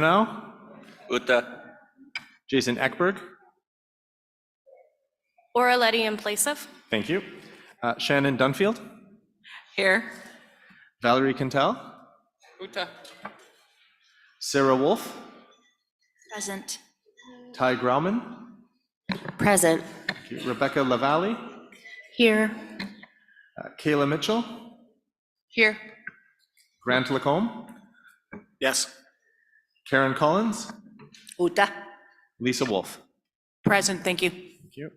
Now, Uta. Jason Eckberg, Oraletti in place of. thank you. Shannon Dunfield, Here. Valerie Quintal, Uta. Sarah Wolf, Present. Ty Grauman, Present. Rebecca Lavalle, Here. Kayla Mitchell, Here. Grant Lacombe, Yes. Karen Collins, Uta. Lisa Wolf. Present, thank you. Thank you.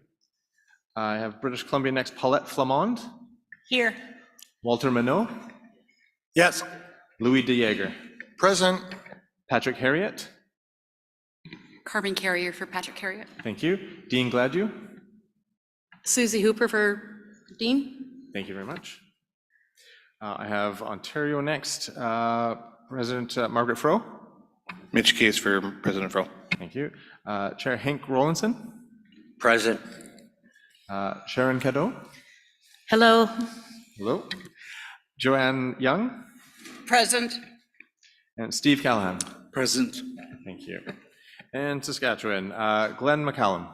I have British Columbia next, Paulette Flamond, Here. Walter Minot, Yes. Louis De Jager, Present. Patrick Harriet, Carmen Carrier for Patrick Harriet. thank you. Dean Gladue, Susie Hooper for Dean. thank you very much. I have Ontario next, President Margaret Froh, Mitch Case for President Fro. thank you. Chair Hank Rollinson, Present. Sharon Cadeau, Hello. hello. Joanne Young, Present. and Steve Callahan, Present. thank you. And Saskatchewan, Glenn McCallum.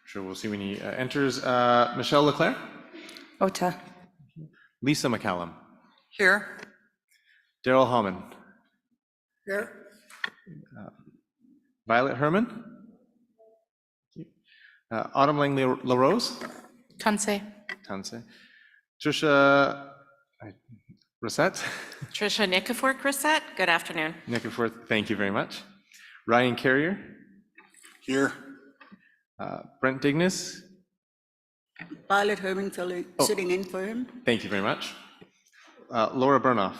Sure, we'll see when he enters. Michelle Leclerc, Ota. Lisa McCallum, Here. Daryl Hammond, Here. Violet Herman, Autumn Langley LaRose, Tunse. Tanse, Trisha Rosette, Trisha Nikifor-Crissett, good afternoon. Nickerforth, thank you very much. Ryan Carrier, Here. Brent Dignas, Violet Herman sitting in for him. thank you very much. Laura Burnoff,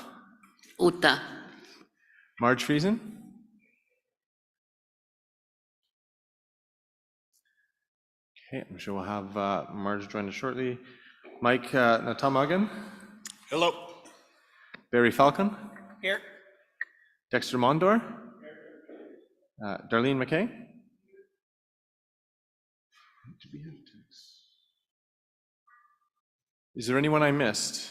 Uta. Marge Friesen, okay, I'm sure we'll have Marge join us shortly. Mike Natamagan, Hello. Barry Falcon, Here. Dexter Mondor, Darlene McKay. Is there anyone I missed?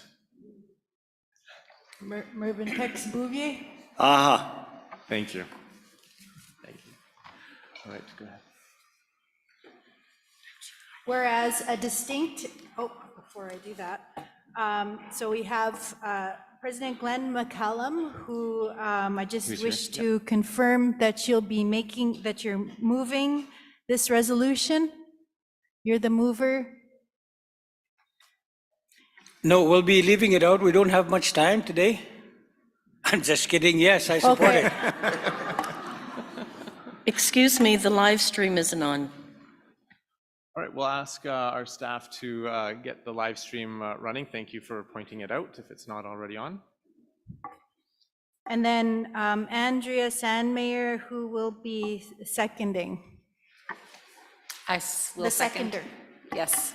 Mervyn Tex Bouvier. Aha. Thank you. Thank you. All right, go ahead. Whereas a distinct, before I do that, so we have President Glenn McCallum, who I just Who's wish here? to confirm that you'll be making, that you're moving this resolution. You're the mover. No, we'll be leaving it out. We don't have much time today. I'm just kidding. Yes, I support Okay. it. Excuse me, the live stream isn't on. All right, we'll ask our staff to get the live stream running. Thank you for pointing it out if it's not already on. And then Andrea Sandmayer, who will be seconding. Will The second. seconder. Yes.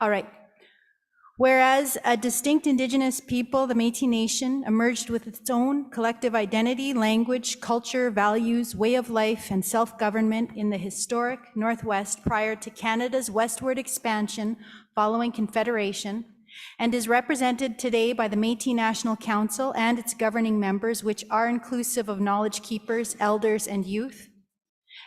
All right. Whereas a distinct Indigenous people, the Métis Nation, emerged with its own collective identity, language, culture, values, way of life, and self-government in the historic Northwest prior to Canada's westward expansion following Confederation, and is represented today by the Métis National Council and its governing members, which are inclusive of knowledge keepers, elders, and youth.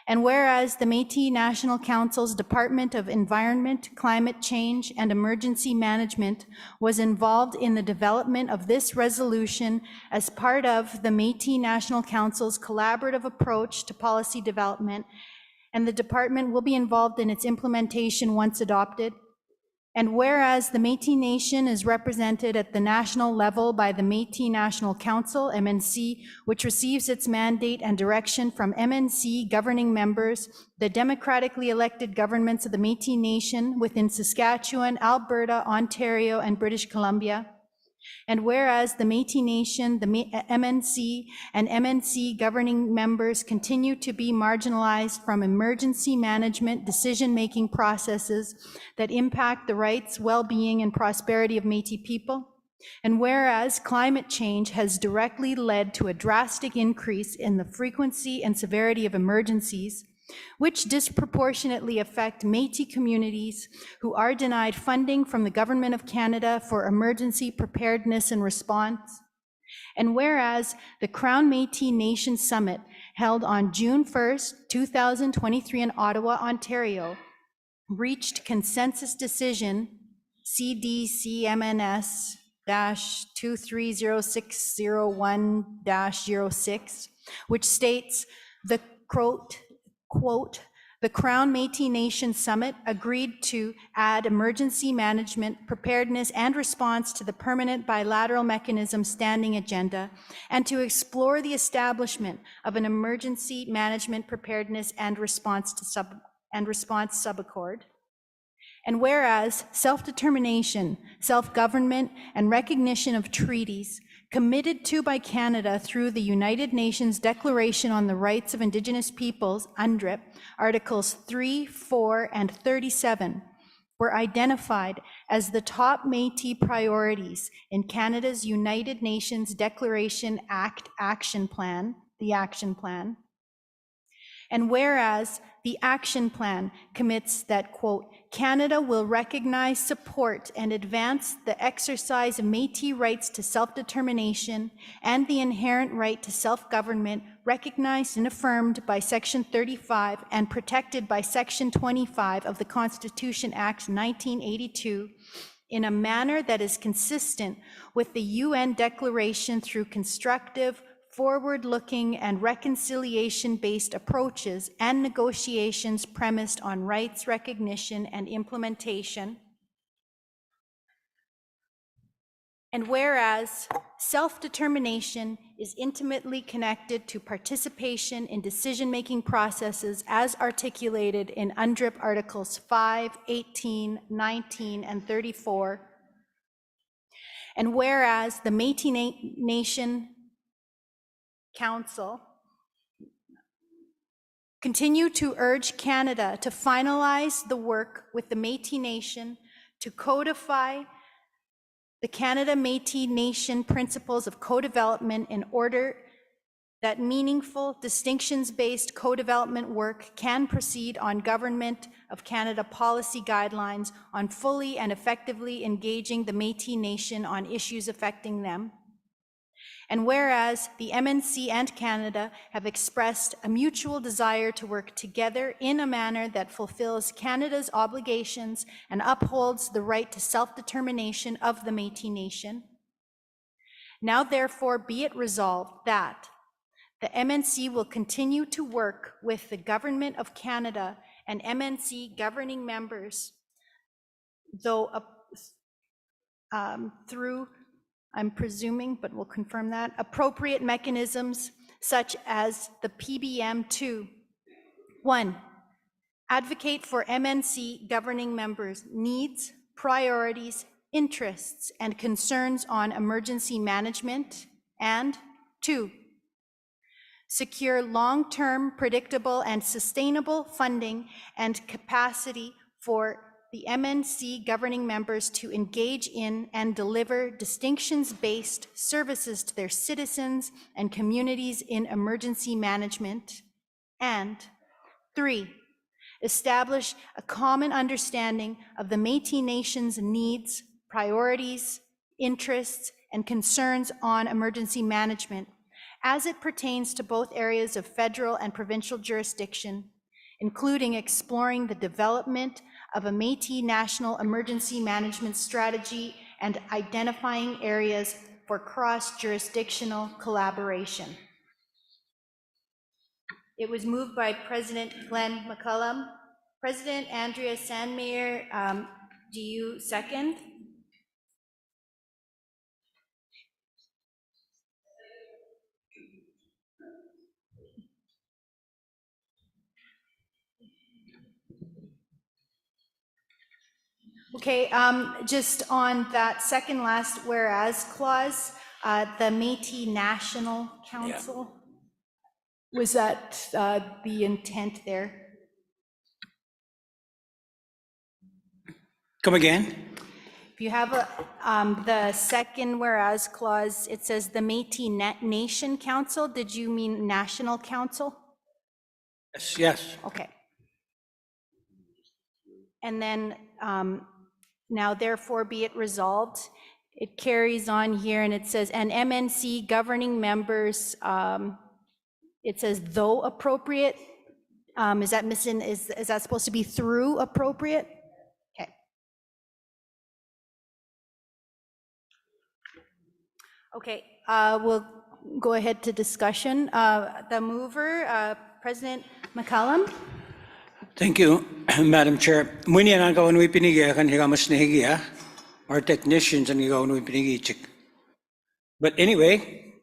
And whereas the Métis National Council's Department of Environment, Climate Change, and Emergency Management was involved in the development of this resolution as part of the Métis National Council's collaborative approach to policy development, and the department will be involved in its implementation once adopted. And whereas the Métis Nation is represented at the national level by the Métis National Council, MNC, which receives its mandate and direction from MNC governing members, the democratically elected governments of the Métis Nation within Saskatchewan, Alberta, Ontario, and British Columbia. And whereas the Métis Nation, the MNC, and MNC governing members continue to be marginalized from emergency management decision-making processes that impact the rights, well-being, and prosperity of Métis people. And whereas climate change has directly led to a drastic increase in the frequency and severity of emergencies, which disproportionately affect Métis communities who are denied funding from the Government of Canada for emergency preparedness and response. And whereas the Crown Métis Nation Summit held on June 1st, 2023 in Ottawa, Ontario, reached consensus decision CDCMNS-230601-06, which states the quote, the Crown Métis Nation Summit agreed to add emergency management, preparedness, and response to the permanent bilateral mechanism standing agenda, and to explore the establishment of an emergency management, preparedness, and response subaccord. And whereas self-determination, self-government, and recognition of treaties committed to by Canada through the United Nations Declaration on the Rights of Indigenous Peoples, UNDRIP, Articles 3, 4, and 37, were identified as the top Métis priorities in Canada's United Nations Declaration Action Plan, the Action Plan. And whereas the action plan commits that, quote, Canada will recognize, support, and advance the exercise of Métis rights to self-determination and the inherent right to self-government recognized and affirmed by Section 35 and protected by Section 25 of the Constitution Act 1982 in a manner that is consistent with the UN Declaration through constructive, forward-looking, and reconciliation-based approaches and negotiations premised on rights recognition and implementation. And whereas self-determination is intimately connected to participation in decision-making processes as articulated in UNDRIP Articles 5, 18, 19, and 34, and whereas the Métis Nation Council continue to urge Canada to finalize the work with the Métis Nation to codify the Canada Métis Nation principles of co-development in order that meaningful distinctions-based co-development work can proceed on Government of Canada policy guidelines on fully and effectively engaging the Métis Nation on issues affecting them. And whereas the MNC and Canada have expressed a mutual desire to work together in a manner that fulfills Canada's obligations and upholds the right to self-determination of the Métis Nation, now therefore be it resolved that the MNC will continue to work with the Government of Canada and MNC governing members, though through, I'm presuming, but we'll confirm that, appropriate mechanisms such as the PBM to, 1, advocate for MNC governing members' needs, priorities, interests, and concerns on emergency management, and 2, secure long-term, predictable, and sustainable funding and capacity for the MNC governing members to engage in and deliver distinctions-based services to their citizens and communities in emergency management. And 3, establish a common understanding of the Métis Nation's needs, priorities, interests, and concerns on emergency management as it pertains to both areas of federal and provincial jurisdiction, including exploring the development of a Métis National Emergency Management Strategy and identifying areas for cross-jurisdictional collaboration. It was moved by President Glenn McCullum. President Andrea Sandmeyer, do you second? Okay, just on that second last whereas clause, the Métis National Council, was that the intent there? Come again? If you have the second whereas clause, it says the Métis Nation Council. Did you mean National Council? Yes, yes. Okay. And then now therefore be it resolved it carries on here and it says, and MNC governing members, it says though appropriate. Is that missing, is that supposed to be through appropriate? Okay. Okay, we'll go ahead to discussion. The mover, President McCallum. Thank you, Madam Chair. Muni ang kawan wi pinigi kan higa mas nahigiya. Our technicians and kawan wi pinigi chik. But anyway,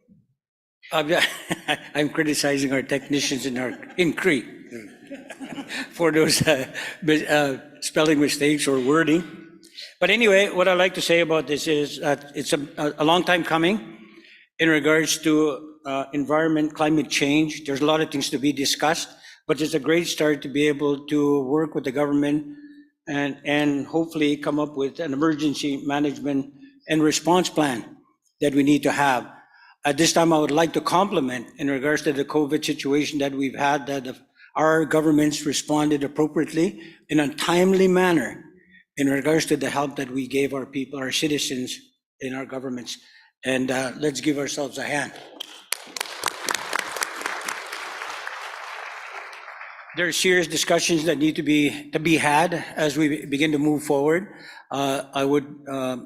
I'm criticizing our technicians in Cree for those spelling mistakes or wording. But anyway, what I'd like to say about this is that it's a long time coming in regards to environment, climate change. There's a lot of things to be discussed, but it's a great start to be able to work with the government and hopefully come up with an emergency management and response plan that we need to have. At this time, I would like to compliment in regards to the COVID situation that we've had, that our governments responded appropriately in a timely manner in regards to the help that we gave our people, our citizens in our governments. And let's give ourselves a hand. There are serious discussions that need to be had as we begin to move forward. I would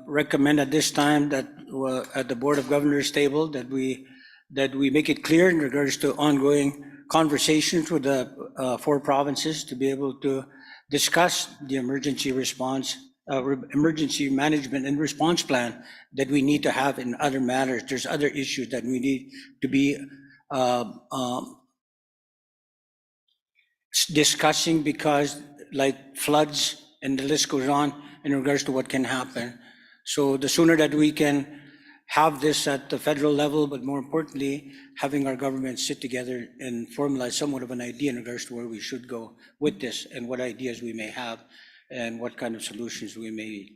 recommend at this time that at the Board of Governors table that we make it clear in regards to ongoing conversations with the 4 provinces to be able to discuss the emergency response, emergency management and response plan that we need to have in other matters. There's other issues that we need to be discussing, because like floods and the list goes on in regards to what can happen. So the sooner that we can have this at the federal level, but more importantly, having our government sit together and formalize somewhat of an idea in regards to where we should go with this and what ideas we may have and what kind of solutions we may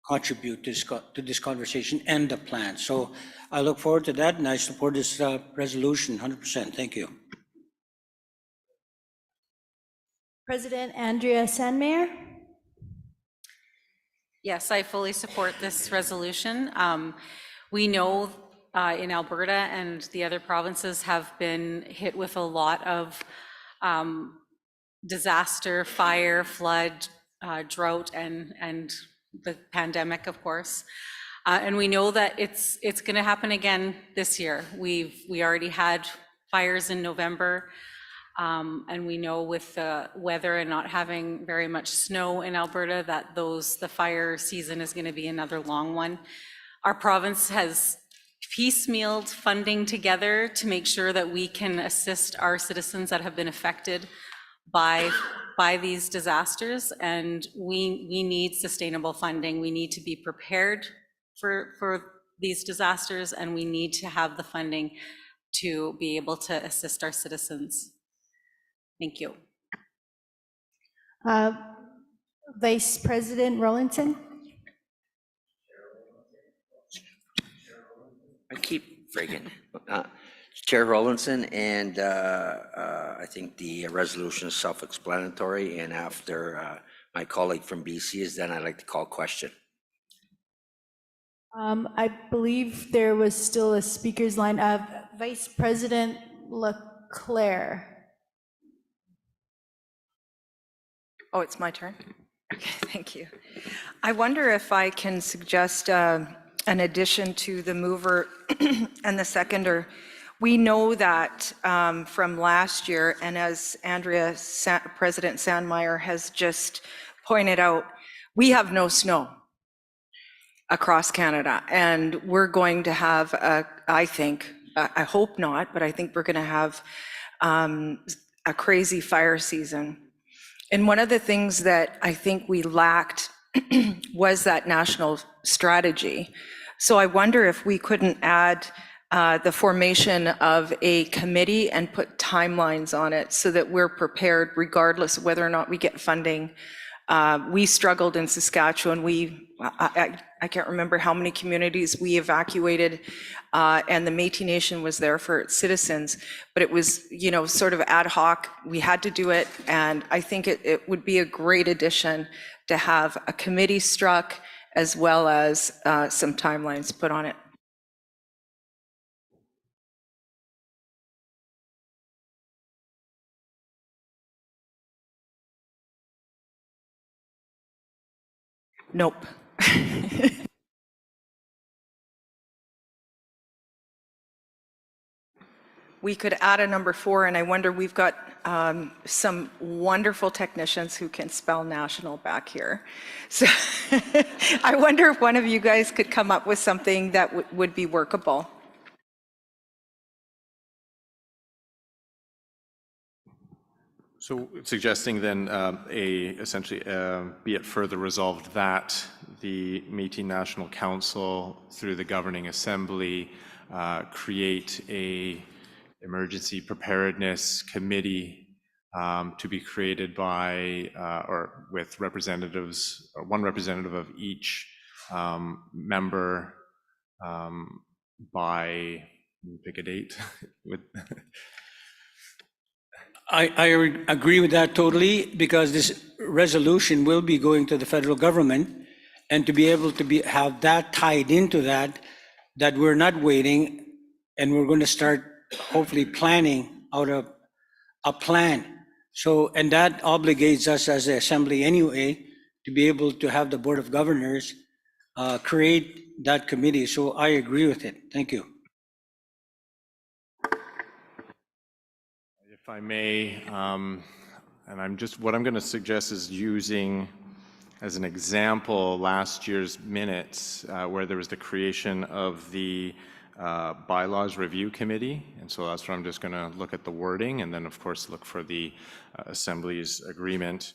contribute to this conversation and the plan. So I look forward to that, and I support this resolution 100%. Thank you. President Andrea Sandmeyer. Yes, I fully support this resolution. We know in Alberta and the other provinces have been hit with a lot of disaster, fire, flood, drought, and the pandemic, of course. And we know that it's going to happen again this year. We already had fires in November. And we know with the weather and not having very much snow in Alberta that the fire season is going to be another long one. Our province has piecemealed funding together to make sure that we can assist our citizens that have been affected by these disasters, and we need sustainable funding. We need to be prepared for these disasters, and we need to have the funding to be able to assist our citizens. Thank you. Vice President Rollinson. I keep friggin'. Chair Rollinson, and I think the resolution is self-explanatory, and after my colleague from BC is then I'd like to call question. I believe there was still a speaker's line of Vice President Leclerc. Oh, it's my turn? Okay, thank you. I wonder if I can suggest an addition to the mover and the seconder. We know that from last year, and as President Sandmeyer has just pointed out, we have no snow across Canada, and we're going to have, I think, I hope not, but I think we're going to have a crazy fire season. And one of the things that I think we lacked was that national strategy. So I wonder if we couldn't add the formation of a committee and put timelines on it so that we're prepared regardless of whether or not we get funding. We struggled in Saskatchewan. I can't remember how many communities we evacuated, and the Métis Nation was there for its citizens, but it was, sort of ad hoc. We had to do it, and I think it would be a great addition to have a committee struck, as well as some timelines put on it. Nope. We could add a number 4, and I wonder, we've got some wonderful technicians who can spell national back here. So I wonder if one of you guys could come up with something that would be workable. So suggesting then essentially be it further resolved that the Métis National Council through the Governing Assembly create a emergency preparedness committee to be created by or with representatives, or one representative of each member by, pick a date. with I agree with that totally, because this resolution will be going to the federal government, and to be able to have that tied into that we're not waiting, and we're going to start hopefully planning out a plan. So, and that obligates us as the assembly anyway, to be able to have the Board of Governors create that committee. So I agree with it. Thank you. If I may, and what I'm going to suggest is using as an example last year's minutes where there was the creation of the bylaws review committee. And so that's where I'm just going to look at the wording and then of course look for the Assembly's agreement.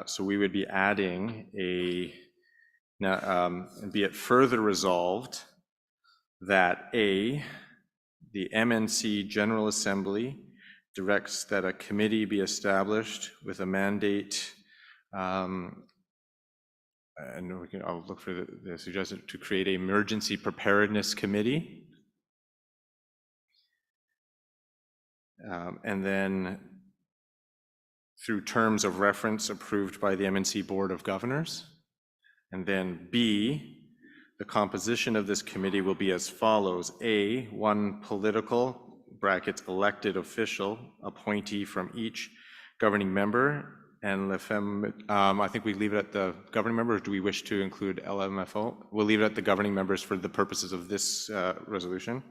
So we would be adding and be it further resolved that the MNC General Assembly directs that a committee be established with a mandate, and I'll look for the suggestion to create an emergency preparedness committee. And then through terms of reference approved by the MNC Board of Governors. And then B, the composition of this committee will be as follows. A, one political brackets elected official appointee from each governing member, and I think we leave it at the governing member, or do we wish to include LMFO? We'll leave it at the governing members for the purposes of this resolution.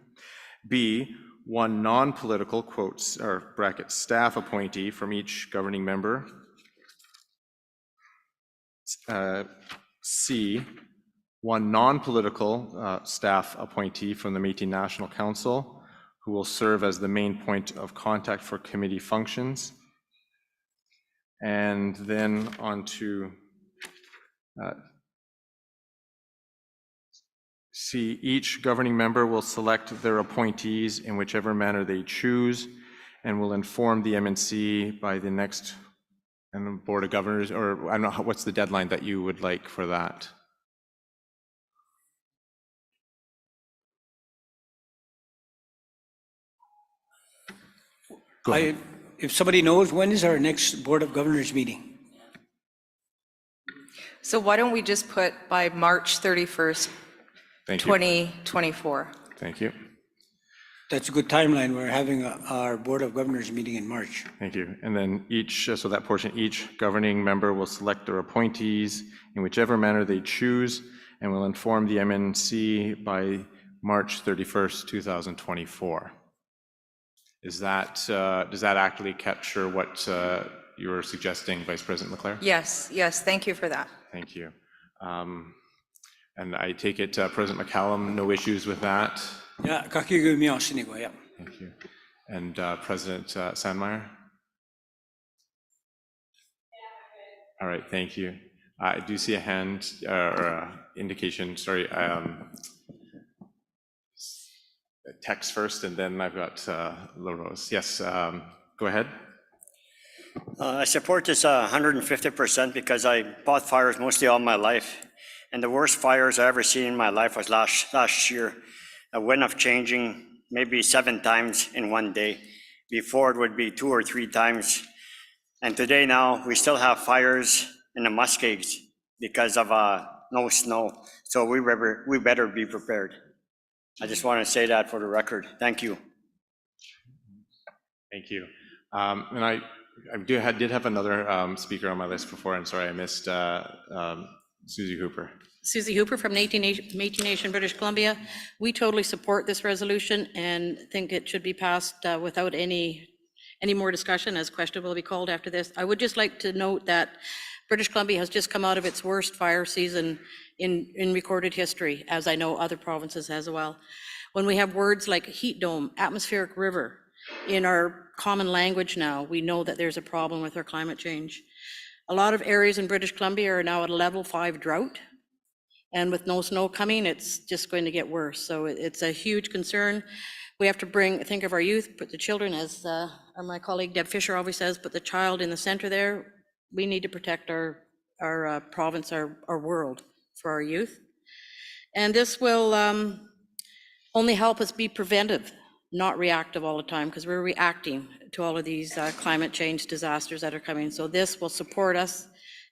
B, one non-political quotes or brackets staff appointee from each governing member. C, one non-political staff appointee from the Métis National Council, who will serve as the main point of contact for committee functions. And then on to C, each governing member will select their appointees in whichever manner they choose and will inform the MNC by the next Board of Governors, or I don't know, what's the deadline that you would like for that? If somebody knows, when is our next Board of Governors meeting? So why don't we just put by March 31st, 2024? Thank you. That's a good timeline. We're having our Board of Governors meeting in March. Thank you. And then so that portion, each governing member will select their appointees in whichever manner they choose and will inform the MNC by March 31st, 2024. Does that actually capture what you were suggesting, Vice President Leclerc? Yes, yes, thank you for that. Thank you. And I take it President McCallum, no issues with that? Yeah, yeah. Thank you. And President Sandmeyer? All right, thank you. I do see a hand or indication, sorry, text first, and then I've got LaRose. Yes, go ahead. I support this 150% because I fought fires mostly all my life. And the worst fires I ever seen in my life was last year. A wind of changing maybe 7 times in one day. Before it would be 2 or 3 times. And today now we still have fires in the muskates because of no snow. So we better be prepared. I just want to say that for the record. Thank you. Thank you. And I did have another speaker on my list before. I'm sorry, I missed Susie Hooper. Susie Hooper from Métis Nation, British Columbia. We totally support this resolution and think it should be passed without any more discussion, as question will be called after this. I would just like to note that British Columbia has just come out of its worst fire season in recorded history, as I know other provinces as well. When we have words like heat dome, atmospheric river in our common language now, we know that there's a problem with our climate change. A lot of areas in British Columbia are now at a level 5 drought. And with no snow coming, it's just going to get worse. So it's a huge concern. We have to think of our youth, put the children, as my colleague Deb Fisher always says, put the child in the center there. We need to protect our province, our world for our youth. And this will only help us be preventive, not reactive all the time, because we're reacting to all of these climate change disasters that are coming. So this will support us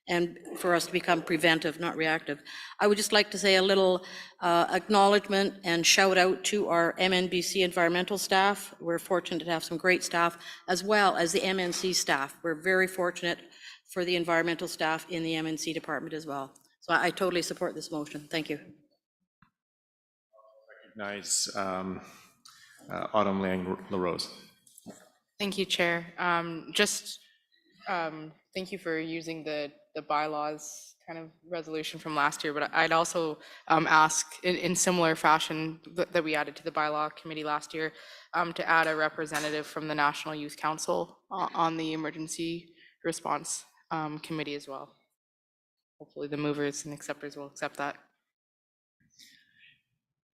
and for us to become preventive, not reactive. I would just like to say a little acknowledgement and shout out to our MNBC environmental staff. We're fortunate to have some great staff, as well as the MNC staff. We're very fortunate for the environmental staff in the MNC department as well. So I totally support this motion. Thank you. Recognize Autumn Lang LaRose. Thank you, Chair. Thank you for using the bylaws kind of resolution from last year, but I'd also ask in similar fashion that we added to the bylaw committee last year to add a representative from the National Youth Council on the emergency response committee as well. Hopefully the movers and acceptors will accept that.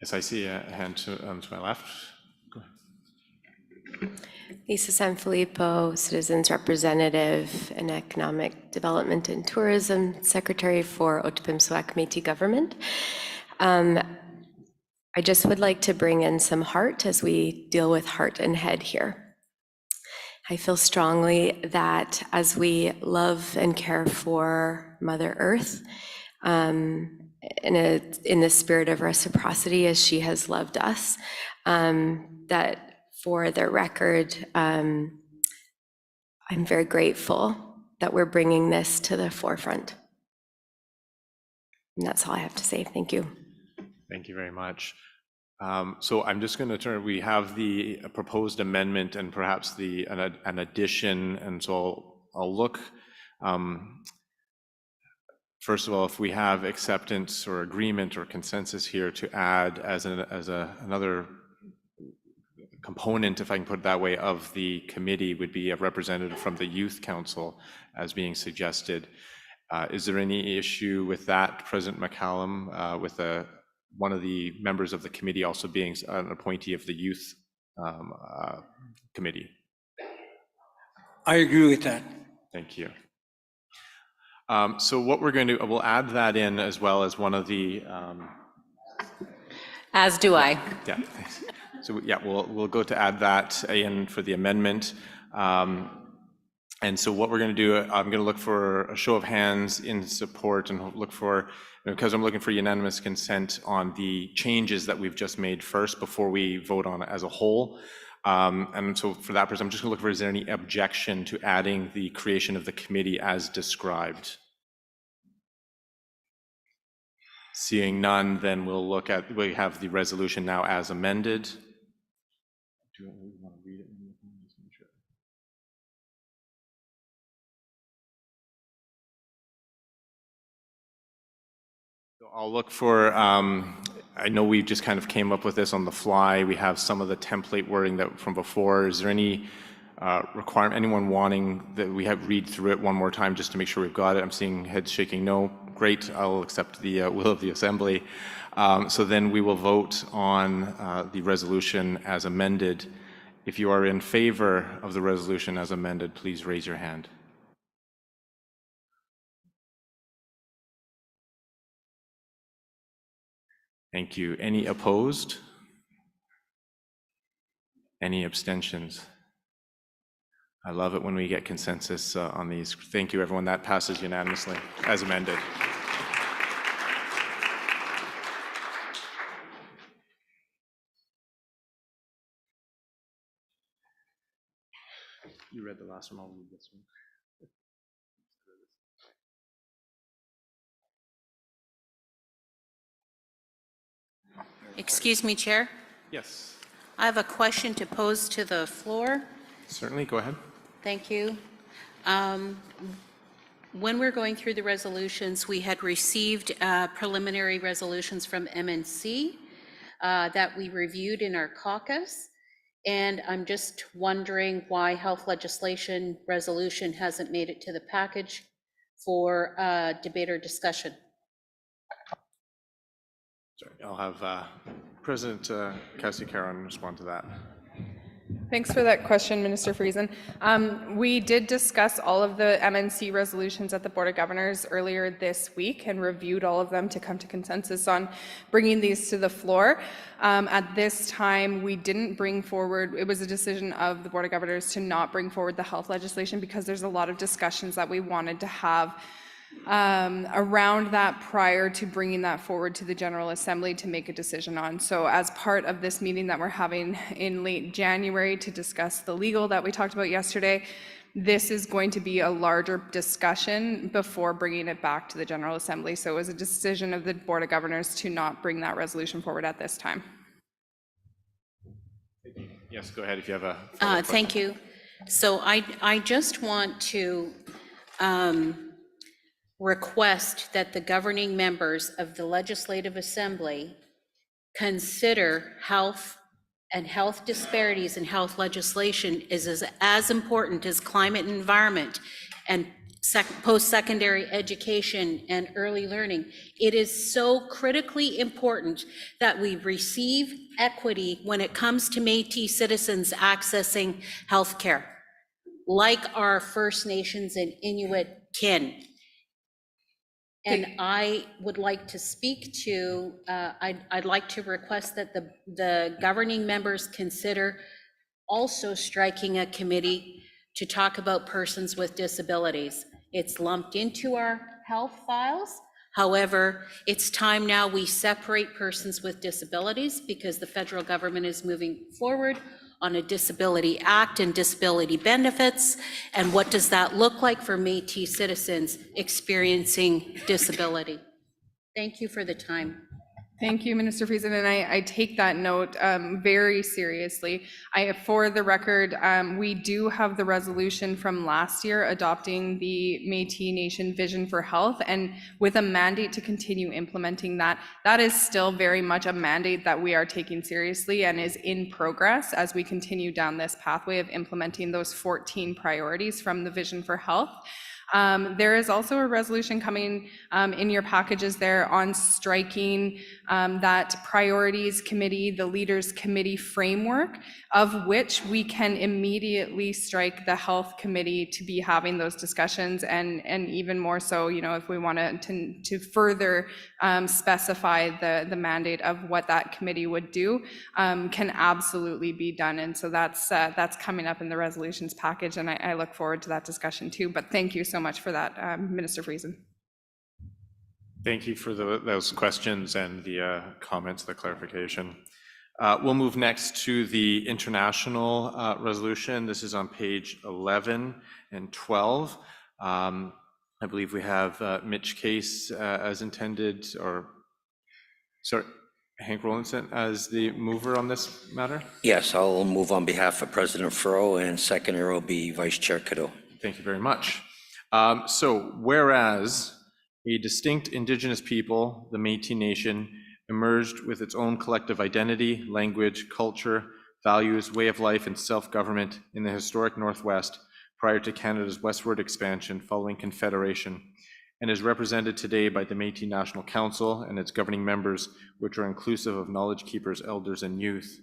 Yes, I see a hand to my left. Go ahead. Lisa Sanfilippo, Citizens Representative in Economic Development and Tourism, Secretary for Otipemisiwak Métis Government. I just would like to bring in some heart as we deal with heart and head here. I feel strongly that as we love and care for Mother Earth, in the spirit of reciprocity as she has loved us, that for the record, I'm very grateful that we're bringing this to the forefront. And that's all I have to say. Thank you. Thank you very much. So I'm just going to turn, we have the proposed amendment and perhaps an addition, and so I'll look, first of all, if we have acceptance or agreement or consensus here to add as another component, if I can put it that way, of the committee would be a representative from the Youth Council as being suggested. Is there any issue with that, President McCallum, with one of the members of the committee also being an appointee of the Youth Committee? I agree with that. Thank you. So what we're going to, we'll add that in as well as one of the... As do I. Yeah. So yeah, we'll go to add that in for the amendment. And so what we're going to do, I'm going to look for a show of hands in support and look for, because I'm looking for unanimous consent on the changes that we've just made first before we vote on it as a whole. And so for that person, I'm just going to look for, is there any objection to adding the creation of the committee as described? Seeing none, then we have the resolution now as amended. Do you want to read it? I'll look for, I know we just kind of came up with this on the fly. We have some of the template wording that from before. Is there any requirement, anyone wanting that we have read through it one more time just to make sure we've got it? I'm seeing heads shaking no. Great, I'll accept the will of the Assembly. So then we will vote on the resolution as amended. If you are in favor of the resolution as amended, please raise your hand. Thank you. Any opposed? Any abstentions? I love it when we get consensus on these. Thank you, everyone. That passes unanimously as amended. You read the last one, I'll read this one. Excuse me, Chair. Yes, I have a question to pose to the floor. certainly, go ahead. Thank you. When we're going through the resolutions, we had received preliminary resolutions from MNC that we reviewed in our caucus. And I'm just wondering why health legislation resolution hasn't made it to the package for debate or discussion. Sorry, I'll have President Cassie Caron respond to that. Thanks for that question, Minister Friesen. We did discuss all of the MNC resolutions at the Board of Governors earlier this week and reviewed all of them to come to consensus on bringing these to the floor. At this time, we didn't bring forward, it was a decision of the Board of Governors to not bring forward the health legislation because there's a lot of discussions that we wanted to have around that prior to bringing that forward to the General Assembly to make a decision on. So as part of this meeting that we're having in late January to discuss the legal that we talked about yesterday, this is going to be a larger discussion before bringing it back to the General Assembly. So it was a decision of the Board of Governors to not bring that resolution forward at this time. Yes, go ahead if you have a Thank you. So I just want to request that the governing members of the Legislative Assembly consider health and health disparities in health legislation is as important as climate and environment and post-secondary education and early learning. It is so critically important that we receive equity when it comes to Métis citizens accessing healthcare, like our First Nations and Inuit kin. And I would like to speak to, I'd like to request that the governing members consider also striking a committee to talk about persons with disabilities. It's lumped into our health files. However, it's time now we separate persons with disabilities because the federal government is moving forward on a Disability Act and disability benefits. And what does that look like for Métis citizens experiencing disability? Thank you for the time. Thank you, Minister Friesen, and I take that note very seriously. For the record, we do have the resolution from last year adopting the Métis Nation Vision for Health, and with a mandate to continue implementing that. That is still very much a mandate that we are taking seriously and is in progress as we continue down this pathway of implementing those 14 priorities from the Vision for Health. There is also a resolution coming in your packages there on striking that priorities committee, the leaders committee framework, of which we can immediately strike the health committee to be having those discussions, and even more so, you know, if we want to further specify the mandate of what that committee would do, can absolutely be done. And so that's coming up in the resolutions package, and I look forward to that discussion too. But thank you so much for that, Minister Friesen. Thank you for those questions and the comments, the clarification. We'll move next to the international resolution. This is on page 11 and 12. I believe we have Mitch Case as intended, or sorry, Hank Rollinson as the mover on this matter? Yes, I'll move on behalf of President Furrow, and seconder will be Vice Chair Cadeau. Thank you very much. So whereas a distinct Indigenous people, the Métis Nation, emerged with its own collective identity, language, culture, values, way of life, and self-government in the historic Northwest prior to Canada's westward expansion following Confederation, and is represented today by the Métis National Council and its governing members, which are inclusive of knowledge keepers, elders, and youth.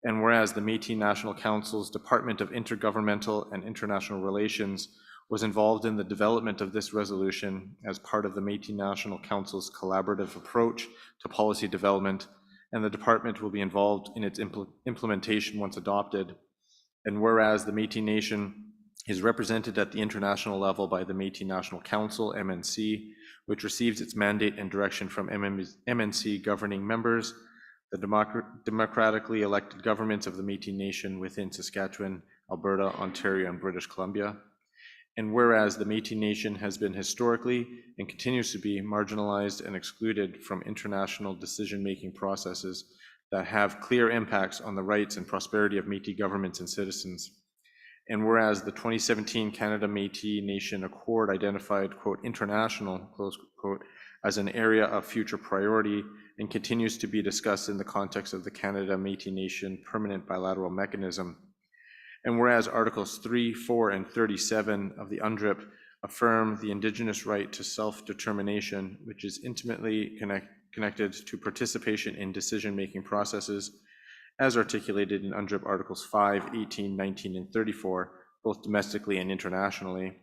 And whereas the Métis National Council's Department of Intergovernmental and International Relations was involved in the development of this resolution as part of the Métis National Council's collaborative approach to policy development, and the department will be involved in its implementation once adopted. And whereas the Métis Nation is represented at the international level by the Métis National Council, MNC, which receives its mandate and direction from MNC governing members, the democratically elected governments of the Métis Nation within Saskatchewan, Alberta, Ontario, and British Columbia. And whereas the Métis Nation has been historically and continues to be marginalized and excluded from international decision-making processes that have clear impacts on the rights and prosperity of Métis governments and citizens. And whereas the 2017 Canada Métis Nation Accord identified, quote, international, close quote, as an area of future priority and continues to be discussed in the context of the Canada Métis Nation Permanent Bilateral Mechanism. And whereas Articles 3, 4, and 37 of the UNDRIP affirm the Indigenous right to self-determination, which is intimately connected to participation in decision-making processes, as articulated in UNDRIP Articles 5, 18, 19, and 34, both domestically and internationally.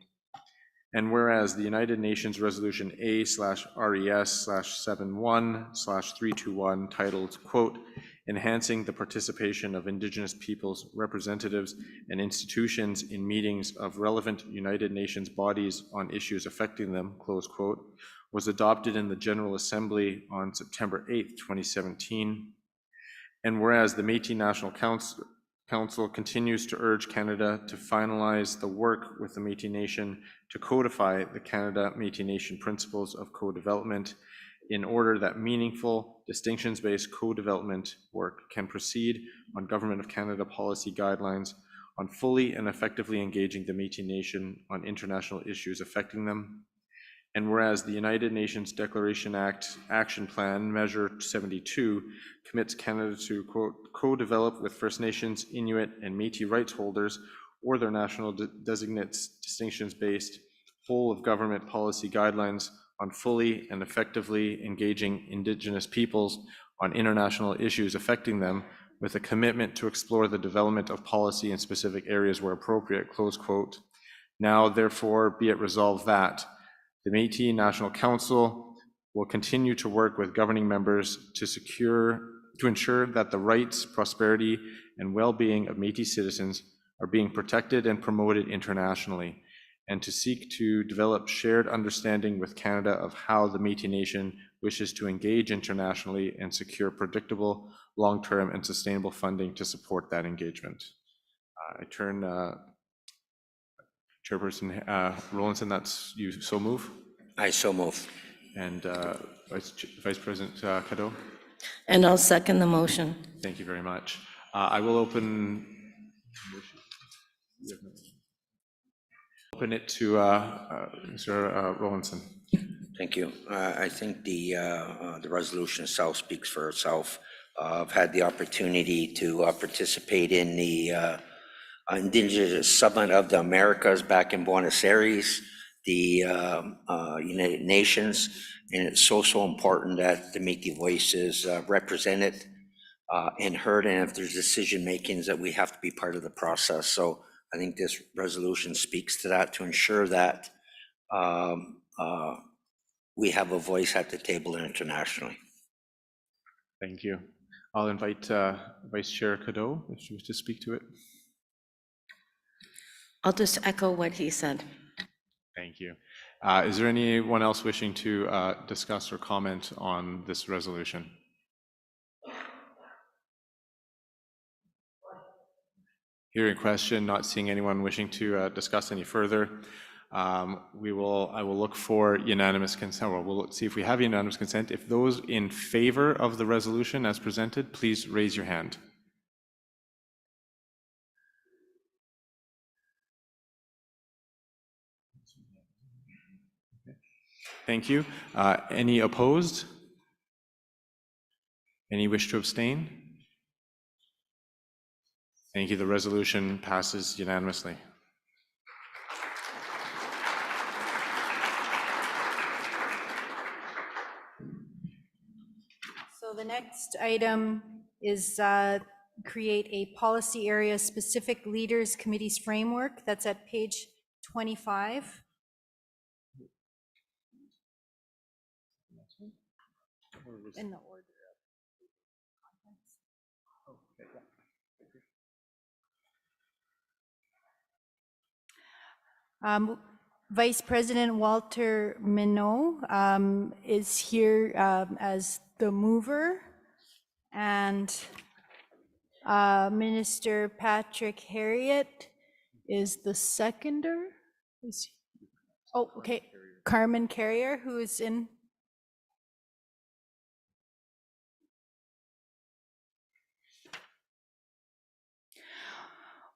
And whereas the United Nations Resolution A/RES/71/321 titled, quote, enhancing the participation of Indigenous peoples, representatives, and institutions in meetings of relevant United Nations bodies on issues affecting them, close quote, was adopted in the General Assembly on September 8th, 2017. And whereas the Métis National Council continues to urge Canada to finalize the work with the Métis Nation to codify the Canada Métis Nation principles of co-development in order that meaningful, distinctions-based co-development work can proceed on Government of Canada policy guidelines on fully and effectively engaging the Métis Nation on international issues affecting them. And whereas the United Nations Declaration Act Action Plan Measure 72 commits Canada to, quote, co-develop with First Nations, Inuit, and Métis rights holders or their national designates distinctions-based whole of government policy guidelines on fully and effectively engaging Indigenous peoples on international issues affecting them with a commitment to explore the development of policy in specific areas where appropriate, close quote. Now, therefore, be it resolved that the Métis National Council will continue to work with governing members to ensure that the rights, prosperity, and well-being of Métis citizens are being protected and promoted internationally, and to seek to develop shared understanding with Canada of how the Métis Nation wishes to engage internationally and secure predictable, long-term, and sustainable funding to support that engagement. I turn Chairperson Rowlandson, that's you so move? I so move. And Vice President Cadeau? And I'll second the motion. Thank you very much. I will open it to Mr. Rowlandson. Thank you. I think the resolution itself speaks for itself. I've had the opportunity to participate in the Indigenous Summit of the Americas back in Buenos Aires, the United Nations, and it's so important that the Métis voice is represented and heard, and if there's decision makings that we have to be part of the process. So I think this resolution speaks to that, to ensure that we have a voice at the table internationally. Thank you. I'll invite Vice Chair Cadeau if she was to speak to it. I'll just echo what he said. Thank you. Is there anyone else wishing to discuss or comment on this resolution? Hearing question, not seeing anyone wishing to discuss any further. I will look for unanimous consent, or we'll see if we have unanimous consent. If those in favor of the resolution as presented, please raise your hand. Thank you. Any opposed? Any wish to abstain? Thank you. The resolution passes unanimously. So the next item is create a policy area specific leaders committees framework. That's at page 25. In the order of Vice President Walter Minot is here as the mover. And Minister Patrick Harriet is the seconder. Oh, okay. Carmen Carrier, who is in.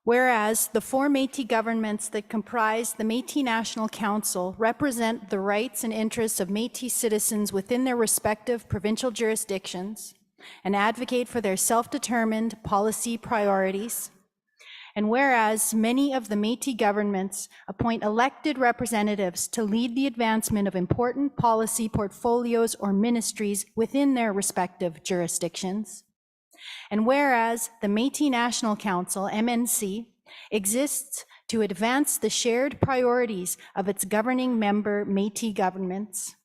Whereas the four Métis governments that comprise the Métis National Council represent the rights and interests of Métis citizens within their respective provincial jurisdictions and advocate for their self-determined policy priorities. And whereas many of the Métis governments appoint elected representatives to lead the advancement of important policy portfolios or ministries within their respective jurisdictions. And whereas the Métis National Council, MNC, exists to advance the shared priorities of its governing member Métis governments.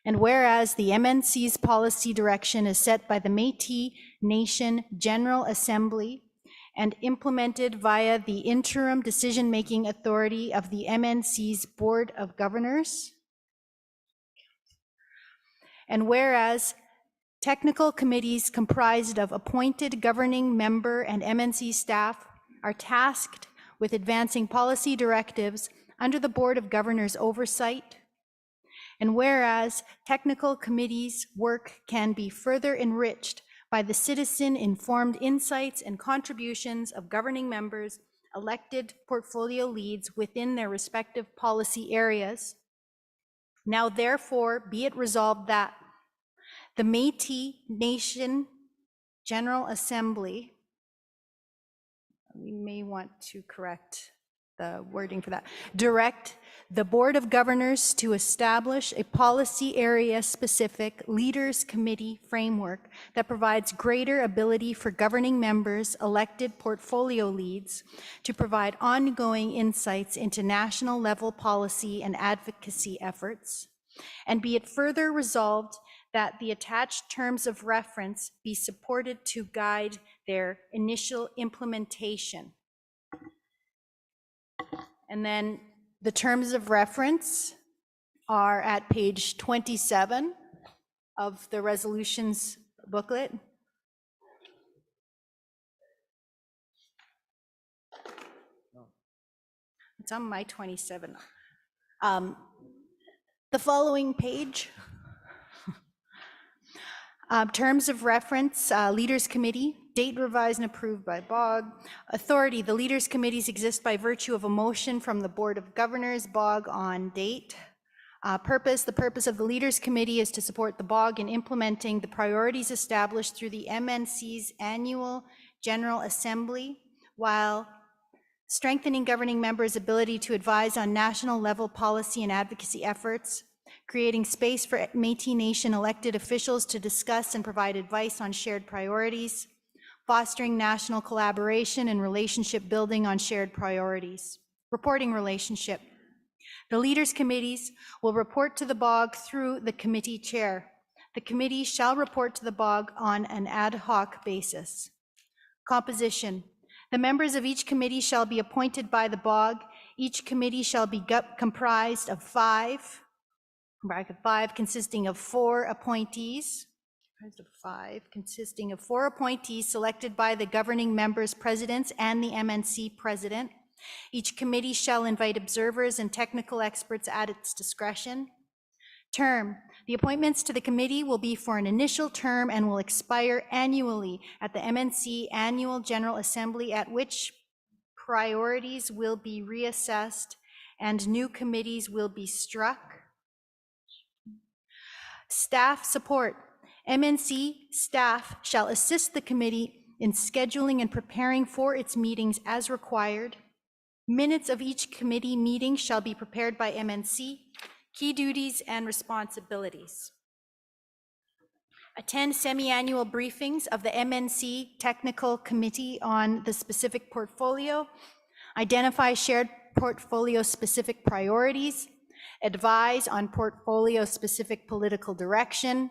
And whereas the MNC's policy direction is set by the Métis Nation General Assembly and implemented via the interim decision-making authority of the MNC's Board of Governors. And whereas technical committees comprised of appointed governing member and MNC staff are tasked with advancing policy directives under the Board of Governors' oversight. And whereas technical committees' work can be further enriched by the citizen-informed insights and contributions of governing members, elected portfolio leads within their respective policy areas. Now therefore be it resolved that the Métis Nation General Assembly, we may want to correct the wording for that, direct the Board of Governors to establish a policy area specific leaders committee framework that provides greater ability for governing members, elected portfolio leads, to provide ongoing insights into national level policy and advocacy efforts. And be it further resolved that the attached terms of reference be supported to guide their initial implementation. And then the terms of reference are at page 27 of the resolutions booklet. It's on my 27. The following page. Terms of reference, Leaders Committee, date revised and approved by BOG. Authority, the Leaders Committees exist by virtue of a motion from the Board of Governors, BOG on date. Purpose, the purpose of the Leaders Committee is to support the BOG in implementing the priorities established through the MNC's annual General Assembly, while strengthening governing members' ability to advise on national level policy and advocacy efforts, creating space for Métis Nation elected officials to discuss and provide advice on shared priorities, fostering national collaboration and relationship building on shared priorities. Reporting relationship. The Leaders Committees will report to the BOG through the committee chair. The committee shall report to the BOG on an ad hoc basis. Composition. The members of each committee shall be appointed by the BOG. Each committee shall be comprised of bracket 5, consisting of 4 appointees, selected by the governing members' presidents and the MNC president. Each committee shall invite observers and technical experts at its discretion. Term. The appointments to the committee will be for an initial term and will expire annually at the MNC Annual General Assembly, at which priorities will be reassessed and new committees will be struck. Staff support. MNC staff shall assist the committee in scheduling and preparing for its meetings as required. Minutes of each committee meeting shall be prepared by MNC. Key duties and responsibilities. Attend semi-annual briefings of the MNC Technical Committee on the specific portfolio. Identify shared portfolio-specific priorities. Advise on portfolio-specific political direction.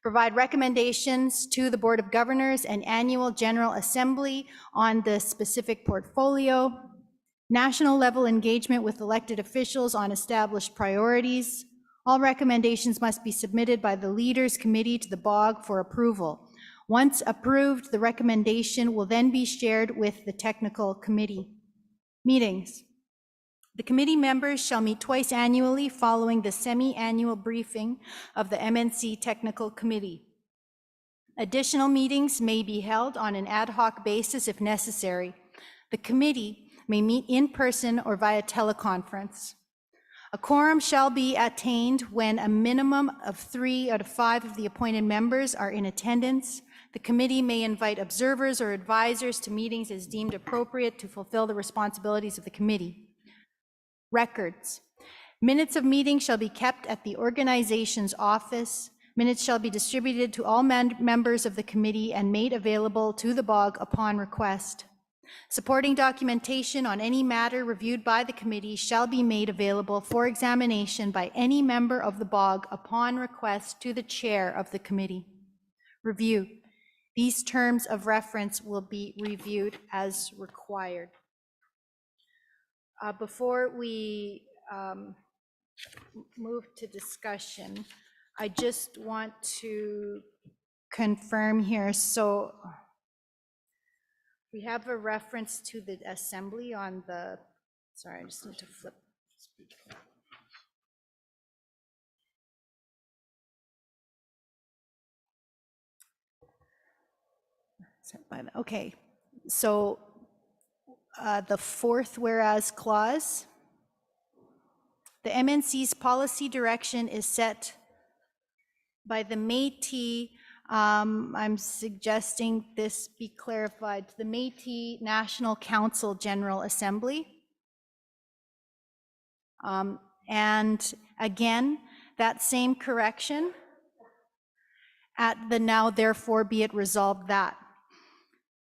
Provide recommendations to the Board of Governors and Annual General Assembly on the specific portfolio. National level engagement with elected officials on established priorities. All recommendations must be submitted by the Leaders Committee to the BOG for approval. Once approved, the recommendation will then be shared with the technical committee. Meetings. The committee members shall meet twice annually following the semi-annual briefing of the MNC Technical Committee. Additional meetings may be held on an ad hoc basis if necessary. The committee may meet in person or via teleconference. A quorum shall be attained when a minimum of 3 out of 5 of the appointed members are in attendance. The committee may invite observers or advisors to meetings as deemed appropriate to fulfill the responsibilities of the committee. Records. Minutes of meetings shall be kept at the organization's office. Minutes shall be distributed to all members of the committee and made available to the BOG upon request. Supporting documentation on any matter reviewed by the committee shall be made available for examination by any member of the BOG upon request to the chair of the committee. Review. These terms of reference will be reviewed as required. Before we move to discussion, I just want to confirm here. So we have a reference to the assembly on the, sorry, I just need to flip. Okay, so the fourth whereas clause, the MNC's policy direction is set by the Métis, I'm suggesting this be clarified, the Métis National Council General Assembly. And again, that same correction at the now therefore be it resolved that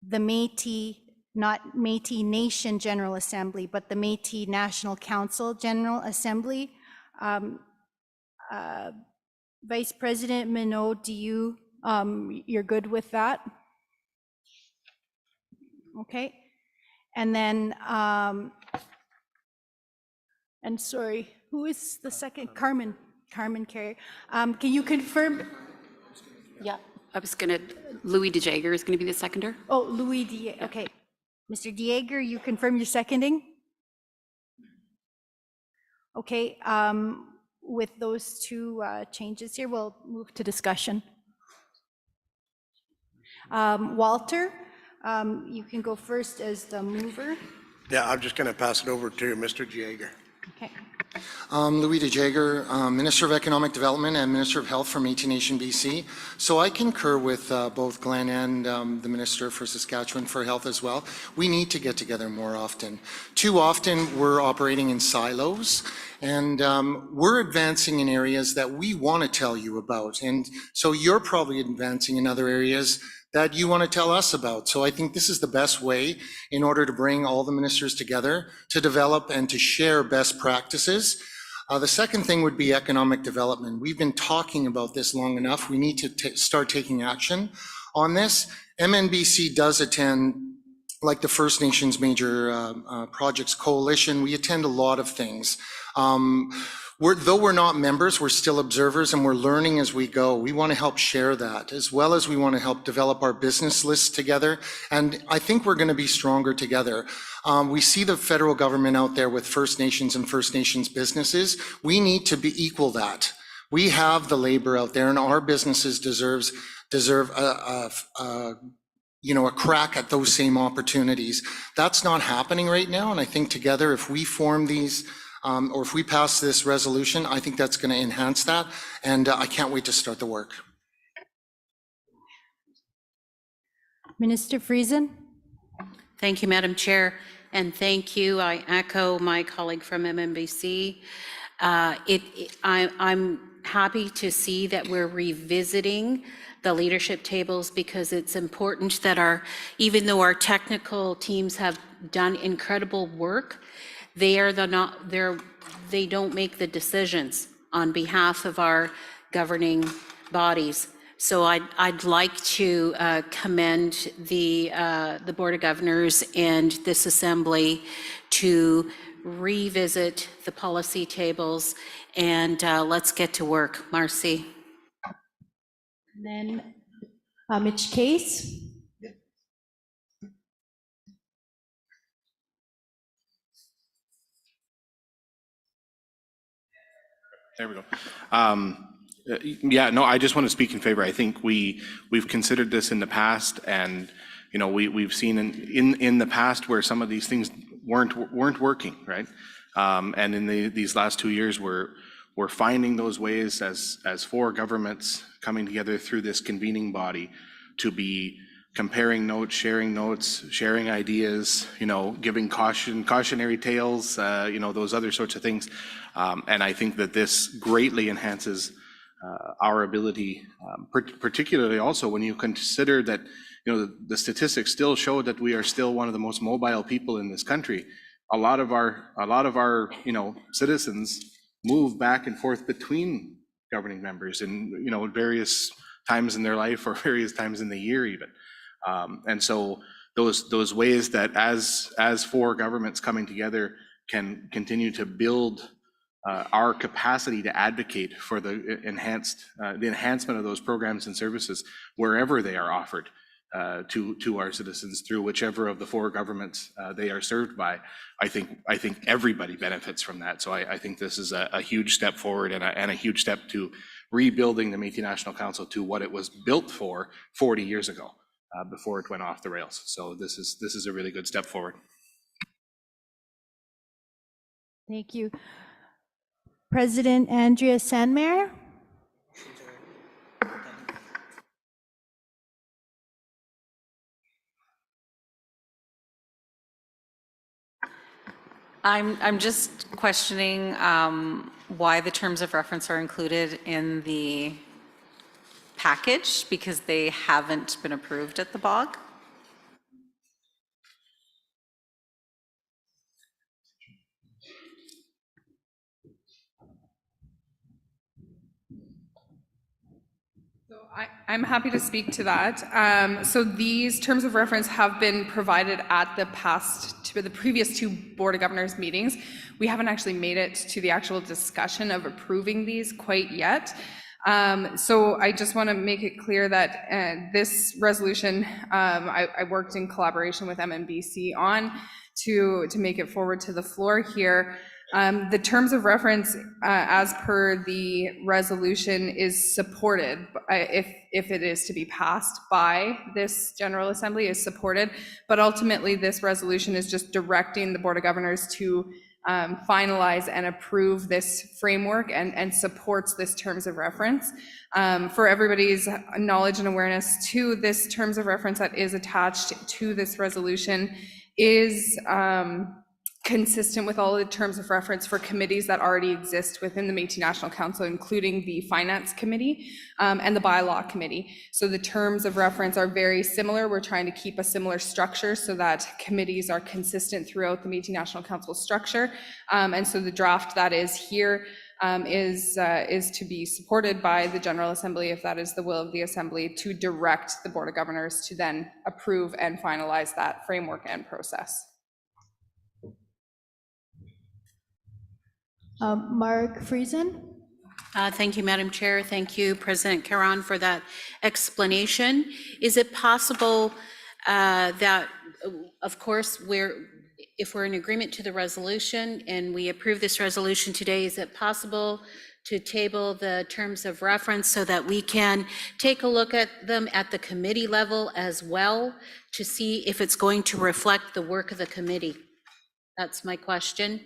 the Métis, not Métis Nation General Assembly, but the Métis National Council General Assembly. Vice President Minot, do you, you're good with that? Okay. And then, and sorry, who is the second? Carmen Carrier. Can you confirm? Yeah, I was gonna, Louis DeJager is gonna be the seconder. Oh, Louis DeJager, okay. Mr. DeJager, you confirm your seconding? Okay, with those two changes here, we'll move to discussion. Walter, you can go first as the mover. Yeah, I'm just going to pass it over to Mr. Jaeger. Okay. Louis DeJager, Minister of Economic Development and Minister of Health from Métis Nation, BC. So I concur with both Glenn and the Minister for Saskatchewan for Health as well. We need to get together more often. Too often we're operating in silos, and we're advancing in areas that we want to tell you about. And so you're probably advancing in other areas that you want to tell us about. So I think this is the best way in order to bring all the ministers together to develop and to share best practices. The second thing would be economic development. We've been talking about this long enough. We need to start taking action on this. MNBC does attend, like the First Nations Major Projects Coalition, we attend a lot of things. Though we're not members, we're still observers and we're learning as we go. We want to help share that, as well as we want to help develop our business lists together. And I think we're going to be stronger together. We see the federal government out there with First Nations and First Nations businesses. We need to be equal that. We have the labor out there, and our businesses deserve a crack at those same opportunities. That's not happening right now, and I think together, if we form these or if we pass this resolution, I think that's going to enhance that, and I can't wait to start the work. Minister Friesen. Thank you, Madam Chair, and thank you. I echo my colleague from MNBC. I'm happy to see that we're revisiting the leadership tables, because it's important that even though our technical teams have done incredible work, they don't make the decisions on behalf of our governing bodies. So I'd like to commend the Board of Governors and this Assembly to revisit the policy tables, and let's get to work. Marcy. Then Mitch Case. There we go. Yeah, no, I just want to speak in favor. I think we've considered this in the past, and you know, we've seen in the past where some of these things weren't working, right? And in these last 2 years, we're finding those ways as four governments coming together through this convening body to be comparing notes, sharing ideas, you know, giving cautionary tales, you know, those other sorts of things. And I think that this greatly enhances our ability, particularly also when you consider that, you know, the statistics still show that we are still one of the most mobile people in this country. A lot of our, you know, citizens move back and forth between governing members in, you know, various times in their life or various times in the year even. And so those ways that as four governments coming together can continue to build our capacity to advocate for the enhancement of those programs and services wherever they are offered to our citizens through whichever of the four governments they are served by. I think everybody benefits from that. So I think this is a huge step forward and a huge step to rebuilding the Métis National Council to what it was built for 40 years ago before it went off the rails. So this is a really good step forward. Thank you. President Andrea Sandmer. I'm just questioning why the terms of reference are included in the package, because they haven't been approved at the BOG. I'm happy to speak to that. So these terms of reference have been provided at the previous two Board of Governors meetings. We haven't actually made it to the actual discussion of approving these quite yet. So I just want to make it clear that this resolution, I worked in collaboration with MNBC on to make it forward to the floor here. The terms of reference, as per the resolution, is supported if it is to be passed by this General Assembly, is supported. But ultimately, this resolution is just directing the Board of Governors to finalize and approve this framework and supports this terms of reference. For everybody's knowledge and awareness too, this terms of reference that is attached to this resolution is consistent with all the terms of reference for committees that already exist within the Métis National Council, including the Finance Committee and the Bylaw Committee. So the terms of reference are very similar. We're trying to keep a similar structure so that committees are consistent throughout the Métis National Council structure. And so the draft that is here is to be supported by the General Assembly, if that is the will of the Assembly, to direct the Board of Governors to then approve and finalize that framework and process. Mark Friesen. Thank you, Madam Chair. Thank you, President Caron, for that explanation. Is it possible that, of course, if we're in agreement to the resolution and we approve this resolution today, is it possible to table the terms of reference so that we can take a look at them at the committee level as well to see if it's going to reflect the work of the committee? That's my question.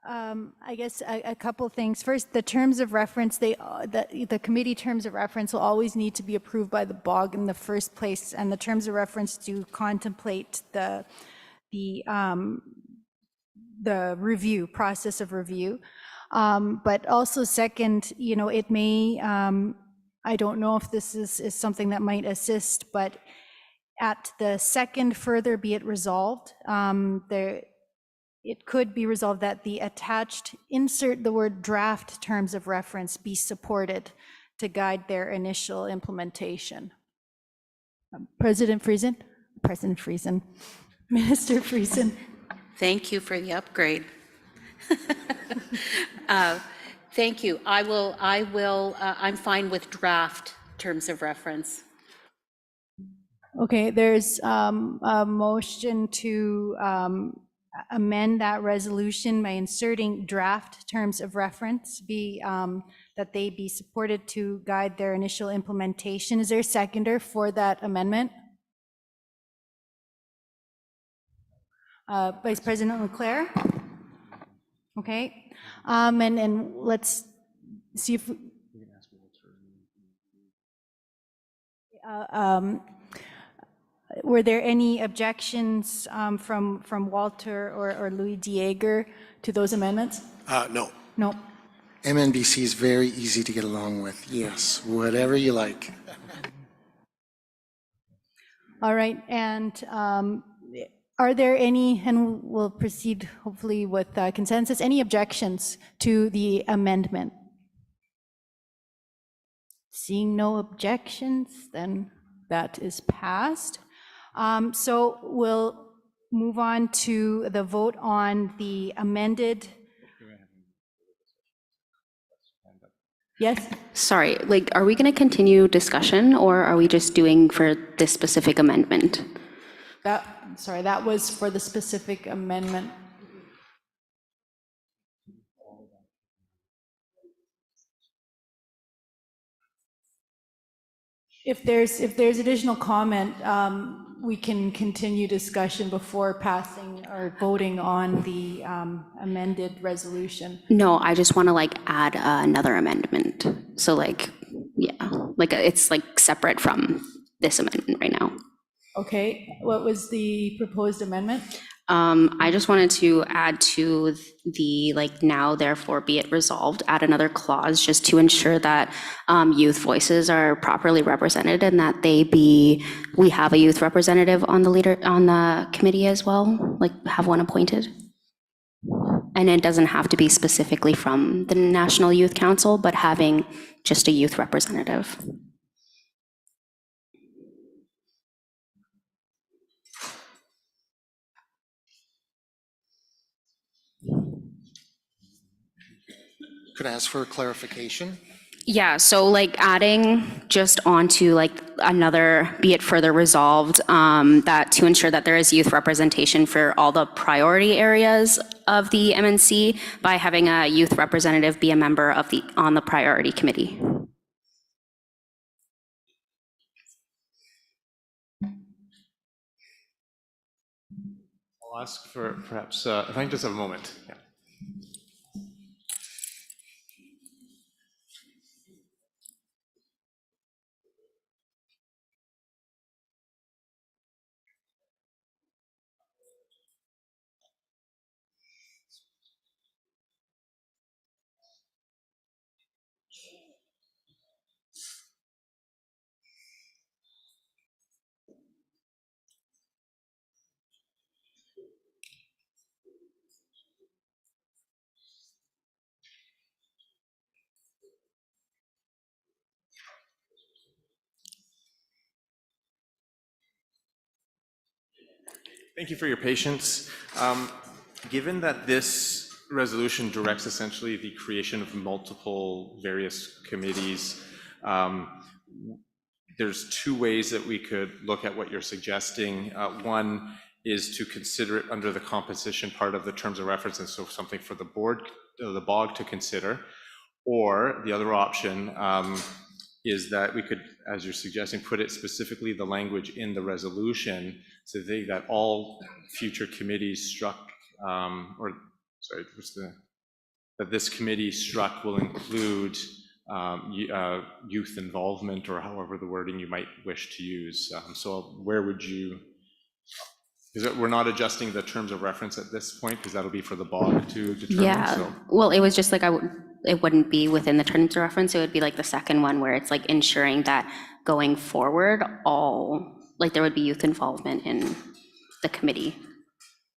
I guess a couple things. First, the terms of reference, the committee terms of reference will always need to be approved by the BOG in the first place, and the terms of reference do contemplate the review, process of review. But also second, it may, I don't know if this is something that might assist, but at the second further be it resolved, it could be resolved that the attached, insert the word draft terms of reference be supported to guide their initial implementation. President Friesen, Minister Friesen. Thank you for the upgrade. Thank you. I'm fine with draft terms of reference. Okay, there's a motion to amend that resolution by inserting draft terms of reference, that they be supported to guide their initial implementation. Is there a seconder for that amendment? Vice President Leclerc? Okay, and let's see if, were there any objections from Walter or Louis Dieger to those amendments? No. No. MNBC is very easy to get along with. Yes, whatever you like. All right, and are there any, and we'll proceed hopefully with consensus, any objections to the amendment? Seeing no objections, then that is passed. So we'll move on to the vote on the amended. Yes? Sorry, like, are we going to continue discussion, or are we just doing for this specific amendment? Sorry, that was for the specific amendment. If there's additional comment, we can continue discussion before passing or voting on the amended resolution. No, I just want to like add another amendment. So like, yeah, like it's like separate from this amendment right now. Okay, what was the proposed amendment? I just wanted to add to the like now therefore be it resolved, add another clause just to ensure that youth voices are properly represented and that we have a youth representative on the committee as well, like have one appointed. And it doesn't have to be specifically from the National Youth Council, but having just a youth representative. Could I ask for a clarification? Yeah, so like adding just onto like another, be it further resolved, that to ensure that there is youth representation for all the priority areas of the MNC by having a youth representative be a member of on the priority committee. I'll ask for perhaps, if I can just have a moment. Yeah. Thank you for your patience. Given that this resolution directs essentially the creation of multiple various committees, there's two ways that we could look at what you're suggesting. One is to consider it under the composition part of the terms of reference, and so something for the board, the BOG to consider. Or the other option is that we could, as you're suggesting, put it specifically the language in the resolution so that all future committees struck, what's the that this committee struck will include youth involvement, or however the wording you might wish to use. So where would you, we're not adjusting the terms of reference at this point, because that'll be for the BOG to determine. Yeah, So. well, it was just like, it wouldn't be within the terms of reference, it would be like the second one where it's like ensuring that going forward, there would be youth involvement in the committee.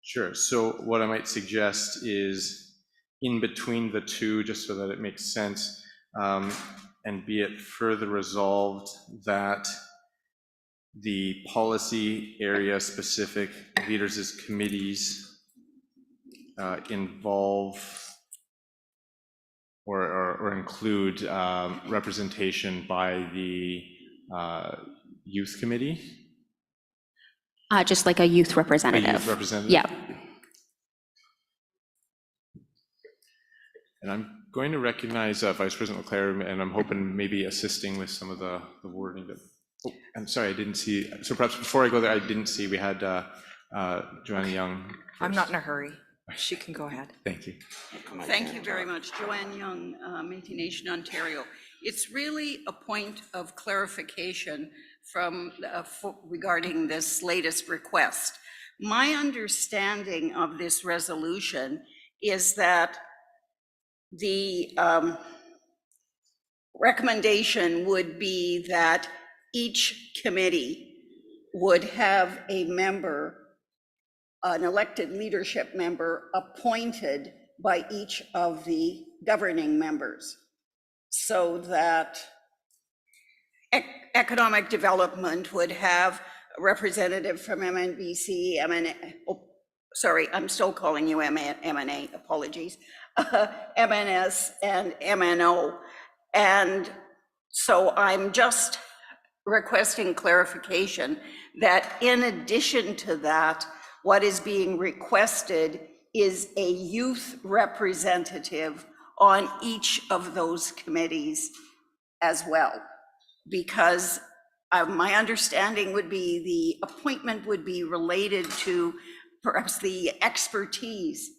Sure, so what I might suggest is in between the two, just so that it makes sense, and be it further resolved that the policy area specific leaders as committees involve or include representation by the youth committee. Just like a youth representative. A youth representative? Yeah. And I'm going to recognize Vice President Leclerc, and I'm hoping maybe assisting with some of the wording that, oh, I'm sorry, I didn't see, so perhaps before I go there, I didn't see we had Joanna Young first. I'm not in a hurry. She can go ahead. Thank you. Thank you very much. Joanne Young, Métis Nation, Ontario. It's really a point of clarification from regarding this latest request. My understanding of this resolution is that the recommendation would be that each committee would have a member, an elected leadership member appointed by each of the governing members, so that economic development would have a representative from MNBC, sorry, I'm still calling you MNA, apologies, MNS and MNO. And so I'm just requesting clarification that in addition to that, what is being requested is a youth representative on each of those committees as well. Because my understanding would be the appointment would be related to perhaps the expertise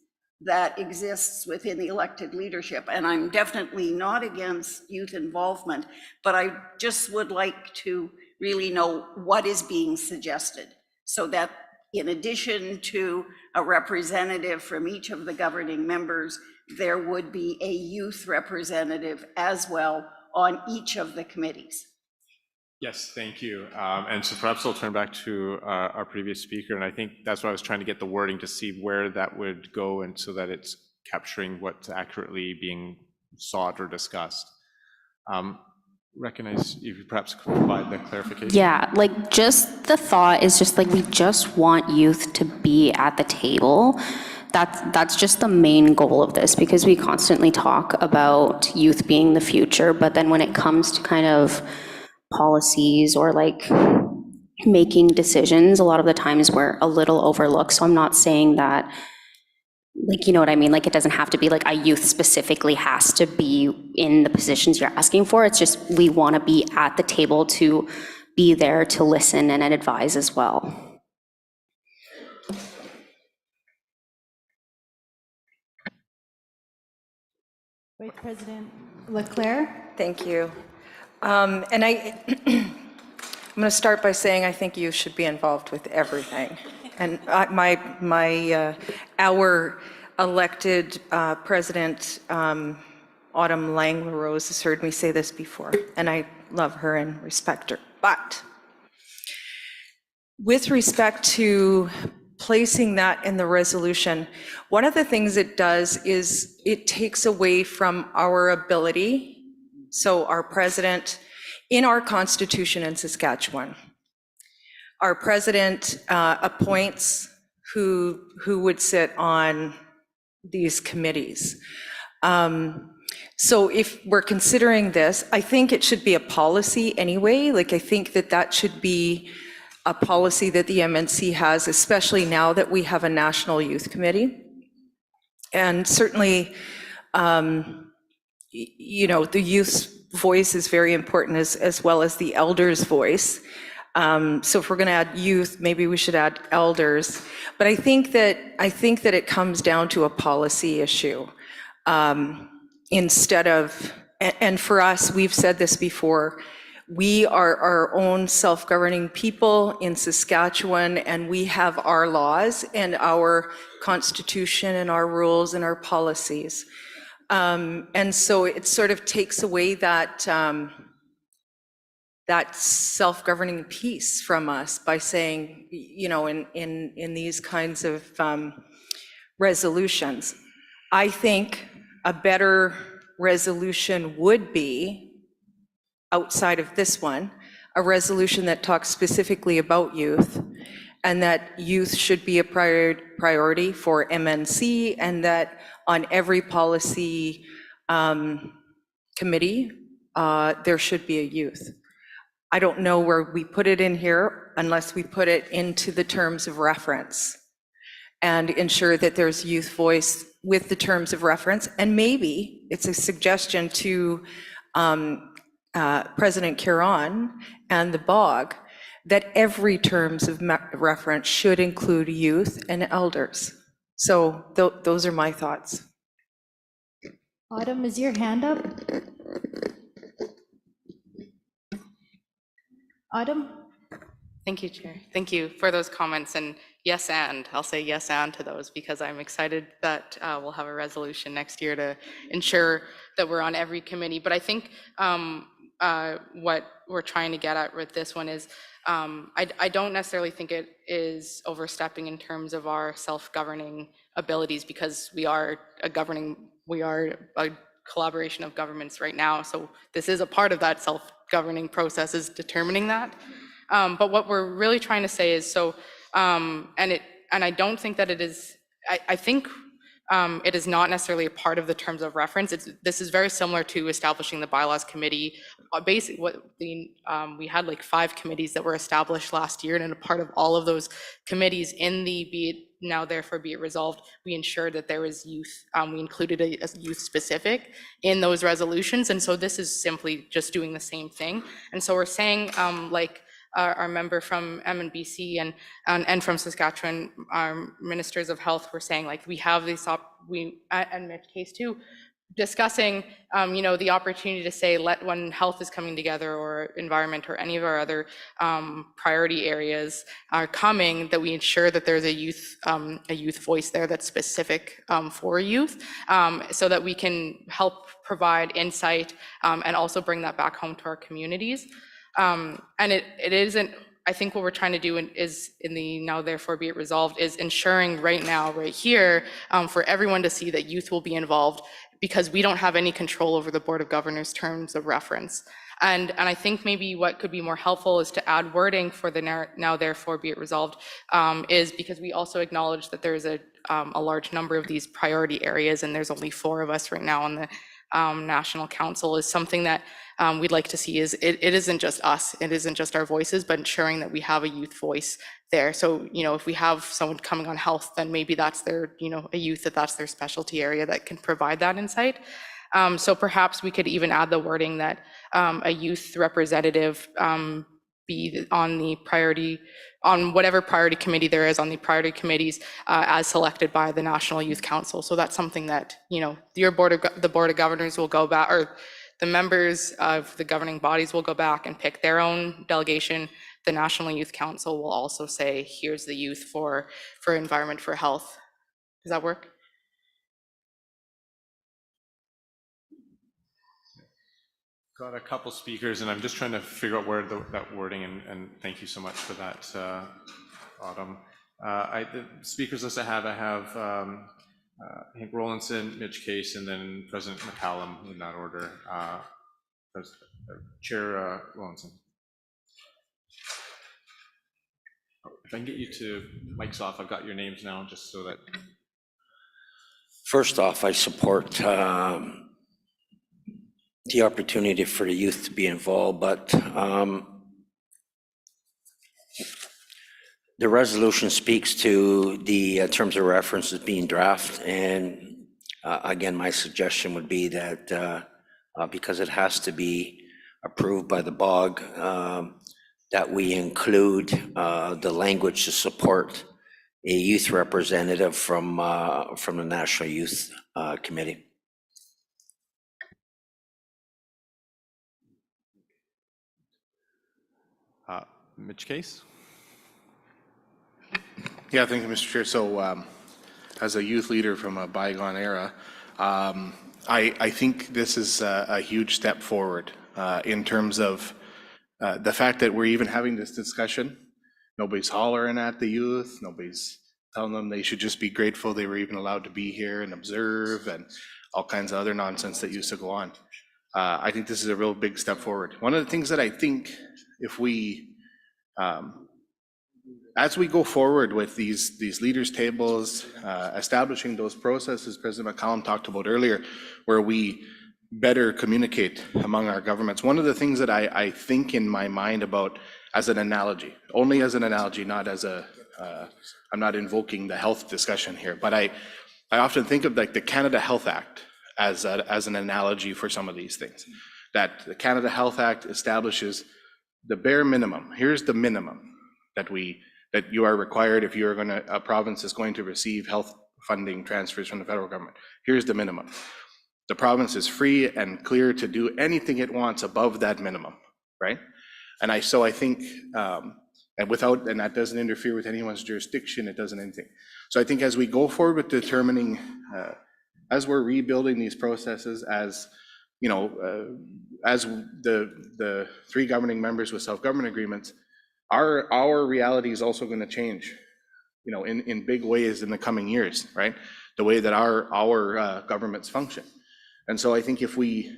that exists within the elected leadership. And I'm definitely not against youth involvement, but I just would like to really know what is being suggested, so that in addition to a representative from each of the governing members, there would be a youth representative as well on each of the committees. Yes, thank you. And so perhaps I'll turn back to our previous speaker, and I think that's why I was trying to get the wording to see where that would go, and so that it's capturing what's accurately being sought or discussed. Recognize if you perhaps could provide that clarification. Yeah, like just the thought is just like, we just want youth to be at the table. That's just the main goal of this, because we constantly talk about youth being the future, but then when it comes to kind of policies or like making decisions, a lot of the times we're a little overlooked. So I'm not saying that, like, you know what I mean? Like, it doesn't have to be like a youth specifically has to be in the positions you're asking for. It's just, we want to be at the table to be there to listen and advise as well. Vice President Leclerc. Thank you. And I'm going to start by saying I think you should be involved with everything. And our elected president, Autumn Lang-LaRose, has heard me say this before, and I love her and respect her. But with respect to placing that in the resolution, one of the things it does is it takes away from our ability. So our president, in our constitution in Saskatchewan, our president appoints who would sit on these committees. So if we're considering this, I think it should be a policy anyway. Like, I think that should be a policy that the MNC has, especially now that we have a national youth committee. And certainly, you know, the youth's voice is very important, as well as the elders' voice. So if we're going to add youth, maybe we should add elders. But I think that it comes down to a policy issue. instead of, and for us, we've said this before, we are our own self-governing people in Saskatchewan, and we have our laws and our constitution and our rules and our policies. And so it sort of takes away that, that self-governing piece from us by saying, you know, in these kinds of resolutions. I think a better resolution would be, outside of this one, a resolution that talks specifically about youth, and that youth should be a priority for MNC, and that on every policy committee, there should be a youth. I don't know where we put it in here unless we put it into the terms of reference and ensure that there's youth voice with the terms of reference. And maybe it's a suggestion to President Caron and the BOG that every terms of reference should include youth and elders. So those are my thoughts. Autumn, is your hand up? Autumn? Thank you, Chair. Thank you for those comments, and yes, and I'll say yes and to those, because I'm excited that we'll have a resolution next year to ensure that we're on every committee. But I think what we're trying to get at with this one is, I don't necessarily think it is overstepping in terms of our self-governing abilities, because we are a collaboration of governments right now. So this is a part of that self-governing process, is determining that. But what we're really trying to say is, so, and I don't think that it is, I think it is not necessarily a part of the terms of reference. This is very similar to establishing the bylaws committee. Basically, we had like 5 committees that were established last year, and a part of all of those committees in the Be It Now Therefore Be It Resolved, we ensured that there was youth. We included a youth specific in those resolutions, and so this is simply just doing the same thing. And so we're saying, like, our member from MNBC and from Saskatchewan, our ministers of health were saying, like, we have this, and Mitch case too, discussing, you know, the opportunity to say, when health is coming together, or environment, or any of our other priority areas are coming, that we ensure that there's a youth voice there that's specific for youth, so that we can help provide insight and also bring that back home to our communities. And it isn't, I think what we're trying to do is in the Now Therefore Be It Resolved is ensuring right now, right here, for everyone to see that youth will be involved, because we don't have any control over the Board of Governors' terms of reference. And I think maybe what could be more helpful is to add wording for the Now Therefore Be It Resolved, is because we also acknowledge that there's a large number of these priority areas, and there's only 4 of us right now on the National Council, is something that we'd like to see is it isn't just us, it isn't just our voices, but ensuring that we have a youth voice there. So, you know, if we have someone coming on health, then maybe that's their, you know, a youth, that's their specialty area that can provide that insight. So perhaps we could even add the wording that a youth representative be on the priority, on whatever priority committee there is on the priority committees as selected by the National Youth Council. So that's something that, you know, the Board of Governors will go back, or the members of the governing bodies will go back and pick their own delegation. The National Youth Council will also say, here's the youth for environment, for health. Does that work? Got a couple speakers, and I'm just trying to figure out where that wording, and thank you so much for that, Autumn. The speakers list I have Hank Rollinson, Mitch Case, and then President McCallum in that order. Chair Rollinson. If I can get you to mics off, I've got your names now, just so that. First off, I support the opportunity for the youth to be involved, but the resolution speaks to the terms of reference as being draft, and again, my suggestion would be that because it has to be approved by the BOG, that we include the language to support a youth representative from the National Youth Committee. Mitch Case? Yeah, thank you, Mr. Chair. So as a youth leader from a bygone era, I think this is a huge step forward in terms of the fact that we're even having this discussion. Nobody's hollering at the youth. Nobody's telling them they should just be grateful they were even allowed to be here and observe and all kinds of other nonsense that used to go on. I think this is a real big step forward. One of the things that I think if we, as we go forward with these leaders tables, establishing those processes President McCallum talked about earlier, where we better communicate among our governments. One of the things that I think in my mind about as an analogy, only as an analogy, not as a, I'm not invoking the health discussion here, but I often think of like the Canada Health Act as an analogy for some of these things. That the Canada Health Act establishes the bare minimum. Here's the minimum that you are required if you're a province is going to receive health funding transfers from the federal government. Here's the minimum. The province is free and clear to do anything it wants above that minimum, right? And so I think, and that doesn't interfere with anyone's jurisdiction, it doesn't anything. So I think as we go forward with determining, as we're rebuilding these processes, as you know, as the three governing members with self-government agreements, our reality is also going to change, you know, in big ways in the coming years, right? The way that our governments function. And so I think if we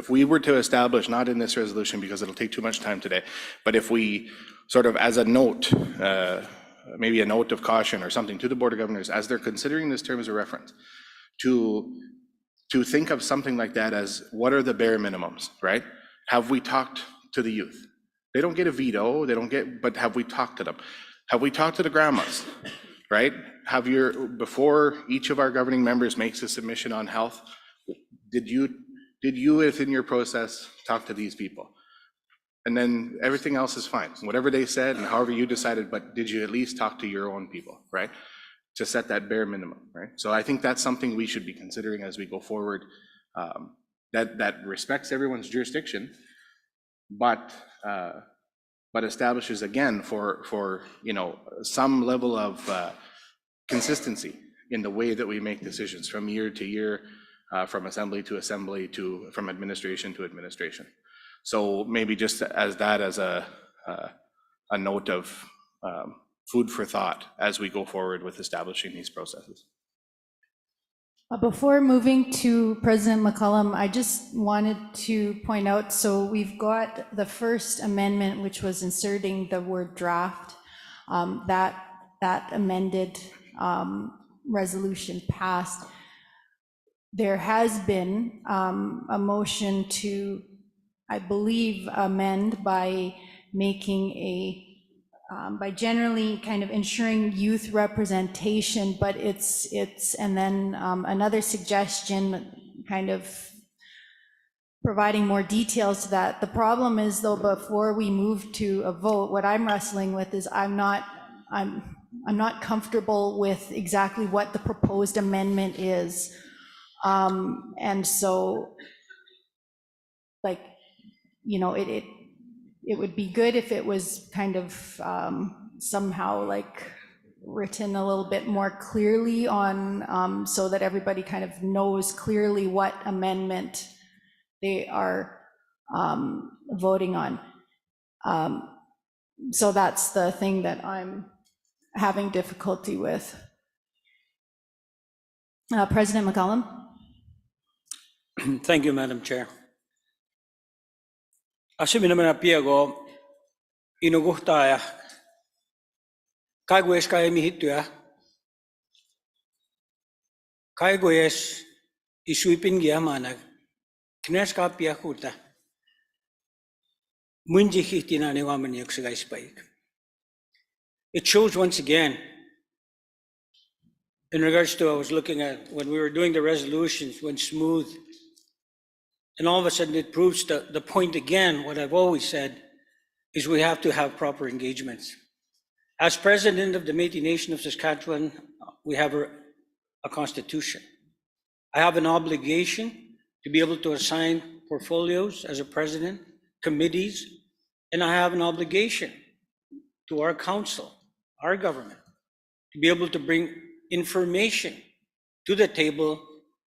were to establish, not in this resolution because it'll take too much time today, but if we sort of as a note, maybe a note of caution or something to the Board of Governors as they're considering this term as a reference, to think of something like that as what are the bare minimums, right? Have we talked to the youth? They don't get a veto, but have we talked to them? Have we talked to the grandmas, right? Before each of our governing members makes a submission on health, did you within your process talk to these people? And then everything else is fine. Whatever they said and however you decided, but did you at least talk to your own people, right? To set that bare minimum, right? So I think that's something we should be considering as we go forward, that respects everyone's jurisdiction, but establishes again for you know, some level of consistency in the way that we make decisions from year to year, from assembly to assembly, from administration to administration. So maybe just as a note of food for thought as we go forward with establishing these processes. Before moving to President McCallum, I just wanted to point out, so we've got the first amendment, which was inserting the word draft. That amended resolution passed. There has been a motion to, I believe, amend by making by generally kind of ensuring youth representation, but and then another suggestion kind of providing more details to that. The problem is though, before we move to a vote, what I'm wrestling with is I'm not comfortable with exactly what the proposed amendment is. And so, like, you know, it would be good if it was kind of somehow like written a little bit more clearly on, so that everybody kind of knows clearly what amendment they are voting on. So that's the thing that I'm having difficulty with. President McCallum. Thank you, Madam Chair. Asumi naman apiago inuguhtaya kagwes kaya mihituya kagwes isuipin gya manag knes ka piakuta munji hitina ni waman yuk sa gaispayik. It shows once again, in regards to, I was looking at when we were doing the resolutions, went smooth. And all of a sudden it proves the point again, what I've always said, is we have to have proper engagements. As president of the Métis Nation of Saskatchewan, we have a constitution. I have an obligation to be able to assign portfolios as a president, committees, And I have an obligation to our council, our government, to be able to bring information to the table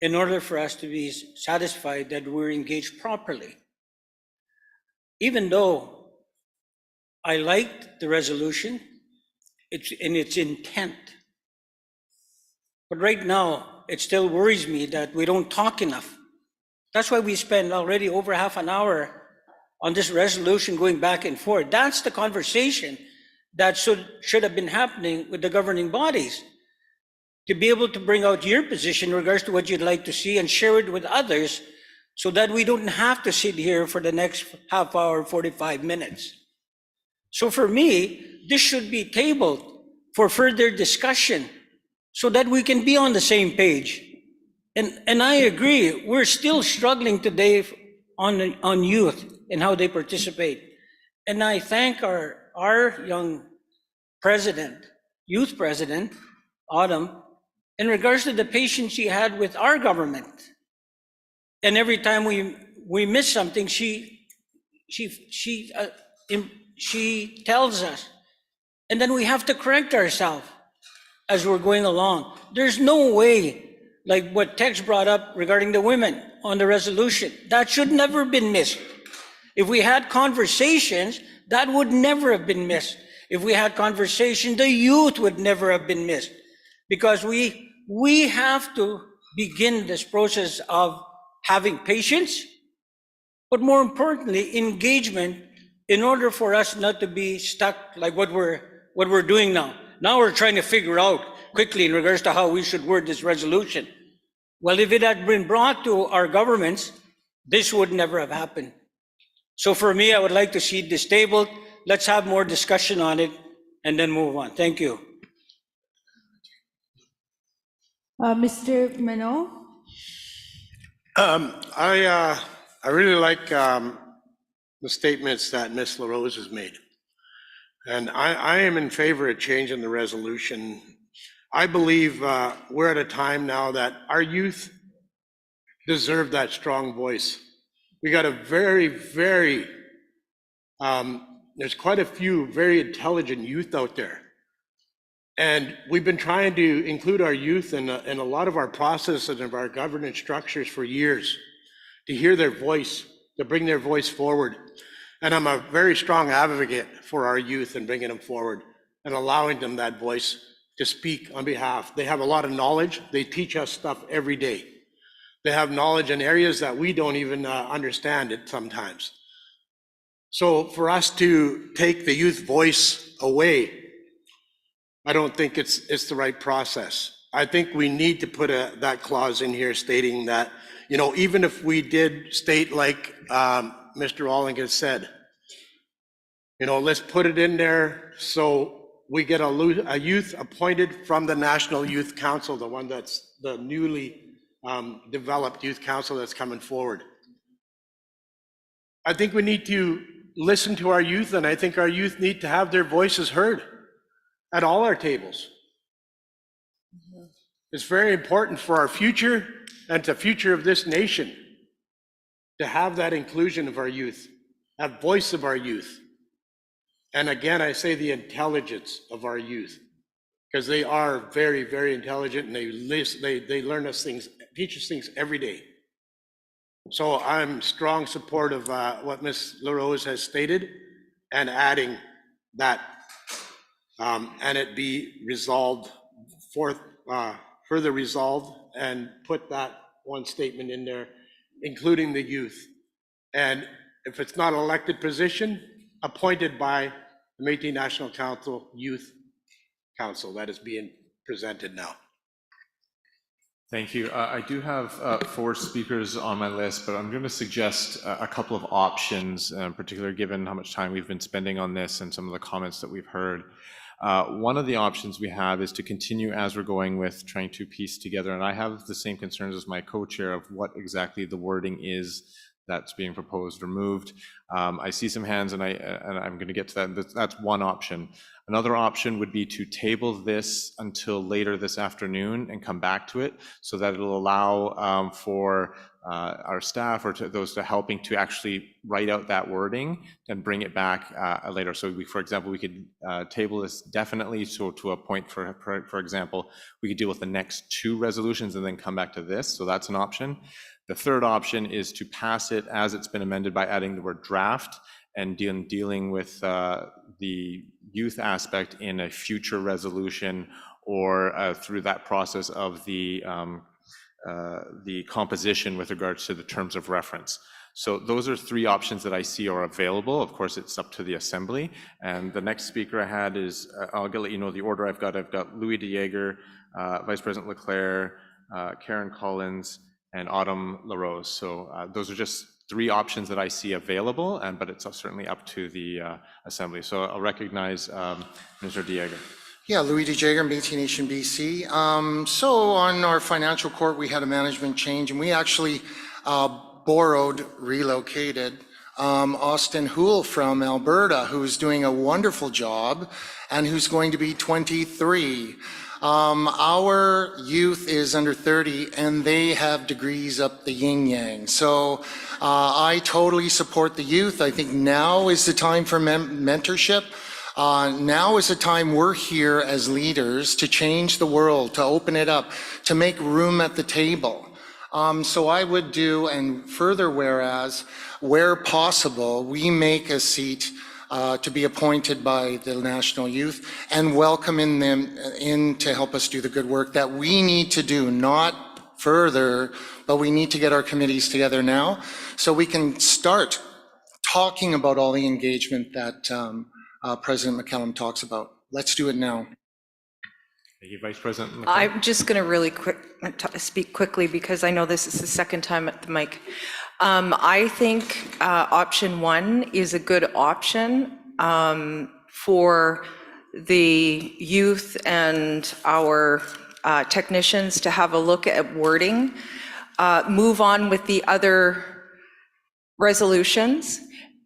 in order for us to be satisfied that we're engaged properly. Even though I liked the resolution in its intent, but right now, it still worries me that we don't talk enough. That's why we spend already over half an hour on this resolution going back and forth. That's the conversation that should have been happening with the governing bodies, to be able to bring out your position in regards to what you'd like to see and share it with others, so that we don't have to sit here for the next half hour, 45 minutes. So for me, this should be tabled for further discussion so that we can be on the same page. And I agree, we're still struggling today on youth and how they participate. And I thank our young president, youth president, Autumn, in regards to the patience she had with our government. And every time we miss something, she tells us, and then we have to correct ourselves as we're going along. There's no way, like what Tex brought up regarding the women on the resolution, that should never have been missed. If we had conversations, that would never have been missed. If we had conversation, the youth would never have been missed. Because we have to begin this process of having patience, but more importantly, engagement, in order for us not to be stuck like what we're doing now. Now we're trying to figure out quickly in regards to how we should word this resolution. Well, if it had been brought to our governments, this would never have happened. So for me, I would like to see this tabled. Let's have more discussion on it and then move on. Thank you. Mr. Minot? I really like the statements that Ms. LaRose has made. And I am in favor of changing the resolution. I believe we're at a time now that our youth deserve that strong voice. We got a there's quite a few very intelligent youth out there. And we've been trying to include our youth in a lot of our processes and of our governance structures for years, to hear their voice, to bring their voice forward. And I'm a very strong advocate for our youth and bringing them forward and allowing them that voice to speak on behalf. They have a lot of knowledge. They teach us stuff every day. They have knowledge in areas that we don't even understand it sometimes. So for us to take the youth voice away, I don't think it's the right process. I think we need to put that clause in here stating that, even if we did state like Mr. Alling has said, let's put it in there so we get a youth appointed from the National Youth Council, the one that's the newly developed youth council that's coming forward. I think we need to listen to our youth, and I think our youth need to have their voices heard at all our tables. It's very important for our future and the future of this nation to have that inclusion of our youth, that voice of our youth. And again, I say the intelligence of our youth, because they are very, very intelligent, and they learn us things, teach us things every day. So I'm strong support of what Ms. LaRose has stated, and adding that, and it be resolved, further resolved, and put that one statement in there, including the youth. And if it's not an elected position, appointed by the Métis National Council Youth Council that is being presented now. Thank you. I do have 4 speakers on my list, but I'm going to suggest a couple of options, particularly given how much time we've been spending on this and some of the comments that we've heard. One of the options we have is to continue as we're going with trying to piece together, and I have the same concerns as my co-chair of what exactly the wording is that's being proposed or moved. I see some hands, and I'm going to get to that. That's one option. Another option would be to table this until later this afternoon and come back to it, so that it'll allow for our staff or to those that are helping to actually write out that wording and bring it back later. So we, for example, we could table this definitely to a point, for example, we could deal with the next 2 resolutions and then come back to this. So that's an option. The third option is to pass it as it's been amended by adding the word draft and dealing with the youth aspect in a future resolution or through that process of the composition with regards to the terms of reference. So those are 3 options that I see are available. Of course, it's up to the Assembly. And the next speaker I had is, I'll let you know the order I've got. I've got Louis de Jager, Vice President Leclerc, Karen Collins, and Autumn LaRose. So those are just 3 options that I see available, but it's certainly up to the Assembly. So I'll recognize Mr. de Jager. Yeah, Louis de Jager, Métis Nation, BC. So on our financial court, we had a management change, and we actually relocated Austin Houle from Alberta, who's doing a wonderful job and who's going to be 23. Our youth is under 30 and they have degrees up the yin yang. So I totally support the youth. I think now is the time for mentorship. Now is the time we're here as leaders to change the world, to open it up, to make room at the table. So I would do, and further whereas, where possible, we make a seat to be appointed by the National Youth and welcome them in to help us do the good work that we need to do, not further, but we need to get our committees together now so we can start talking about all the engagement that President McCallum talks about. Let's do it now. Thank you, Vice President McCallum. I'm just going to really speak quickly because I know this is the second time at the mic. I think option 1 is a good option for the youth and our technicians to have a look at wording, move on with the other resolutions,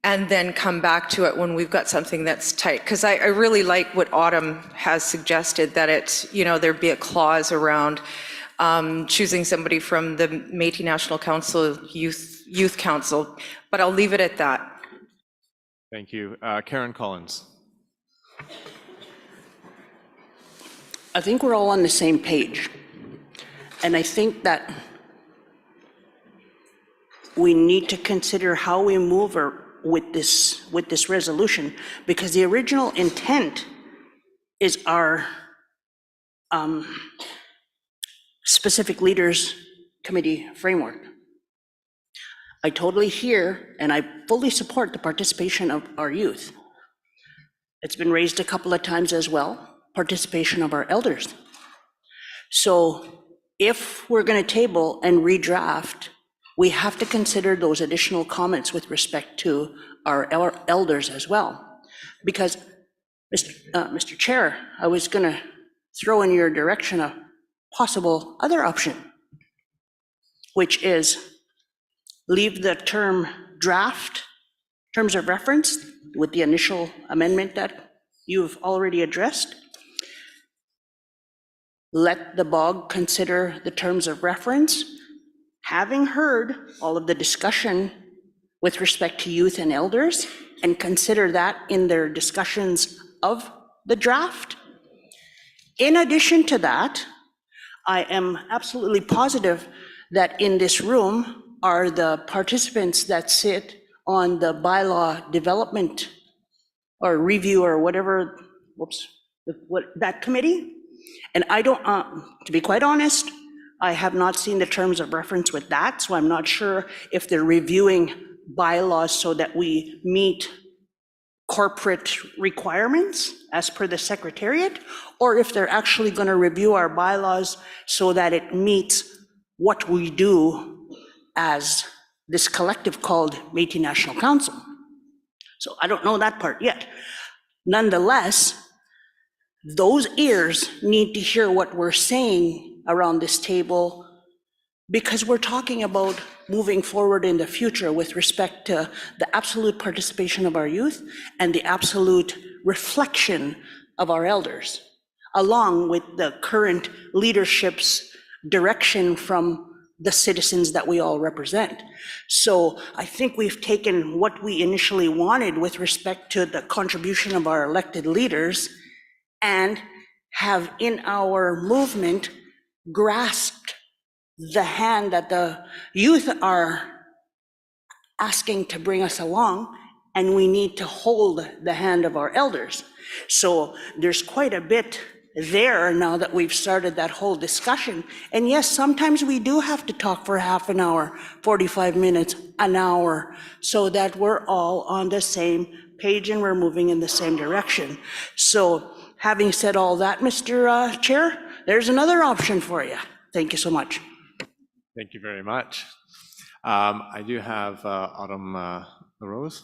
and then come back to it when we've got something that's tight. Because I really like what Autumn has suggested, that it's, there'd be a clause around choosing somebody from the Métis National Council, Youth Council, but I'll leave it at that. Thank you. Karen Collins. I think we're all on the same page. And I think that we need to consider how we move with this resolution, because the original intent is our specific leaders committee framework. I totally hear and I fully support the participation of our youth. It's been raised a couple of times as well, participation of our elders. So if we're going to table and redraft, we have to consider those additional comments with respect to our elders as well. Because, Mr. Chair, I was going to throw in your direction a possible other option, which is leave the term draft, terms of reference, with the initial amendment that you've already addressed. Let the BOG consider the terms of reference, having heard all of the discussion with respect to youth and elders, and consider that in their discussions of the draft. In addition to that, I am absolutely positive that in this room are the participants that sit on the bylaw development or review or whatever, that committee. And I don't, to be quite honest, I have not seen the terms of reference with that, so I'm not sure if they're reviewing bylaws so that we meet corporate requirements as per the Secretariat, or if they're actually going to review our bylaws so that it meets what we do as this collective called Métis National Council. So I don't know that part yet. Nonetheless, those ears need to hear what we're saying around this table, because we're talking about moving forward in the future with respect to the absolute participation of our youth and the absolute reflection of our elders, along with the current leadership's direction from the citizens that we all represent. So I think we've taken what we initially wanted with respect to the contribution of our elected leaders and have in our movement grasped the hand that the youth are asking to bring us along, and we need to hold the hand of our elders. So there's quite a bit there now that we've started that whole discussion. And yes, sometimes we do have to talk for half an hour, 45 minutes, an hour, so that we're all on the same page and we're moving in the same direction. So having said all that, Mr. Chair, there's another option for you. Thank you so much. Thank you very much. I do have Autumn LaRose.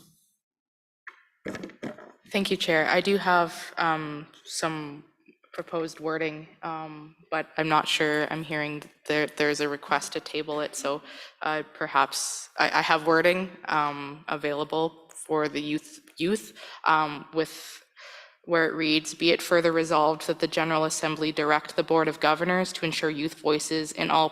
Thank you, Chair. I do have some proposed wording, but I'm not sure. I'm hearing there's a request to table it, so perhaps I have wording available for the youth with where it reads, "Be it further resolved that the General Assembly direct the Board of Governors to ensure youth voices in all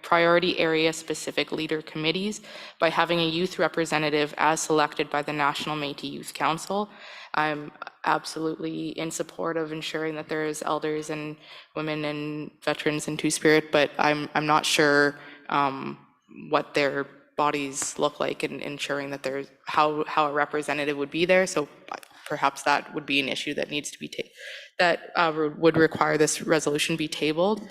priority area specific leader committees by having a youth representative as selected by the National Métis Youth Council." I'm absolutely in support of ensuring that there's elders and women and veterans in Two-Spirit, but I'm not sure what their bodies look like and ensuring that there's how a representative would be there. So perhaps that would be an issue that needs to be would require this resolution be tabled.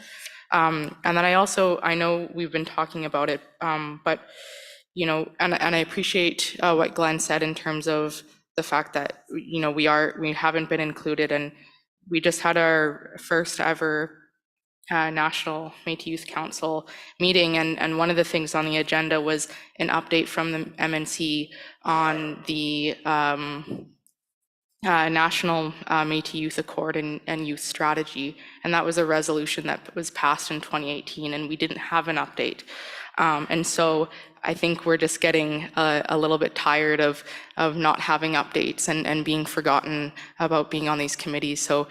And then I know we've been talking about it, but you know, and I appreciate what Glenn said in terms of the fact that you know we haven't been included, and we just had our first ever National Métis Youth Council meeting, and one of the things on the agenda was an update from the MNC on the National Métis Youth Accord and Youth Strategy, and that was a resolution that was passed in 2018, and we didn't have an update. And so I think we're just getting a little bit tired of not having updates and being forgotten about being on these committees. So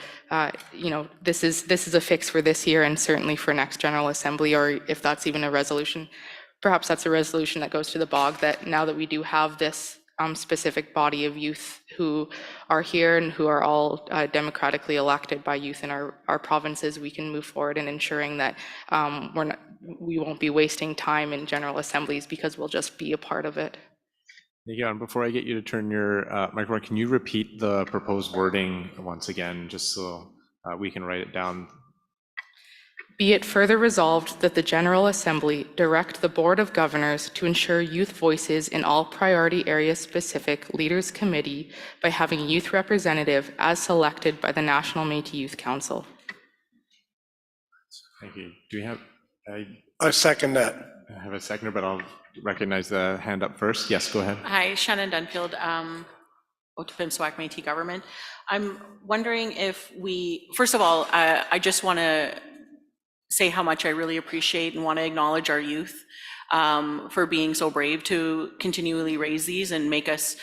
you know, this is a fix for this year and certainly for next General Assembly, or if that's even a resolution, perhaps that's a resolution that goes to the bog, that now that we do have this specific body of youth who are here and who are all democratically elected by youth in our provinces, we can move forward in ensuring that we won't be wasting time in General Assemblies because we'll just be a part of it. Yeah, and before I get you to turn your microphone, can you repeat the proposed wording once again, just so we can write it down? Be it further resolved that the General Assembly direct the Board of Governors to ensure youth voices in all priority area specific leaders committee by having a youth representative as selected by the National Métis Youth Council. Thank you. Do we have? I second that. I have a seconder, but I'll recognize the hand up first. Yes, go ahead. Hi, Shannon Dunfield, Otipemisiwak Métis Government. I'm wondering if first of all, I just want to say how much I really appreciate and want to acknowledge our youth for being so brave to continually raise these and make us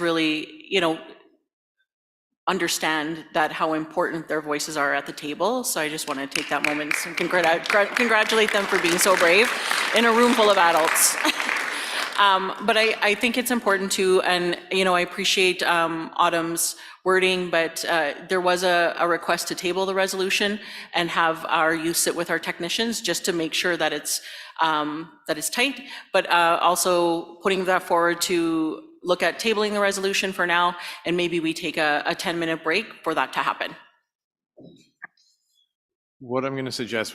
really, you know, understand that how important their voices are at the table. So I just want to take that moment and congratulate them for being so brave in a room full of adults. But I think it's important too, and you know, I appreciate Autumn's wording, but there was a request to table the resolution and have our youth sit with our technicians just to make sure that it's tight, but also putting that forward to look at tabling the resolution for now, and maybe we take a 10-minute break for that to happen. What I'm going to suggest,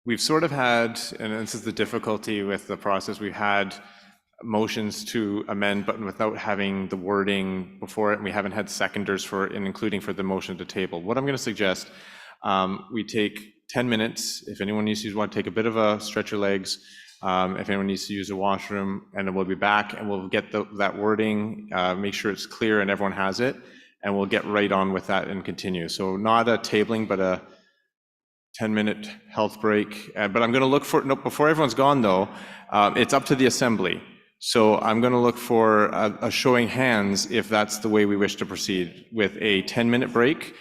we've sort of had, and this is the difficulty with the process, we've had motions to amend, but without having the wording before it, and we haven't had seconders for, and including for the motion to table. What I'm going to suggest, we take 10 minutes. If anyone needs to want to take a bit of a stretch your legs, if anyone needs to use a washroom, and then we'll be back and we'll get that wording, make sure it's clear and everyone has it, and we'll get right on with that and continue. So not a tabling, but a 10-minute health break. But I'm going to look for, no, before everyone's gone though, it's up to the Assembly. So I'm going to look for a showing hands if that's the way we wish to proceed, with a 10-minute break,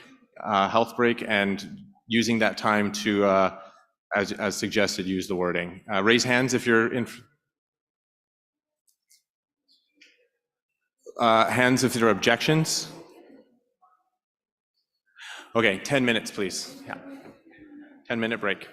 health break, and using that time to as suggested, use the wording. Raise hands if you're in. Hands if there are objections. Okay, 10 minutes, please. Yeah. 10-minute break.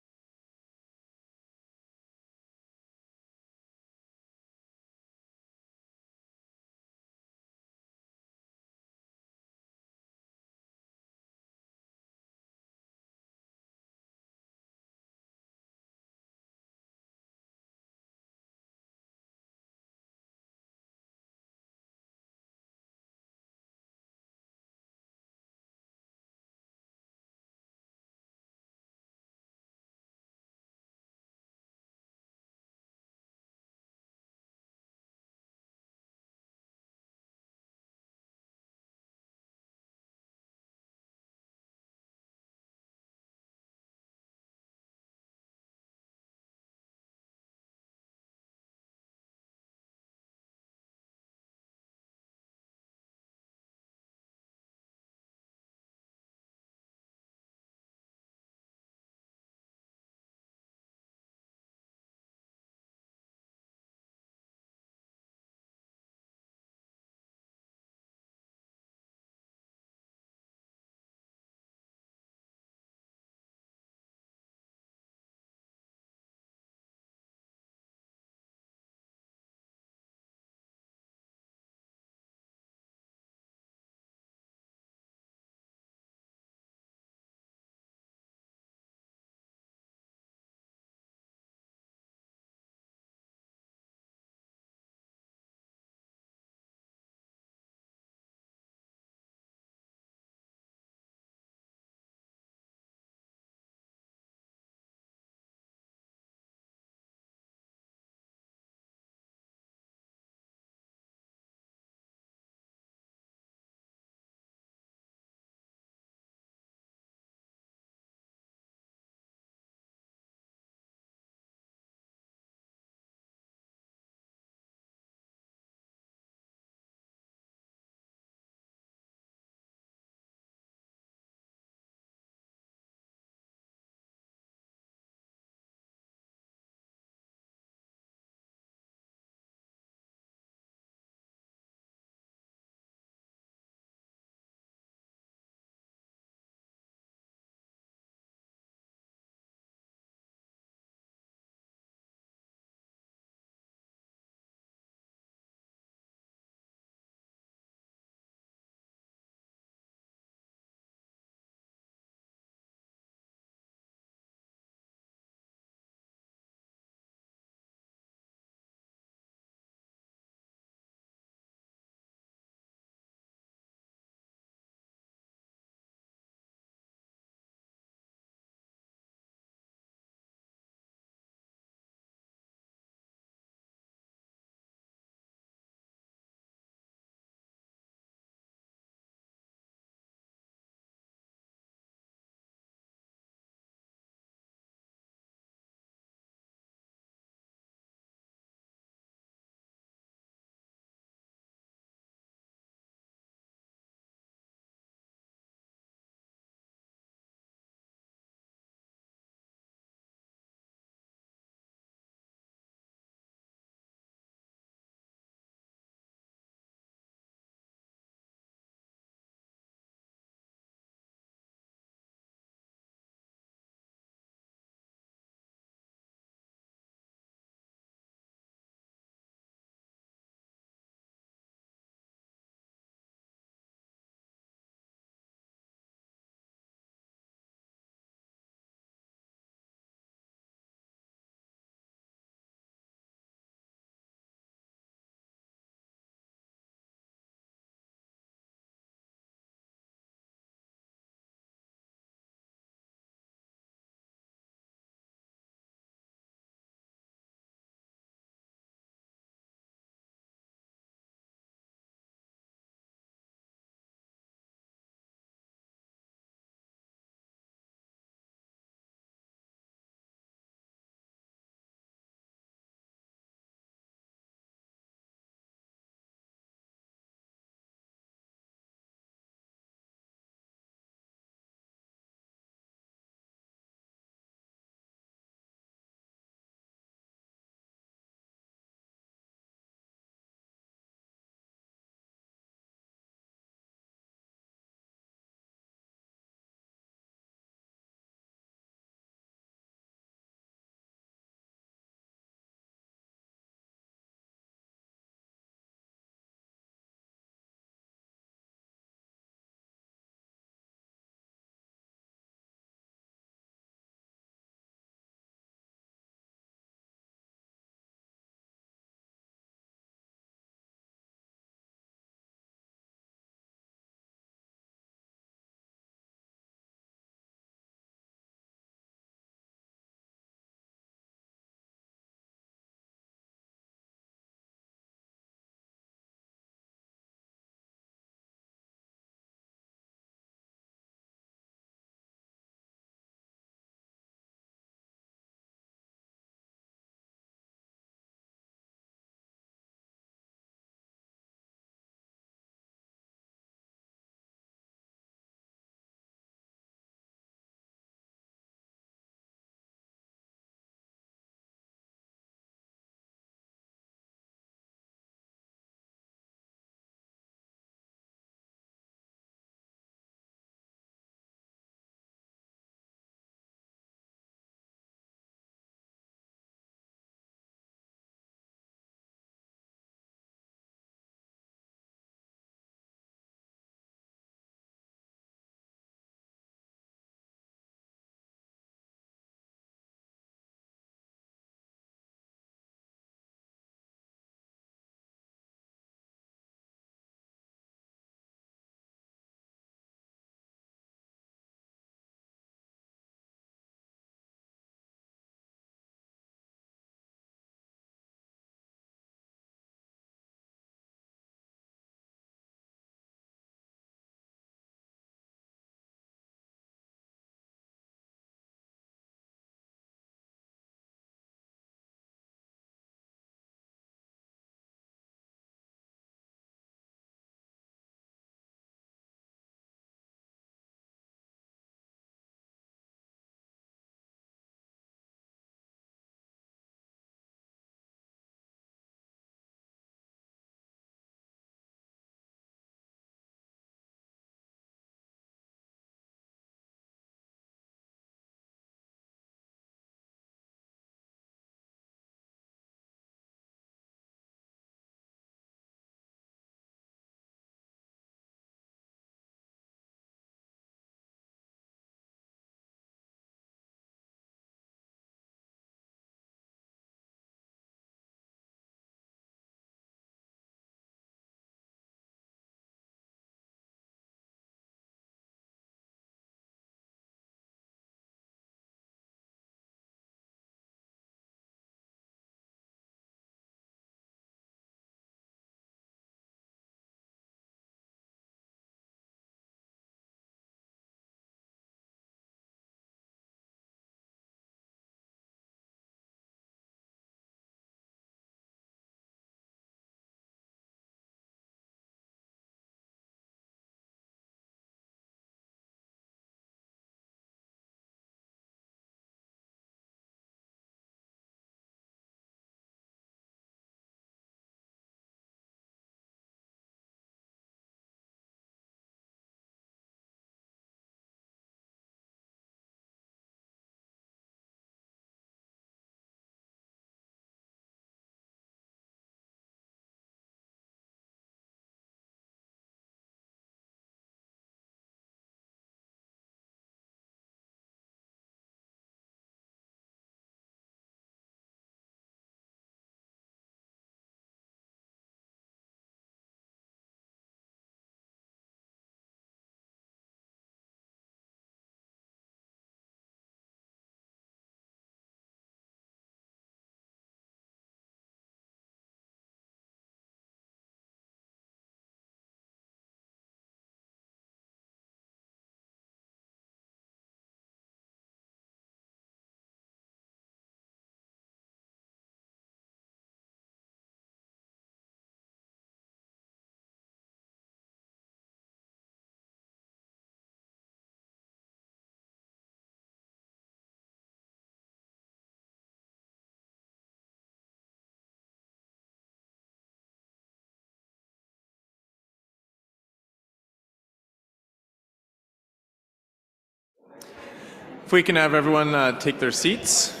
If we can have everyone take their seats.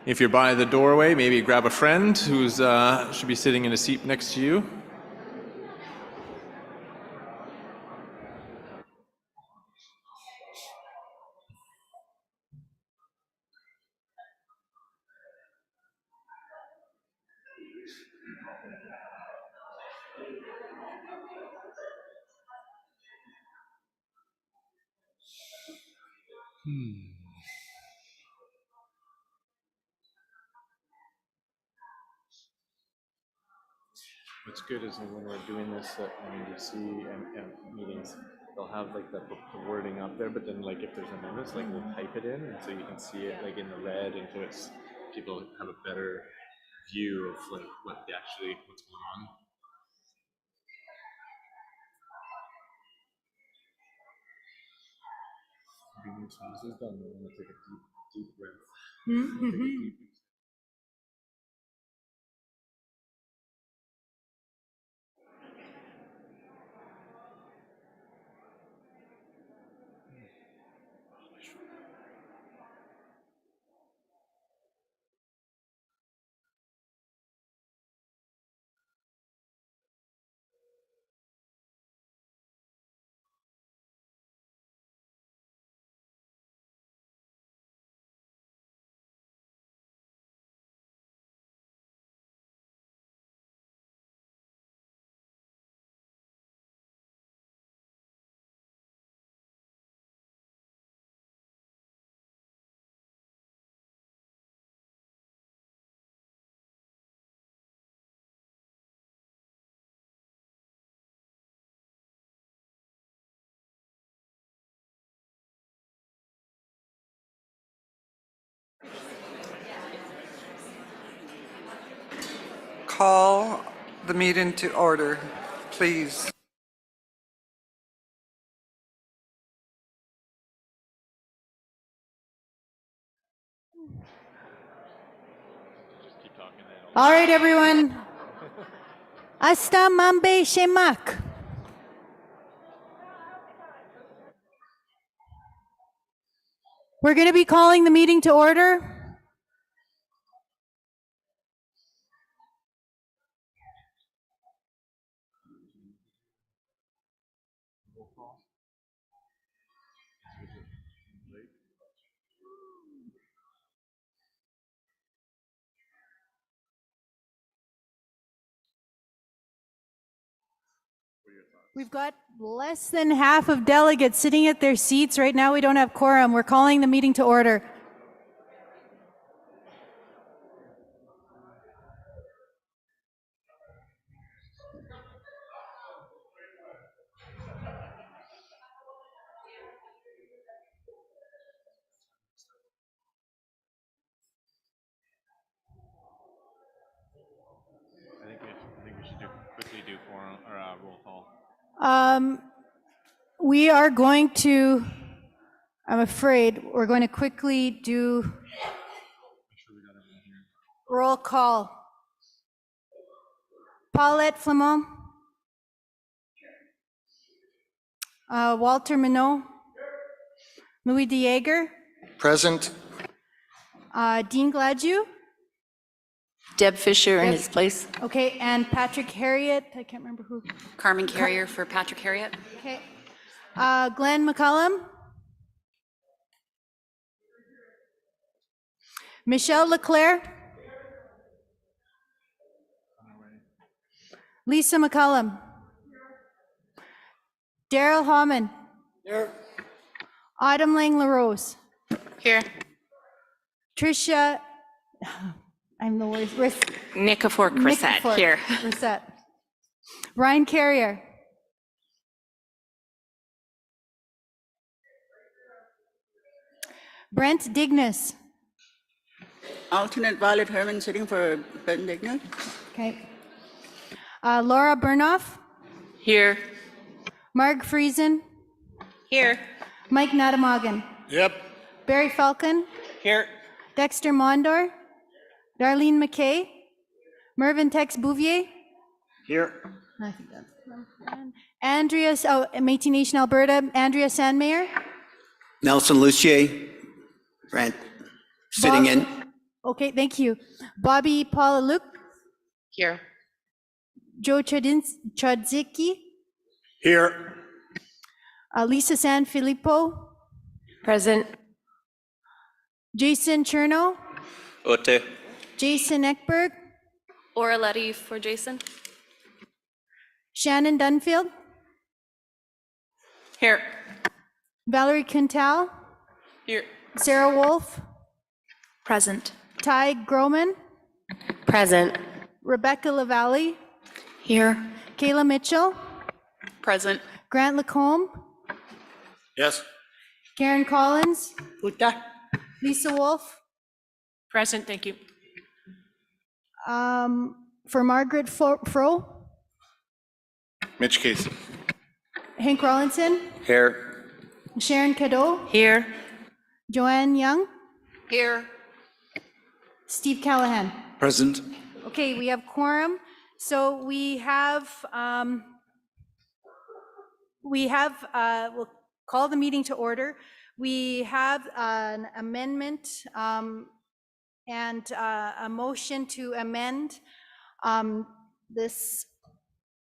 If you're by the doorway, maybe grab a friend who's should be sitting in a seat next to you. What's good is when we're doing this at MNC and meetings, they'll have like the wording up there, but then like if there's amendments, like we'll type it in, and so you can see it like in the red, and so it's people have a better view of like what's going on. This is done. I'm gonna take a deep breath. Call the meeting to order, please. All right, everyone. Asta mambe shemak. We're going to be calling the meeting to order. We've got less than half of delegates sitting at their seats. Right now, we don't have quorum. We're calling the meeting to order. I think we should quickly do quorum or roll call. We are going to, I'm afraid, we're going to quickly do roll call. Paulette Flamand. Walter Minot. Louis De Jager. Present. Dean Gladue. Deb Fisher in his place. Okay, and Patrick Harriet. I can't remember who. Carmen Carrier for Patrick Harriet. Okay. Glenn McCullum. Michelle Leclerc. Lisa McCullum. Daryl Hammond. Here. Autumn Lang LaRose. Here. Tricia, I'm the worst. Nikifor Crissett, here. Crissett. Ryan Carrier. Brent Dignas. Alternate Violet Herman sitting for Ben Dignan. Okay. Laura Burnoff. Here. Marg Friesen. Here. Mike Nadamagan. Yep. Barry Falcon. Here. Dexter Mondor. Darlene McKay. Mervyn Tex Bouvier. Here. I think that's Andrea, Métis Nation Alberta, Andrea Sandmayer. Nelson Lucier, Grant, sitting in. Okay, thank you. Bobby Palaluk, Here. Joe Chodzicki, Here. Lisa Sanfilippo, Present. Jason Cherno, Ote. Jason Eckberg, Oraletti for Jason. Shannon Dunfield, Here. Valerie Quintal, Here. Sarah Wolf, Present. Ty Groman, Present. Rebecca Lavalley, Here. Kayla Mitchell, Present. Grant Lacombe, Yes. Karen Collins, Uta. Lisa Wolf, Present, thank you. for Margaret Fro, Mitch Casey. Hank Rollinson, Here. Sharon Cadeau, Here. Joanne Young, Here. Steve Callahan. Present. Okay, we have quorum. So we have, we'll call the meeting to order. We have an amendment and a motion to amend this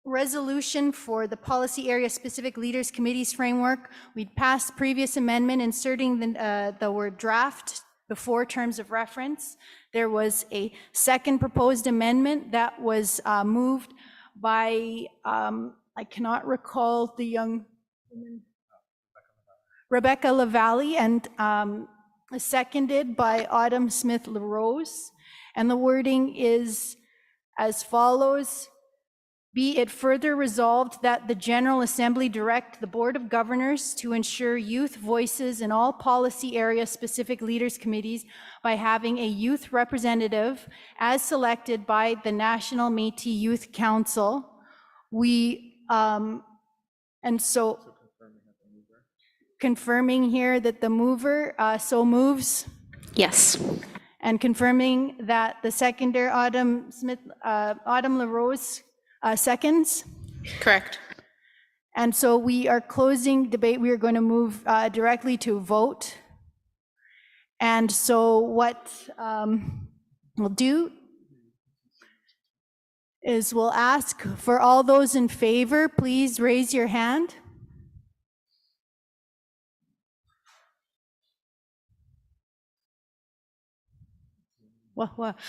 resolution for the policy area specific leaders committees framework. We'd passed previous amendment inserting the word draft before terms of reference. There was a second proposed amendment that was moved by, I cannot recall the young woman, Rebecca Lavalley, and seconded by Autumn Smith LaRose. And the wording is as follows: be it further resolved that the General Assembly direct the Board of Governors to ensure youth voices in all policy area specific leaders committees by having a youth representative as selected by the National Métis Youth Council. And so confirming here that the mover so moves. Yes. And confirming that the seconder, Autumn LaRose, seconds? Correct. And so we are closing debate. We are going to move directly to vote. And so what we'll do is we'll ask for all those in favor, please raise your hand.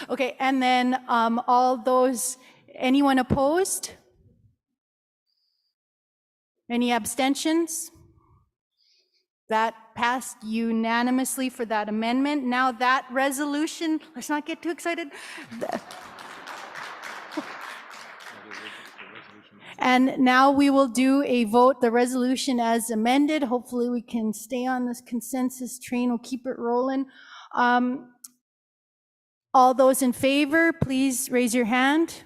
Okay, and then all those, anyone opposed? Any abstentions? That passed unanimously for that amendment. Now that resolution, let's not get too excited. And now we will do a vote, the resolution as amended. Hopefully we can stay on this consensus train. We'll keep it rolling. All those in favor, please raise your hand.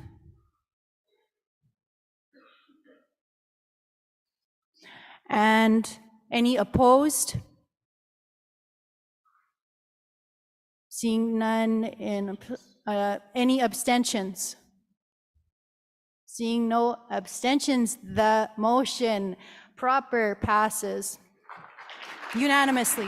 And any opposed? Seeing none. Any abstentions? Seeing no abstentions, the motion proper passes unanimously.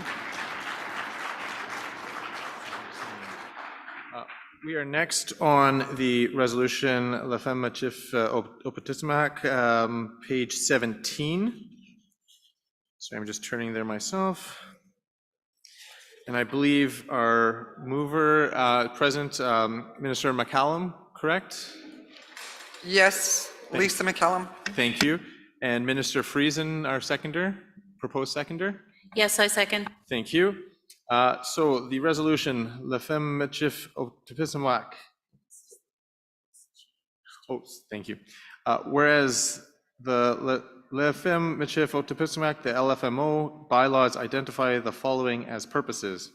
We are next on the resolution La Femme Chif Opetimac, page 17. So I'm just turning there myself. And I believe our mover, present, Minister McCallum, correct? Yes, Lisa McCallum. Thank you. And Minister Friesen, our seconder, proposed seconder? Yes, I second. Thank you. So the resolution, La Femme Chif Opetimac. Oh, thank you. Whereas the La Femme Chif Opetimac, the LFMO bylaws identify the following as purposes.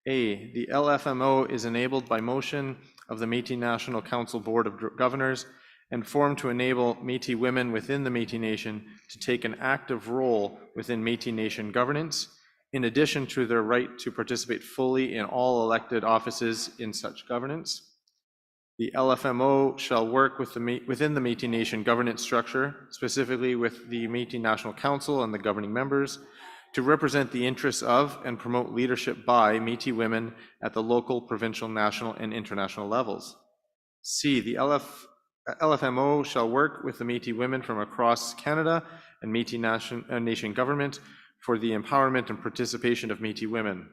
A, the LFMO is enabled by motion of the Métis National Council Board of Governors and formed to enable Métis women within the Métis Nation to take an active role within Métis Nation governance, in addition to their right to participate fully in all elected offices in such governance. The LFMO shall work within the Métis Nation governance structure, specifically with the Métis National Council and the governing members, to represent the interests of and promote leadership by Métis women at the local, provincial, national, and international levels. C, the LFMO shall work with the Métis women from across Canada and Métis nation government for the empowerment and participation of Métis women.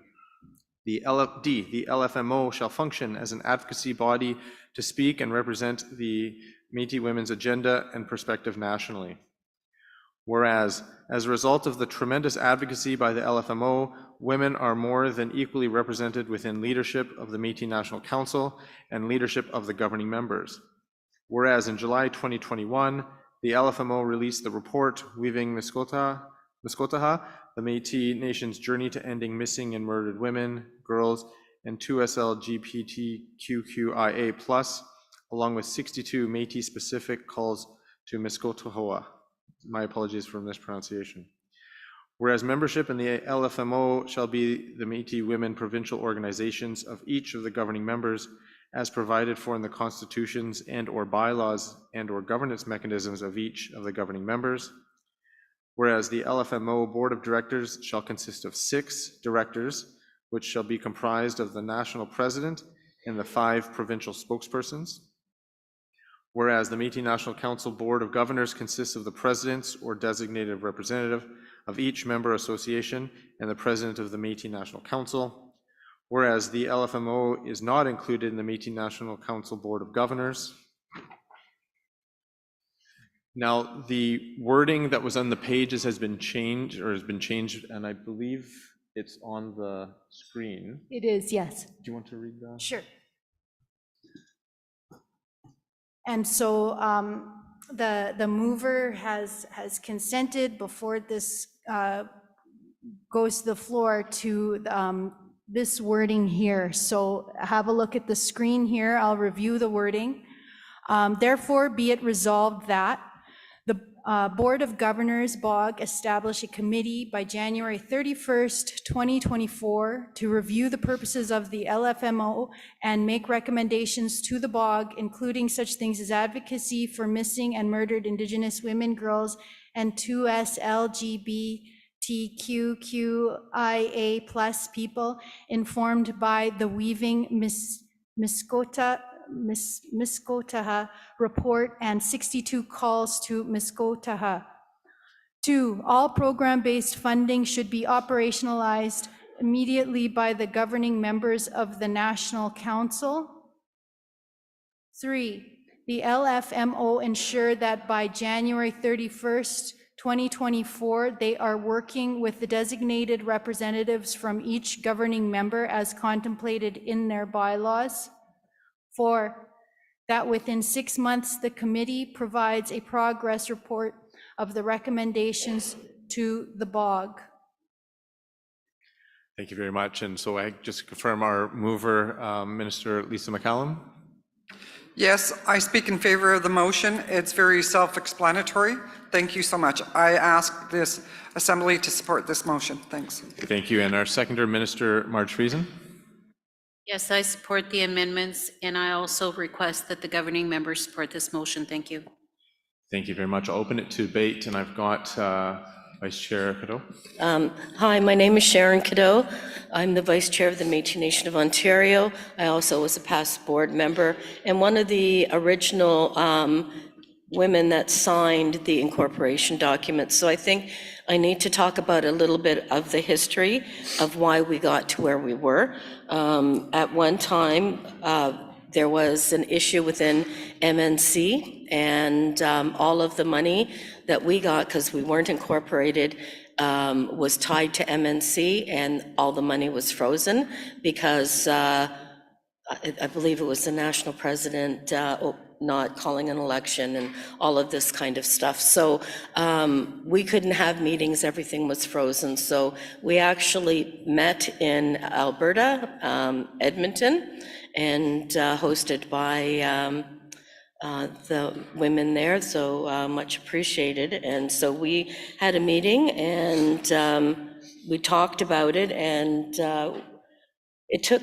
The LFMO shall function as an advocacy body to speak and represent the Métis women's agenda and perspective nationally. Whereas, as a result of the tremendous advocacy by the LFMO, women are more than equally represented within leadership of the Métis National Council and leadership of the governing members. Whereas in July 2021, the LFMO released the report, Weaving Miskotaha, the Métis Nation's Journey to Ending Missing and Murdered Women, Girls, and 2SLGBTQIA+, along with 62 Métis-specific calls to Miskotahoa. My apologies for mispronunciation. Whereas membership in the LFMO shall be the Métis women provincial organizations of each of the governing members as provided for in the constitutions and or bylaws and or governance mechanisms of each of the governing members. Whereas the LFMO Board of Directors shall consist of 6 directors, which shall be comprised of the national president and the 5 provincial spokespersons. Whereas the Métis National Council Board of Governors consists of the presidents or designated representative of each member association and the president of the Métis National Council. Whereas the LFMO is not included in the Métis National Council Board of Governors. Now, the wording that was on the pages has been changed, and I believe it's on the screen. It is, yes. Do you want to read that? Sure. And so the mover has consented before this goes to the floor to this wording here. So have a look at the screen here. I'll review the wording. Therefore, be it resolved that the Board of Governors, BOG, establish a committee by January 31st, 2024 to review the purposes of the LFMO and make recommendations to the BOG, including such things as advocacy for missing and murdered Indigenous women, girls, and 2SLGBTQIA+ people informed by the Weaving Miskotaha report and 62 calls to Miskotaha. 2, all program-based funding should be operationalized immediately by the governing members of the National Council. 3, the LFMO ensure that by January 31st, 2024, they are working with the designated representatives from each governing member as contemplated in their bylaws. 4, that within 6 months, the committee provides a progress report of the recommendations to the BOG. Thank you very much. And so I just confirm our mover, Minister Lisa McCallum. Yes, I speak in favor of the motion. It's very self-explanatory. Thank you so much. I ask this assembly to support this motion. Thanks. Thank you. And our seconder, Minister Marge Friesen. Yes, I support the amendments, and I also request that the governing members support this motion. Thank you. Thank you very much. I'll open it to debate, and I've got Vice Chair Cadeau. Hi, my name is Sharon Cadeau. I'm the Vice Chair of the Métis Nation of Ontario. I also was a past board member and one of the original women that signed the incorporation documents. So I think I need to talk about a little bit of the history of why we got to where we were. At one time, there was an issue within MNC, and all of the money that we got, because we weren't incorporated, was tied to MNC, and all the money was frozen because I believe it was the national president not calling an election and all of this kind of stuff. So we couldn't have meetings, everything was frozen. So we actually met in Alberta, Edmonton, and hosted by the women there, so much appreciated. And so we had a meeting and we talked about it, and It took,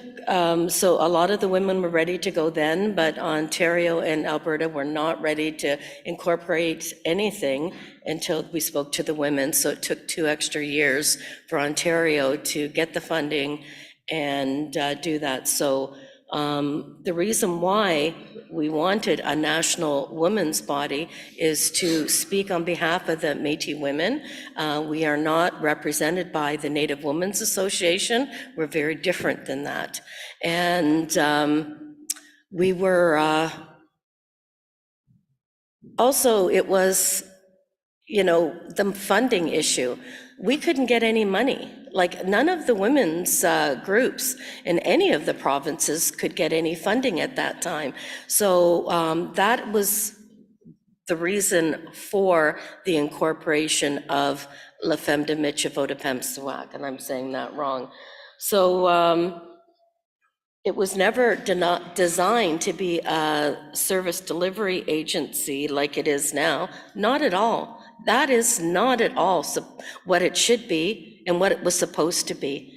so a lot of the women were ready to go then, but Ontario and Alberta were not ready to incorporate anything until we spoke to the women. So it took 2 extra years for Ontario to get the funding and do that. So the reason why we wanted a national women's body is to speak on behalf of the Métis women. We are not represented by the Native Women's Association. We're very different than that. And we were, also it was, you know, the funding issue. We couldn't get any money. Like none of the women's groups in any of the provinces could get any funding at that time. So that was the reason for the incorporation of La Femme de Métier Vodapem-Suac, and I'm saying that wrong. So it was never designed to be a service delivery agency like it is now. Not at all. That is not at all what it should be and what it was supposed to be.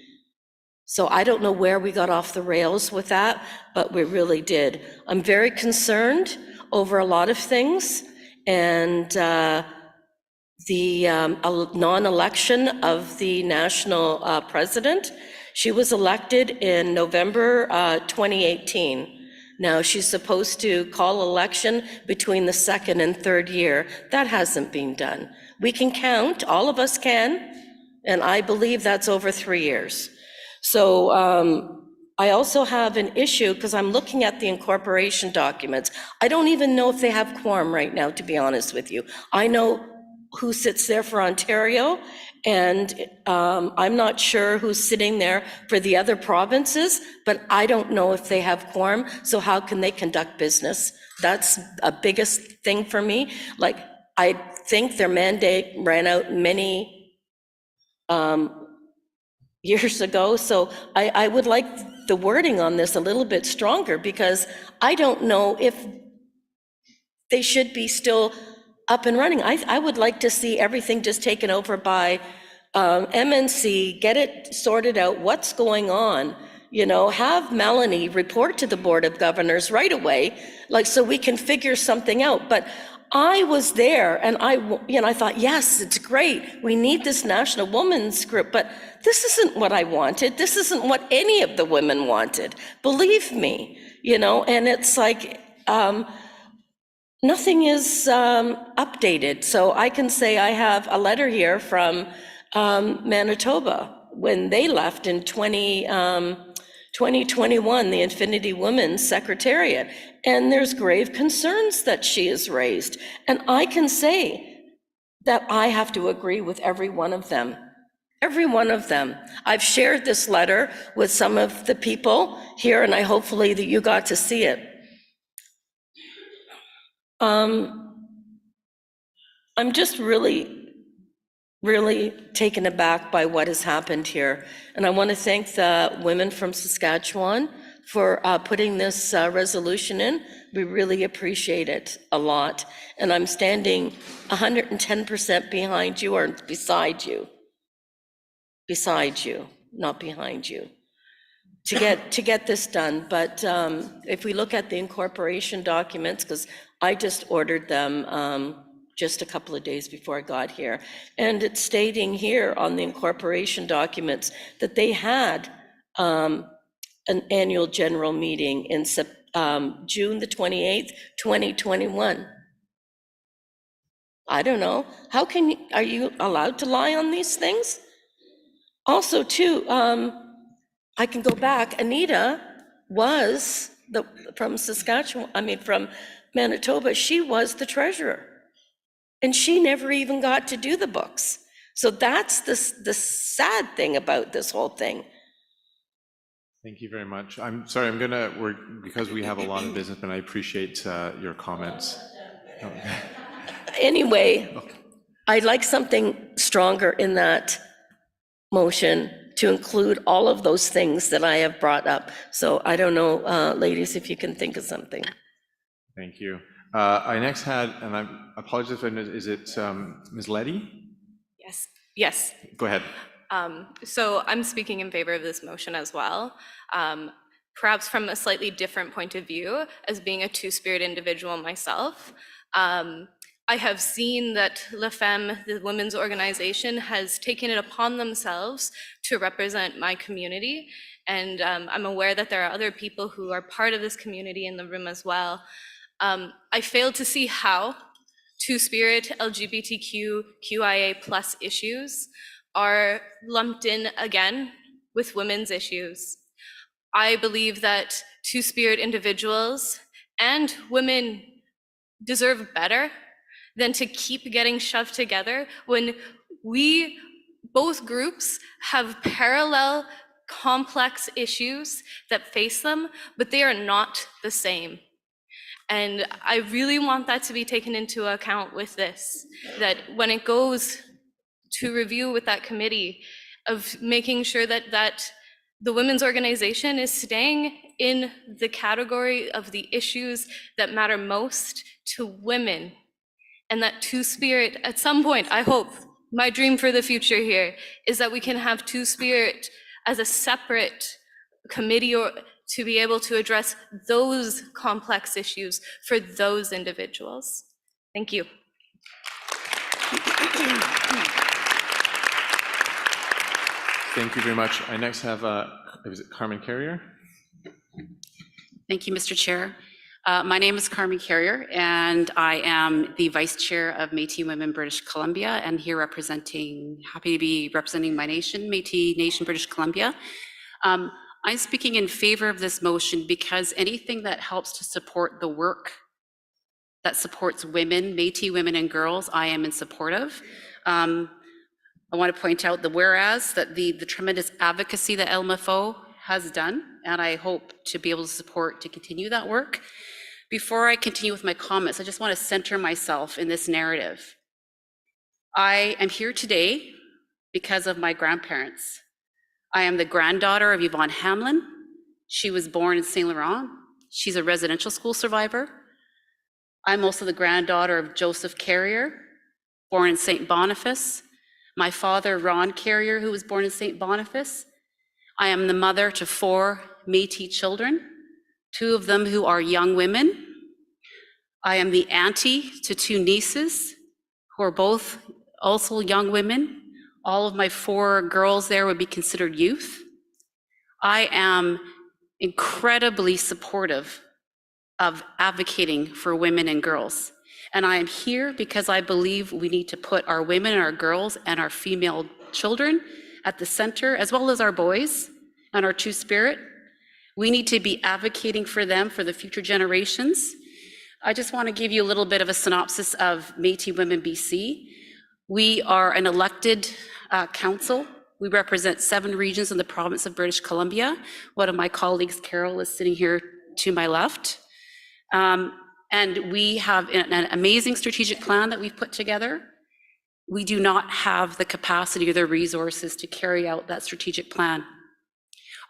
So I don't know where we got off the rails with that, but we really did. I'm very concerned over a lot of things, and the non-election of the national president. She was elected in November 2018. Now, she's supposed to call election between the 2nd and 3rd year. That hasn't been done. We can count, all of us can, and I believe that's over 3 years. So I also have an issue because I'm looking at the incorporation documents. I don't even know if they have quorum right now, to be honest with you. I know who sits there for Ontario, and I'm not sure who's sitting there for the other provinces, but I don't know if they have quorum, so how can they conduct business? That's a biggest thing for me. Like, I think their mandate ran out many years ago, so I would like the wording on this a little bit stronger, because I don't know if they should be still up and running. I would like to see everything just taken over by MNC, get it sorted out, what's going on, you know, have Melanie report to the Board of Governors right away, like, so we can figure something out. But I was there, and I thought, yes, it's great, we need this national women's group, but this isn't what I wanted. This isn't what any of the women wanted, believe me, you know. And it's like, nothing is updated. So I can say I have a letter here from Manitoba when they left in 2021, the Infinity Women's Secretariat, and there's grave concerns that she has raised. And I can say that I have to agree with every one of them. Every one of them. I've shared this letter with some of the people here, and hopefully that you got to see it. I'm just really taken aback by what has happened here. And I want to thank the women from Saskatchewan for putting this resolution in. We really appreciate it a lot. And I'm standing 110% behind you, or beside you. Beside you, not behind you, to get this done. But if we look at the incorporation documents, because I just ordered them just a couple of days before I got here, and it's stating here on the incorporation documents that they had an annual general meeting in June the 28th, 2021. I don't know. Are you allowed to lie on these things? Also, too, I can go back. Anita was from Saskatchewan, from Manitoba. She was the treasurer, and she never even got to do the books. So that's the sad thing about this whole thing. Thank you very much. I'm sorry, because we have a lot of business, and I appreciate your comments. Anyway, I'd like something stronger in that motion to include all of those things that I have brought up. So I don't know, ladies, if you can think of something. Thank you. I next had, and I apologize if I missed, is it Ms. Letty? Yes. Go ahead. So I'm speaking in favor of this motion as well. Perhaps from a slightly different point of view, as being a two-spirit individual myself. I have seen that La Femme, the women's organization, has taken it upon themselves to represent my community. And I'm aware that there are other people who are part of this community in the room as well. I failed to see how two-spirit LGBTQ QIA plus issues are lumped in again with women's issues. I believe that two-spirit individuals and women deserve better than to keep getting shoved together when both groups have parallel complex issues that face them, but they are not the same. And I really want that to be taken into account with this, that when it goes to review with that committee, of making sure that the women's organization is staying in the category of the issues that matter most to women, and that two-spirit, at some point, I hope, my dream for the future here is that we can have two-spirit as a separate committee or to be able to address those complex issues for those individuals. Thank you. Thank you very much. I next have, is it Carmen Carrier? Thank you, Mr. Chair. My name is Carmen Carrier, and I am the Vice Chair of Métis Women British Columbia, and here happy to be representing my nation, Métis Nation British Columbia. I'm speaking in favor of this motion because anything that helps to support the work that supports women, Métis women and girls, I am in support of. I want to point out the whereas, that the tremendous advocacy that LMFO has done, and I hope to be able to support to continue that work. Before I continue with my comments, I just want to center myself in this narrative. I am here today because of my grandparents. I am the granddaughter of Yvonne Hamlin. She was born in Saint Laurent. She's a residential school survivor. I'm also the granddaughter of Joseph Carrier, born in St. Boniface. My father, Ron Carrier, who was born in St. Boniface. I am the mother to 4 Métis children, 2 of them who are young women. I am the auntie to 2 nieces who are both also young women. All of my 4 girls there would be considered youth. I am incredibly supportive of advocating for women and girls. And I am here because I believe we need to put our women and our girls and our female children at the center, as well as our boys and our two-spirit. We need to be advocating for them for the future generations. I just want to give you a little bit of a synopsis of Métis Women BC. We are an elected council. We represent 7 regions in the province of British Columbia. One of my colleagues, Carol, is sitting here to my left. And we have an amazing strategic plan that we've put together. We do not have the capacity or the resources to carry out that strategic plan.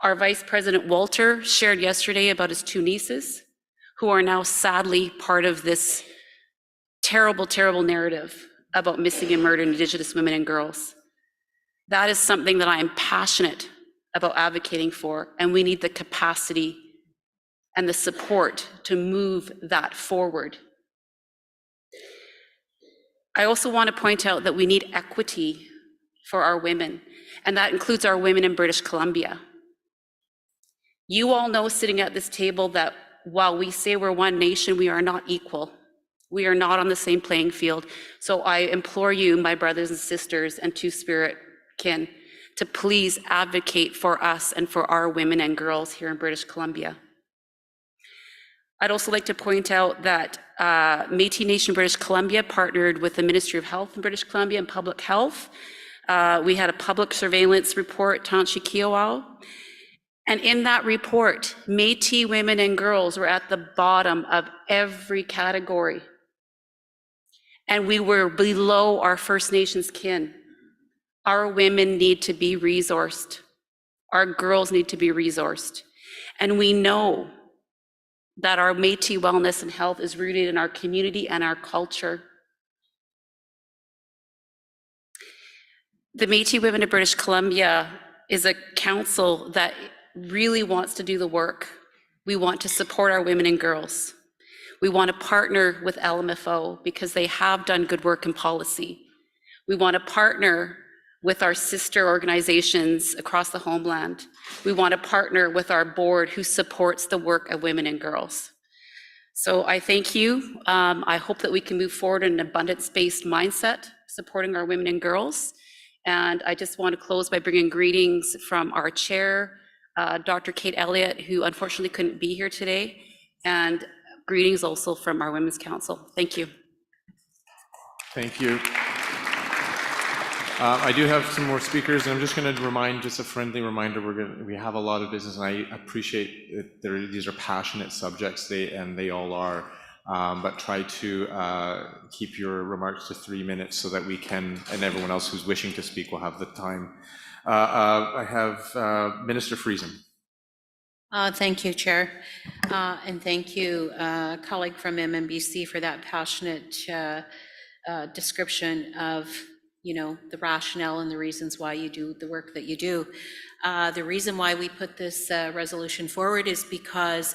Our Vice President Walter shared yesterday about his 2 nieces, who are now sadly part of this terrible, terrible narrative about missing and murdered Indigenous women and girls. That is something that I am passionate about advocating for, and we need the capacity and the support to move that forward. I also want to point out that we need equity for our women, and that includes our women in British Columbia. You all know sitting at this table that while we say we're one nation, we are not equal. We are not on the same playing field. So I implore you, my brothers and sisters and two-spirit kin, to please advocate for us and for our women and girls here in British Columbia. I'd also like to point out that Métis Nation British Columbia partnered with the Ministry of Health in British Columbia and Public Health. We had a public surveillance report, Tanshi Kiowa. And in that report, Métis women and girls were at the bottom of every category. And we were below our First Nations kin. Our women need to be resourced. Our girls need to be resourced. And we know that our Métis wellness and health is rooted in our community and our culture. The Métis Women of British Columbia is a council that really wants to do the work. We want to support our women and girls. We want to partner with LMFO because they have done good work in policy. We want to partner with our sister organizations across the homeland. We want to partner with our board who supports the work of women and girls. So I thank you. I hope that we can move forward in an abundance-based mindset, supporting our women and girls. And I just want to close by bringing greetings from our chair, Dr. Kate Elliott, who unfortunately couldn't be here today, and greetings also from our Women's Council. Thank you. Thank you. I do have some more speakers, and I'm just going to remind, just a friendly reminder, we have a lot of business, and I appreciate that these are passionate subjects, and they all are, but try to keep your remarks to 3 minutes so that we can, and everyone else who's wishing to speak will have the time. I have Minister Friesen. Thank you, Chair. And thank you, colleague from MNBC, for that passionate description of the rationale and the reasons why you do the work that you do. The reason why we put this resolution forward is because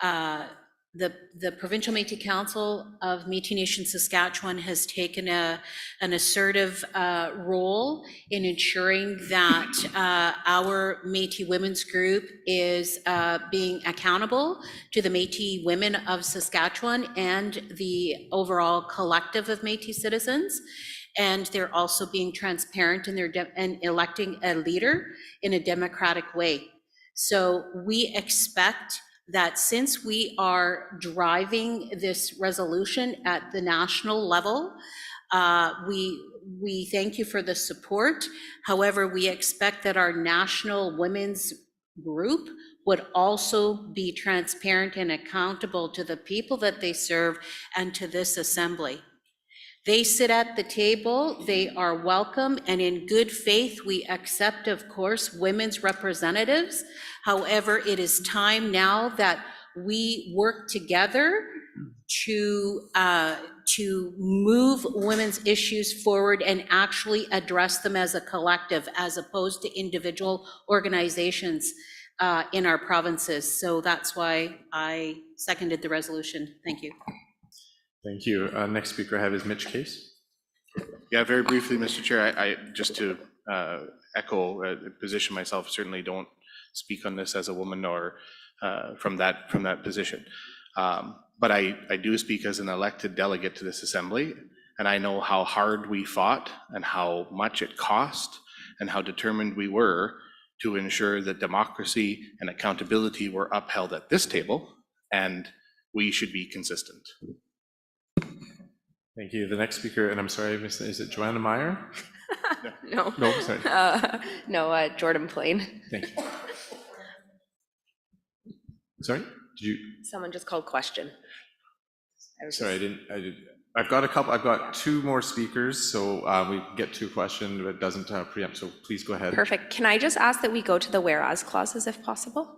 the Provincial Métis Council of Métis Nation Saskatchewan has taken an assertive role in ensuring that our Métis women's group is being accountable to the Métis women of Saskatchewan and the overall collective of Métis citizens. And they're also being transparent in and electing a leader in a democratic way. So we expect that since we are driving this resolution at the national level, we thank you for the support. However, we expect that our national women's group would also be transparent and accountable to the people that they serve and to this assembly. They sit at the table, they are welcome, and in good faith, we accept, of course, women's representatives. However, it is time now that we work together to move women's issues forward and actually address them as a collective, as opposed to individual organizations in our provinces. So that's why I seconded the resolution. Thank you. Thank you. Next speaker I have is Mitch Case. Yeah, very briefly, Mr. Chair, I just to echo position myself, certainly don't speak on this as a woman or from that position. But I do speak as an elected delegate to this assembly, and I know how hard we fought and how much it cost and how determined we were to ensure that democracy and accountability were upheld at this table, and we should be consistent. Thank you. The next speaker, and I'm sorry, is it Joanna Meyer? No. No, sorry. No, Jordan Plain. Thank you. Sorry, did you? Someone just called question. Sorry, I did. I've got two more speakers, so we get two questions, but it doesn't preempt, so please go ahead. Perfect. Can I just ask that we go to the whereas clauses if possible?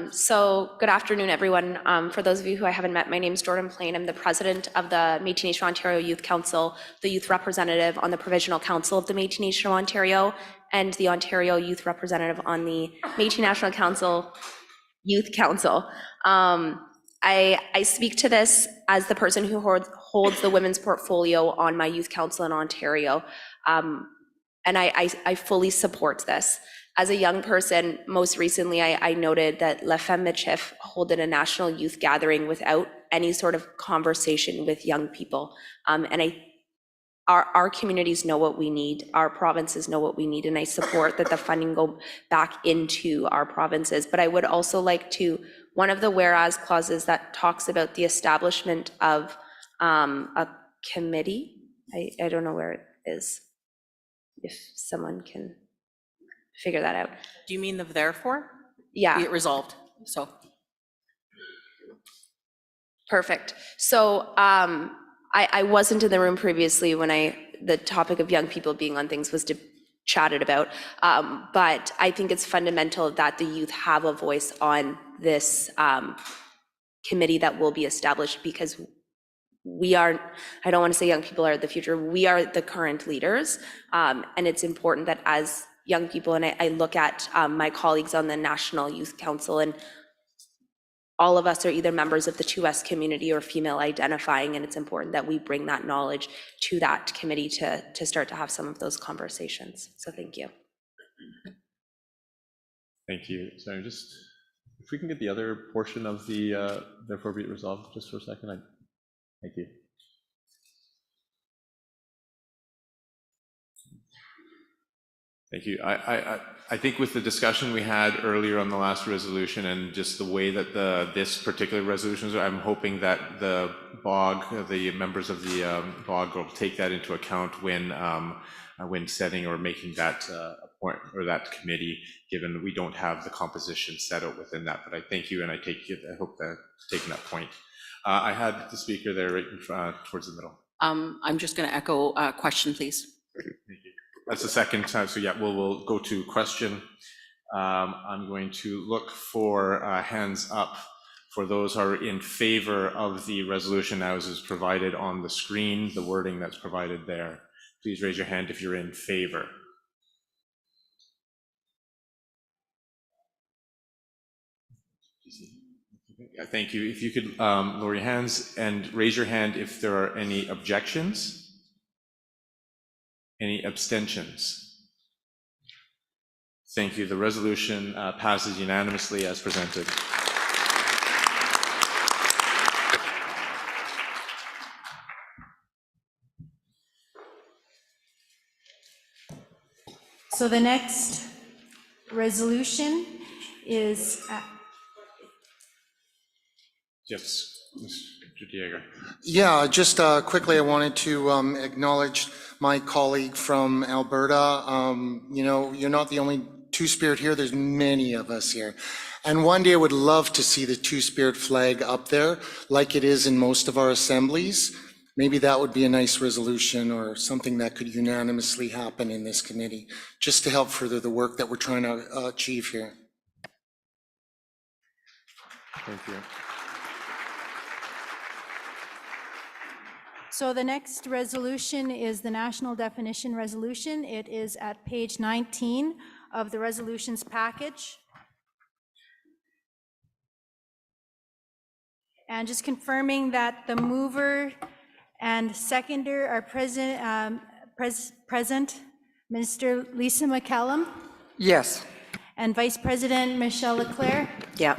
So good afternoon, everyone. For those of you who I haven't met, my name is Jordan Plain. I'm the president of the Métis Nation of Ontario Youth Council, the youth representative on the Provisional Council of the Métis Nation of Ontario, and the Ontario youth representative on the Métis National Council Youth Council. I speak to this as the person who holds the women's portfolio on my youth council in Ontario, and I fully support this. As a young person, most recently, I noted that La Femme Michif held a national youth gathering without any sort of conversation with young people. And our communities know what we need, our provinces know what we need, and I support that the funding go back into our provinces. But I would also like to, one of the whereas clauses that talks about the establishment of a committee, I don't know where it is, if someone can figure that out. Do you mean the therefore? Yeah. Be it resolved, so. Perfect. So I wasn't in the room previously when the topic of young people being on things was chatted about, but I think it's fundamental that the youth have a voice on this committee that will be established, because we are, I don't want to say young people are the future, we are the current leaders. And it's important that as young people, and I look at my colleagues on the National Youth Council, and all of us are either members of the 2S community or female identifying, and it's important that we bring that knowledge to that committee to start to have some of those conversations. So thank you. Thank you. So just, if we can get the other portion of the therefore be it resolved just for a second. Thank you. Thank you. I think with the discussion we had earlier on the last resolution and just the way that this particular resolution is, I'm hoping that the BOG, the members of the BOG will take that into account when setting or making that point or that committee, given we don't have the composition set out within that. But I thank you, and I hope that taking that point. I had the speaker there right towards the middle. I'm just going to echo a question, please. Thank you. That's the second time, so yeah, we'll go to question. I'm going to look for hands up for those who are in favor of the resolution as is provided on the screen, the wording that's provided there. Please raise your hand if you're in favor. Thank you. If you could lower your hands and raise your hand if there are any objections. Any abstentions? Thank you. The resolution passes unanimously as presented. So the next resolution is Yes, Mr. Diego. Yeah, just quickly, I wanted to acknowledge my colleague from Alberta. You know, you're not the only Two-Spirit here, there's many of us here. And one day I would love to see the Two-Spirit flag up there like it is in most of our assemblies. Maybe that would be a nice resolution or something that could unanimously happen in this committee, just to help further the work that we're trying to achieve here. Thank you. So the next resolution is the national definition resolution. It is at page 19 of the resolutions package. And just confirming that the mover and seconder are present, Minister Lisa McCallum. Yes. And Vice President Michelle Leclerc. Yeah.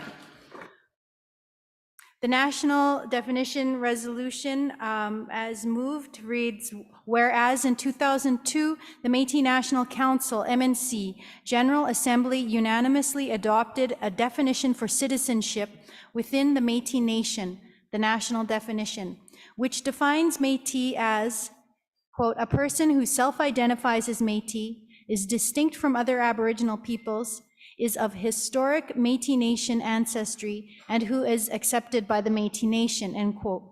The national definition resolution as moved reads, whereas in 2002, the Métis National Council, MNC, General Assembly unanimously adopted a definition for citizenship within the Métis Nation, the national definition, which defines Métis as, quote, a person who self-identifies as Métis, is distinct from other Aboriginal peoples, is of historic Métis Nation ancestry, and who is accepted by the Métis Nation, end quote.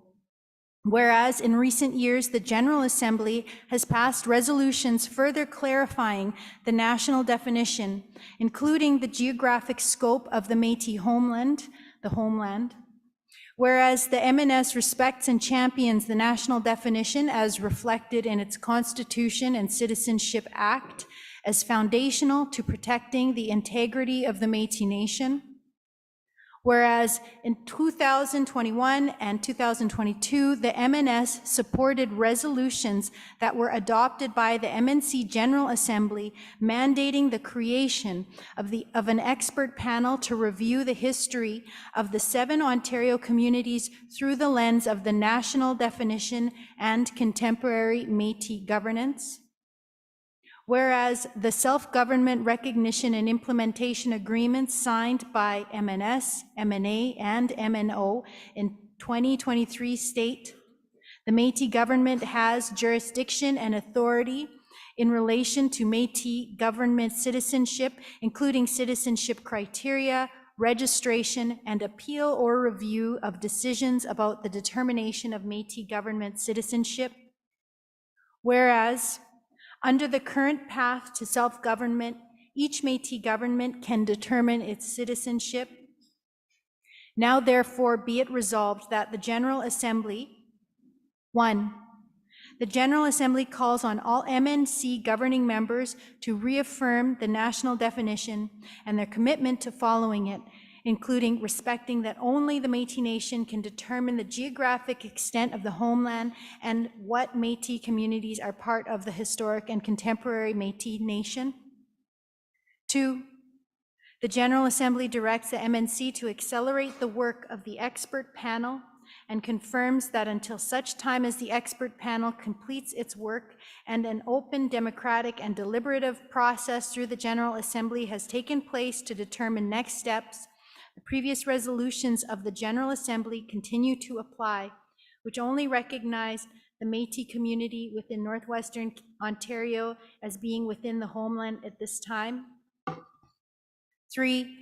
Whereas in recent years, the General Assembly has passed resolutions further clarifying the national definition, including the geographic scope of the Métis homeland, the homeland. Whereas the MNS respects and champions the national definition as reflected in its Constitution and Citizenship Act, as foundational to protecting the integrity of the Métis Nation. Whereas in 2021 and 2022, the MNS supported resolutions that were adopted by the MNC General Assembly mandating the creation of an expert panel to review the history of the 7 Ontario communities through the lens of the national definition and contemporary Métis governance. Whereas the self-government recognition and implementation agreements signed by MNS, MNA, and MNO in 2023 state, the Métis government has jurisdiction and authority in relation to Métis government citizenship, including citizenship criteria, registration, and appeal or review of decisions about the determination of Métis government citizenship. Whereas under the current path to self-government, each Métis government can determine its citizenship. Now, therefore, be it resolved that the General Assembly 1, the General Assembly calls on all MNC governing members to reaffirm the national definition and their commitment to following it, including respecting that only the Métis Nation can determine the geographic extent of the homeland and what Métis communities are part of the historic and contemporary Métis Nation. 2, the General Assembly directs the MNC to accelerate the work of the expert panel and confirms that until such time as the expert panel completes its work and an open, democratic, and deliberative process through the General Assembly has taken place to determine next steps, the previous resolutions of the General Assembly continue to apply, which only recognize the Métis community within Northwestern Ontario as being within the homeland at this time. 3,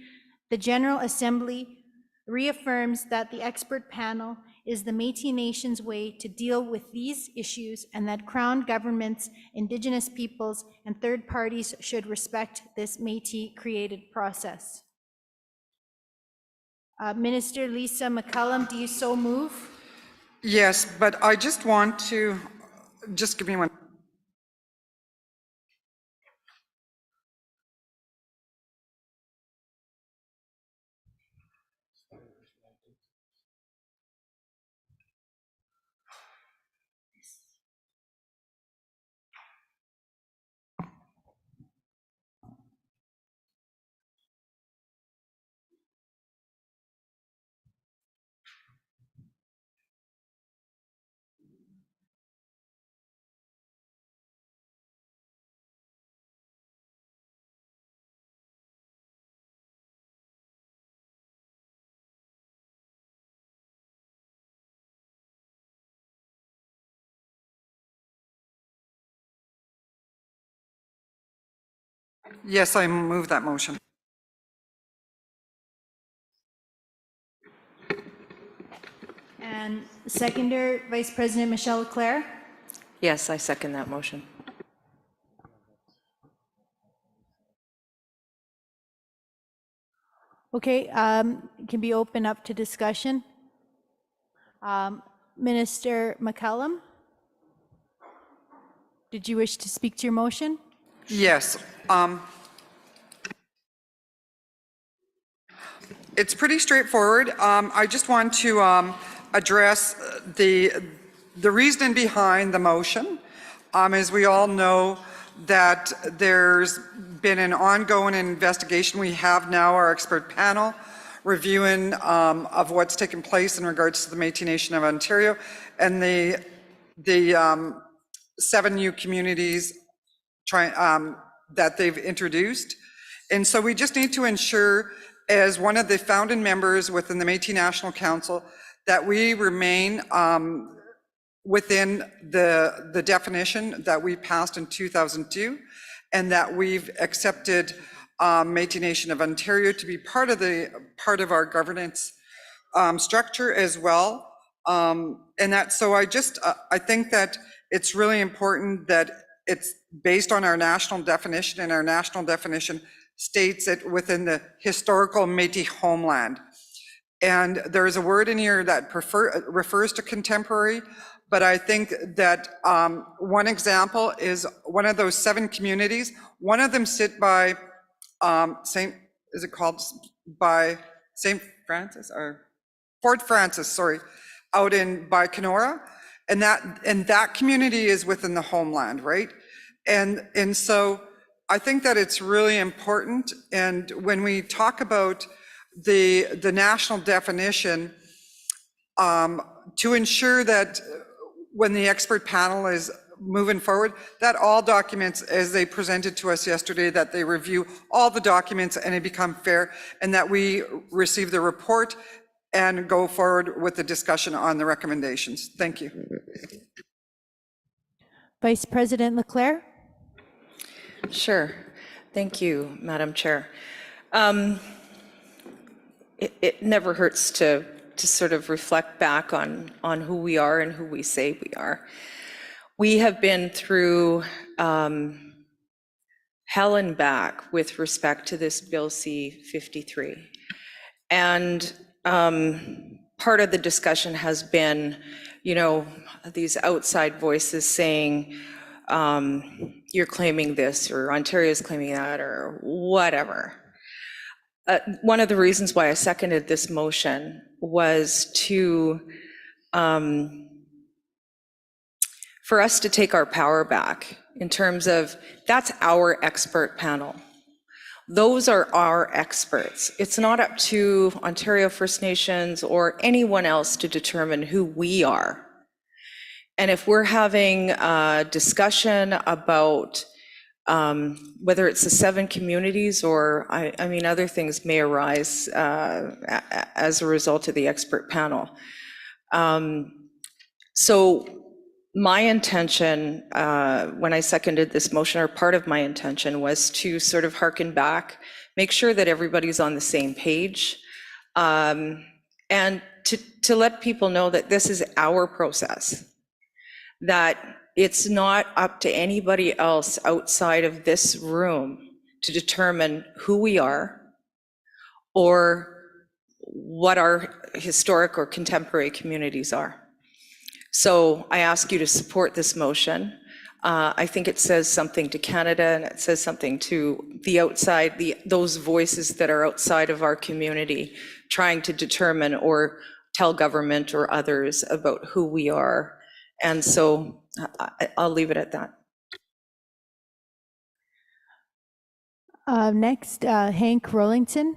the General Assembly reaffirms that the expert panel is the Métis Nation's way to deal with these issues and that Crown governments, Indigenous peoples, and third parties should respect this Métis-created process. Minister Lisa McCullum, do you so move? Yes, but I just want to, just give me one. Yes, I move that motion. And seconder, Vice President Michelle Leclerc. Yes, I second that motion. Okay, it can be open up to discussion. Minister McCullum, did you wish to speak to your motion? Yes. It's pretty straightforward. I just want to address the reasoning behind the motion. As we all know, that there's been an ongoing investigation. We have now our expert panel reviewing of what's taken place in regards to the Métis Nation of Ontario and the 7 new communities that they've introduced. And so we just need to ensure, as one of the founding members within the Métis National Council, that we remain within the definition that we passed in 2002, and that we've accepted Métis Nation of Ontario to be part of our governance structure as well. And that, so I think that it's really important that it's based on our national definition, and our national definition states it within the historical Métis homeland. And there is a word in here that refers to contemporary, but I think that one example is one of those 7 communities. One of them sit by St. Francis or Fort Francis, sorry, out by Kenora, and that community is within the homeland, right? And so I think that it's really important, and when we talk about the national definition, to ensure that when the expert panel is moving forward, that all documents, as they presented to us yesterday, that they review all the documents and it become fair, and that we receive the report and go forward with the discussion on the recommendations. Thank you. Vice President Leclerc. Sure. Thank you, Madam Chair. It never hurts to sort of reflect back on who we are and who we say we are. We have been through hell and back with respect to this Bill C-53. And part of the discussion has been, you know, these outside voices saying, you're claiming this, or Ontario's claiming that, or whatever. One of the reasons why I seconded this motion was to, for us to take our power back in terms of, that's our expert panel. Those are our experts. It's not up to Ontario First Nations or anyone else to determine who we are. And if we're having a discussion about whether it's the 7 communities or, I mean, other things may arise as a result of the expert panel. So my intention, when I seconded this motion, or part of my intention, was to sort of hearken back, make sure that everybody's on the same page, and to let people know that this is our process, that it's not up to anybody else outside of this room to determine who we are or what our historic or contemporary communities are. So I ask you to support this motion. I think it says something to Canada, and it says something to the outside, those voices that are outside of our community, trying to determine or tell government or others about who we are. And so I'll leave it at that. Next, Hank Rollington.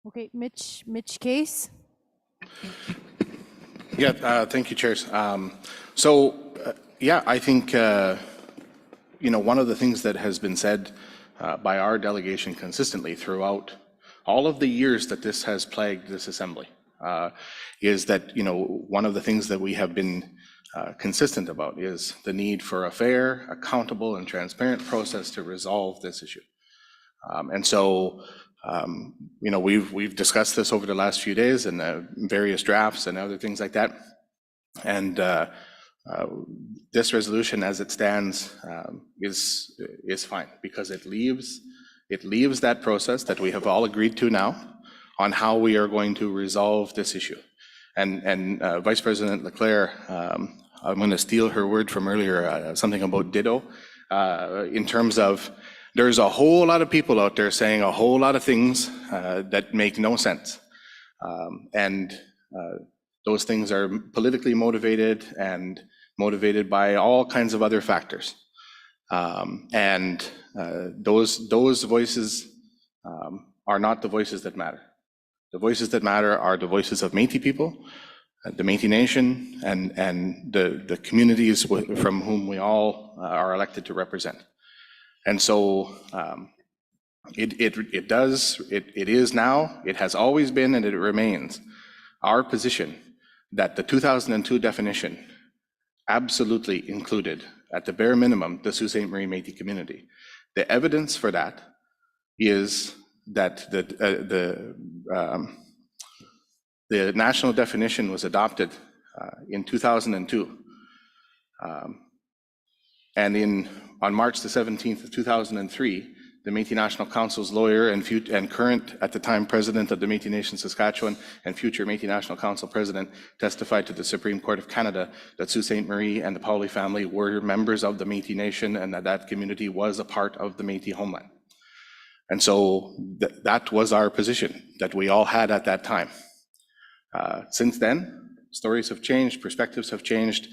Okay, Mitch Case. Yeah, thank you, Chairs. Yeah, I think, you know, one of the things that has been said by our delegation consistently throughout all of the years that this has plagued this assembly is that, you know, one of the things that we have been consistent about is the need for a fair, accountable, and transparent process to resolve this issue. You know, we've discussed this over the last few days and various drafts and other things like that. And this resolution, as it stands, is fine because it leaves that process that we have all agreed to now on how we are going to resolve this issue. And Vice President Leclerc, I'm going to steal her word from earlier, something about ditto, in terms of there's a whole lot of people out there saying a whole lot of things that make no sense. Those things are politically motivated and motivated by all kinds of other factors. Those voices are not the voices that matter. The voices that matter are the voices of Métis people, the Métis Nation, and the communities from whom we all are elected to represent. And so it is now, it has always been, and it remains our position that the 2002 definition absolutely included, at the bare minimum, the Sault Ste. Marie Métis community. The evidence for that is that the national definition was adopted in 2002. On March the 17th of 2003, the Métis National Council's lawyer and current, at the time, president of the Métis Nation Saskatchewan and future Métis National Council president testified to the Supreme Court of Canada that Sault Ste. Marie and the Pauli family were members of the Métis Nation and that community was a part of the Métis homeland. And so that was our position that we all had at that time. Since then, stories have changed, perspectives have changed,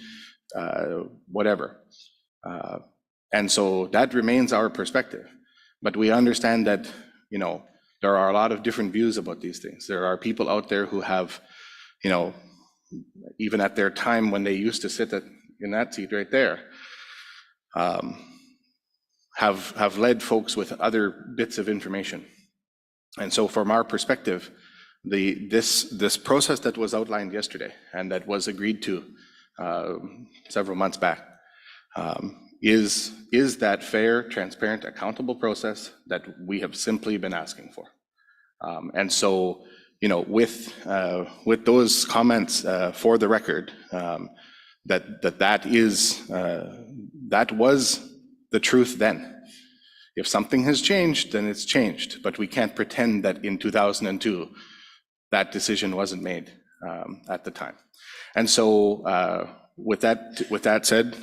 whatever. And so that remains our perspective. But we understand that, you know, there are a lot of different views about these things. There are people out there who have, you know, even at their time when they used to sit in that seat right there, have led folks with other bits of information. And so from our perspective, this process that was outlined yesterday and that was agreed to several months back is that fair, transparent, accountable process that we have simply been asking for. And so, you know, with those comments for the record, that was the truth then. If something has changed, then it's changed, but we can't pretend that in 2002, that decision wasn't made at the time. And so with that said,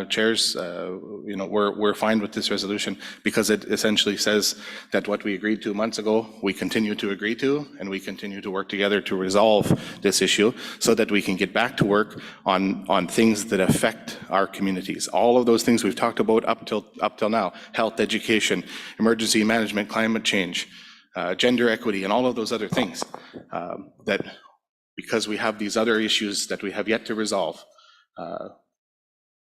chairs, we're fine with this resolution because it essentially says that what we agreed to months ago, we continue to agree to, and we continue to work together to resolve this issue so that we can get back to work on things that affect our communities. All of those things we've talked about up till now: health, education, emergency management, climate change, gender equity, and all of those other things that, because we have these other issues that we have yet to resolve,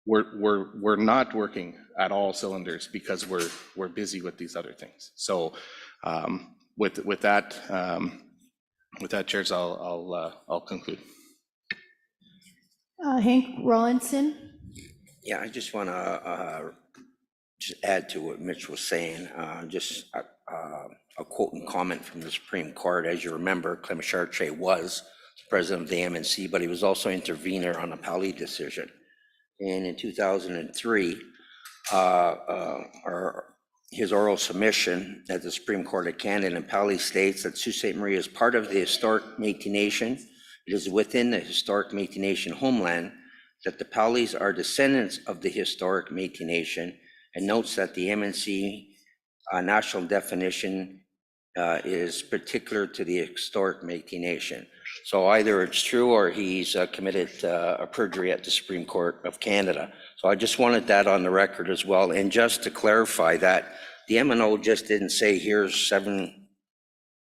we're not working at all cylinders because we're busy with these other things. So with that, chairs, I'll conclude. Hank Rollinson. Yeah, I just want to just add to what Mitch was saying. Just a quote and comment from the Supreme Court. As you remember, Clement Chartier was president of the MNC, but he was also intervener on a Pali decision. And in 2003, his oral submission at the Supreme Court of Canada in Pali states that Sault Ste. Marie is part of the historic Métis Nation. It is within the historic Métis Nation homeland, that the Palis are descendants of the historic Métis Nation, and notes that the MNC national definition is particular to the historic Métis Nation. So either it's true or he's committed a perjury at the Supreme Court of Canada. So I just wanted that on the record as well. And just to clarify that, the MNO just didn't say here's 7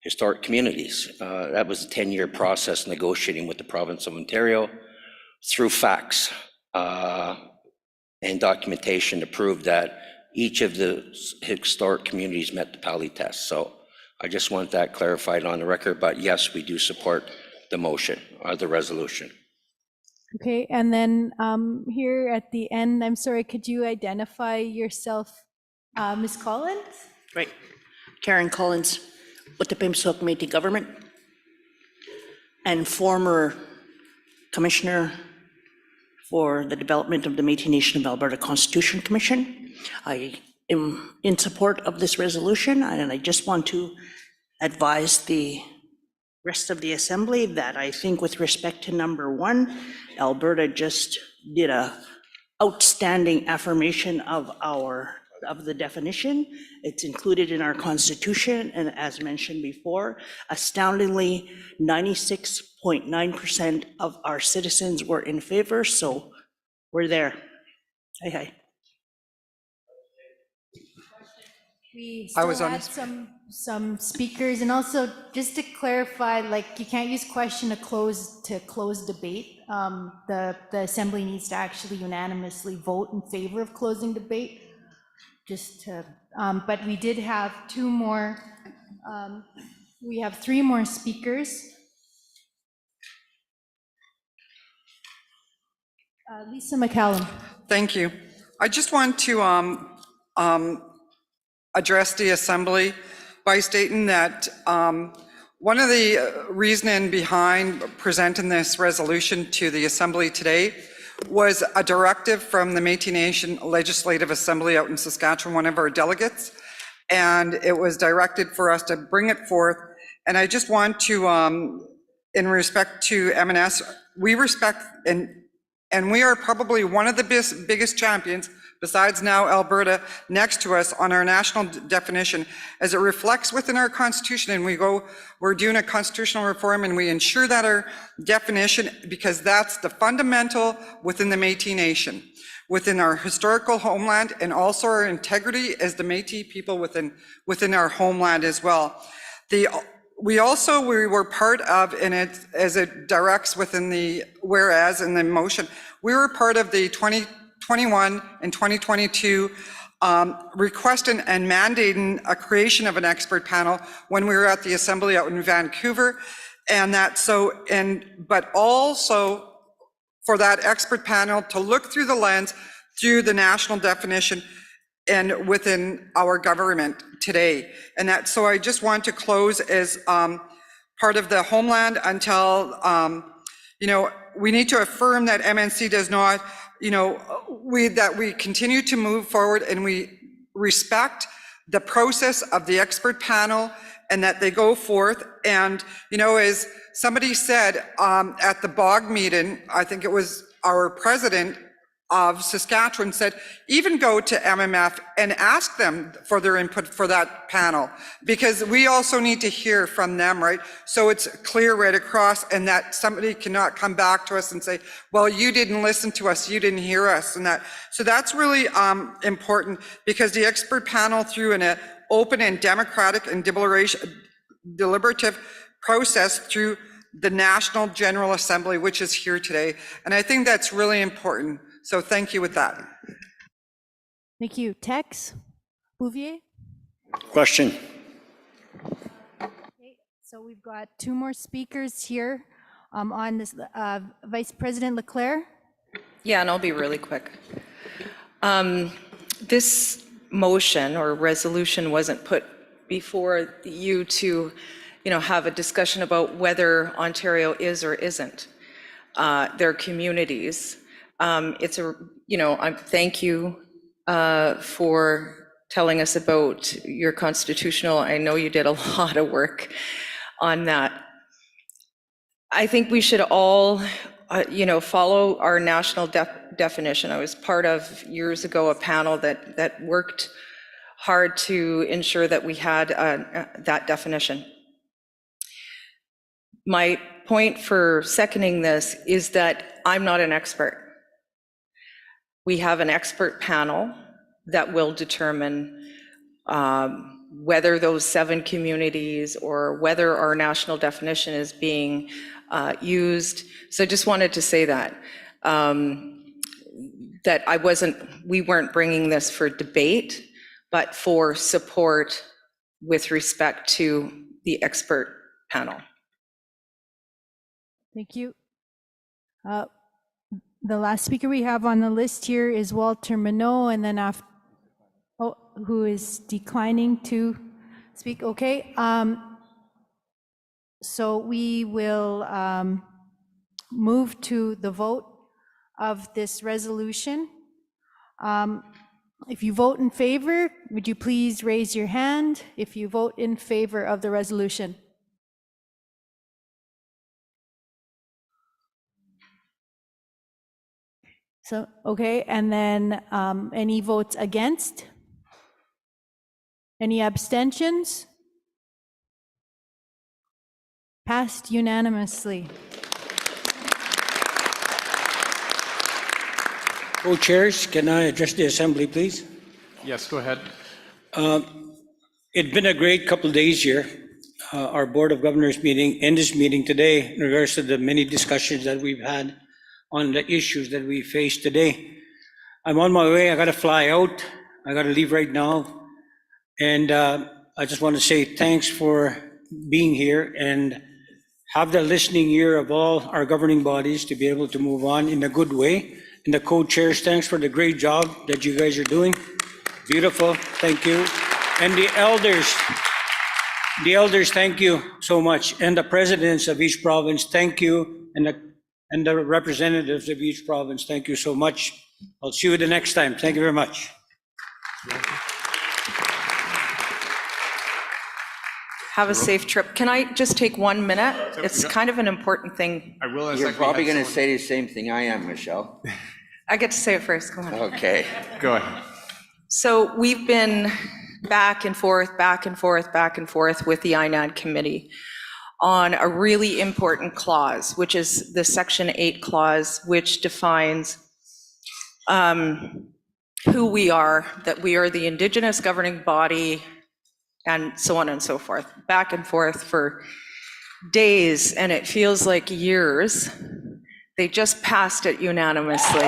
historic communities. That was a 10-year process negotiating with the province of Ontario through facts and documentation to prove that each of the historic communities met the Pali test. So I just want that clarified on the record, but yes, we do support the motion or the resolution. Okay, and then here at the end, I'm sorry, could you identify yourself, Ms. Collins? Right. Karen Collins, Ottapimsook Métis Government, and former Commissioner for the Development of the Métis Nation of Alberta Constitution Commission. I am in support of this resolution, and I just want to advise the rest of the Assembly that I think with respect to number 1, Alberta just did a outstanding affirmation of the definition. It's included in our Constitution, and as mentioned before, astoundingly 96.9% of our citizens were in favor, so we're there. Hi. We still had some speakers, and also just to clarify, like, you can't use question to close debate. The Assembly needs to actually unanimously vote in favor of closing debate. Just to, but we did have 2 more. We have 3 more speakers. Lisa McCallum. Thank you. I just want to address the Assembly by stating that one of the reasoning behind presenting this resolution to the Assembly today was a directive from the Métis Nation Legislative Assembly out in Saskatchewan, one of our delegates, and it was directed for us to bring it forth. And I just want to, in respect to MNS, we respect and we are probably one of the biggest champions, besides now Alberta, next to us on our national definition, as it reflects within our Constitution. And we're doing a constitutional reform, and we ensure that our definition, because that's the fundamental within the Métis Nation, within our historical homeland, and also our integrity as the Métis people within our homeland as well. We were part of, and as it directs within the whereas in the motion, we were part of the 2021 and 2022 requesting and mandating a creation of an expert panel when we were at the Assembly out in Vancouver. But also for that expert panel to look through the lens through the national definition and within our government today. So I just want to close as part of the homeland until, we need to affirm that MNC does not, that we continue to move forward and we respect the process of the expert panel and that they go forth. And, you know, as somebody said at the BOG meeting, I think it was our president of Saskatchewan said, even go to MMF and ask them for their input for that panel, because we also need to hear from them, right? So it's clear right across, and that somebody cannot come back to us and say, well, you didn't listen to us, you didn't hear us, and that. So that's really important, because the expert panel, through an open and democratic and deliberative process through the National General Assembly, which is here today. And I think that's really important. So thank you with that. Thank you. Tex Bouvier? Question. Okay, so we've got two more speakers here on this. Vice President Leclerc? Yeah, and I'll be really quick. This motion or resolution wasn't put before you to, have a discussion about whether Ontario is or isn't their communities. Thank you for telling us about your constitutional. I know you did a lot of work on that. I think we should all, follow our national definition. I was part of, years ago, a panel that worked hard to ensure that we had that definition. My point for seconding this is that I'm not an expert. We have an expert panel that will determine whether those 7 communities or whether our national definition is being used. So I just wanted to say that, we weren't bringing this for debate, but for support with respect to the expert panel. Thank you. The last speaker we have on the list here is Walter Minot, and then after, who is declining to speak. Okay. So we will move to the vote of this resolution. If you vote in favor, would you please raise your hand if you vote in favor of the resolution? So, okay, and then any votes against? Any abstentions? Passed unanimously. Co-chairs, can I address the assembly, please? Yes, go ahead. It's been a great couple of days here. Our Board of Governors meeting and this meeting today in regards to the many discussions that we've had on the issues that we face today. I'm on my way. I got to fly out. I got to leave right now. And I just want to say thanks for being here and have the listening ear of all our governing bodies to be able to move on in a good way. And the co-chairs, thanks for the great job that you guys are doing. Beautiful, thank you. And the elders, thank you so much. And the presidents of each province, thank you. And the representatives of each province, thank you so much. I'll see you the next time. Thank you very much. Have a safe trip. Can I just take 1 minute? It's kind of an important thing. I realize You're probably going to say the same thing I am, Michelle. I get to say it first. Go on. Okay. Go ahead. So we've been back and forth with the INAD committee on a really important clause, which is the Section 8 clause, which defines who we are, that we are the Indigenous governing body, and so on and so forth. Back and forth for days, and it feels like years. They just passed it unanimously.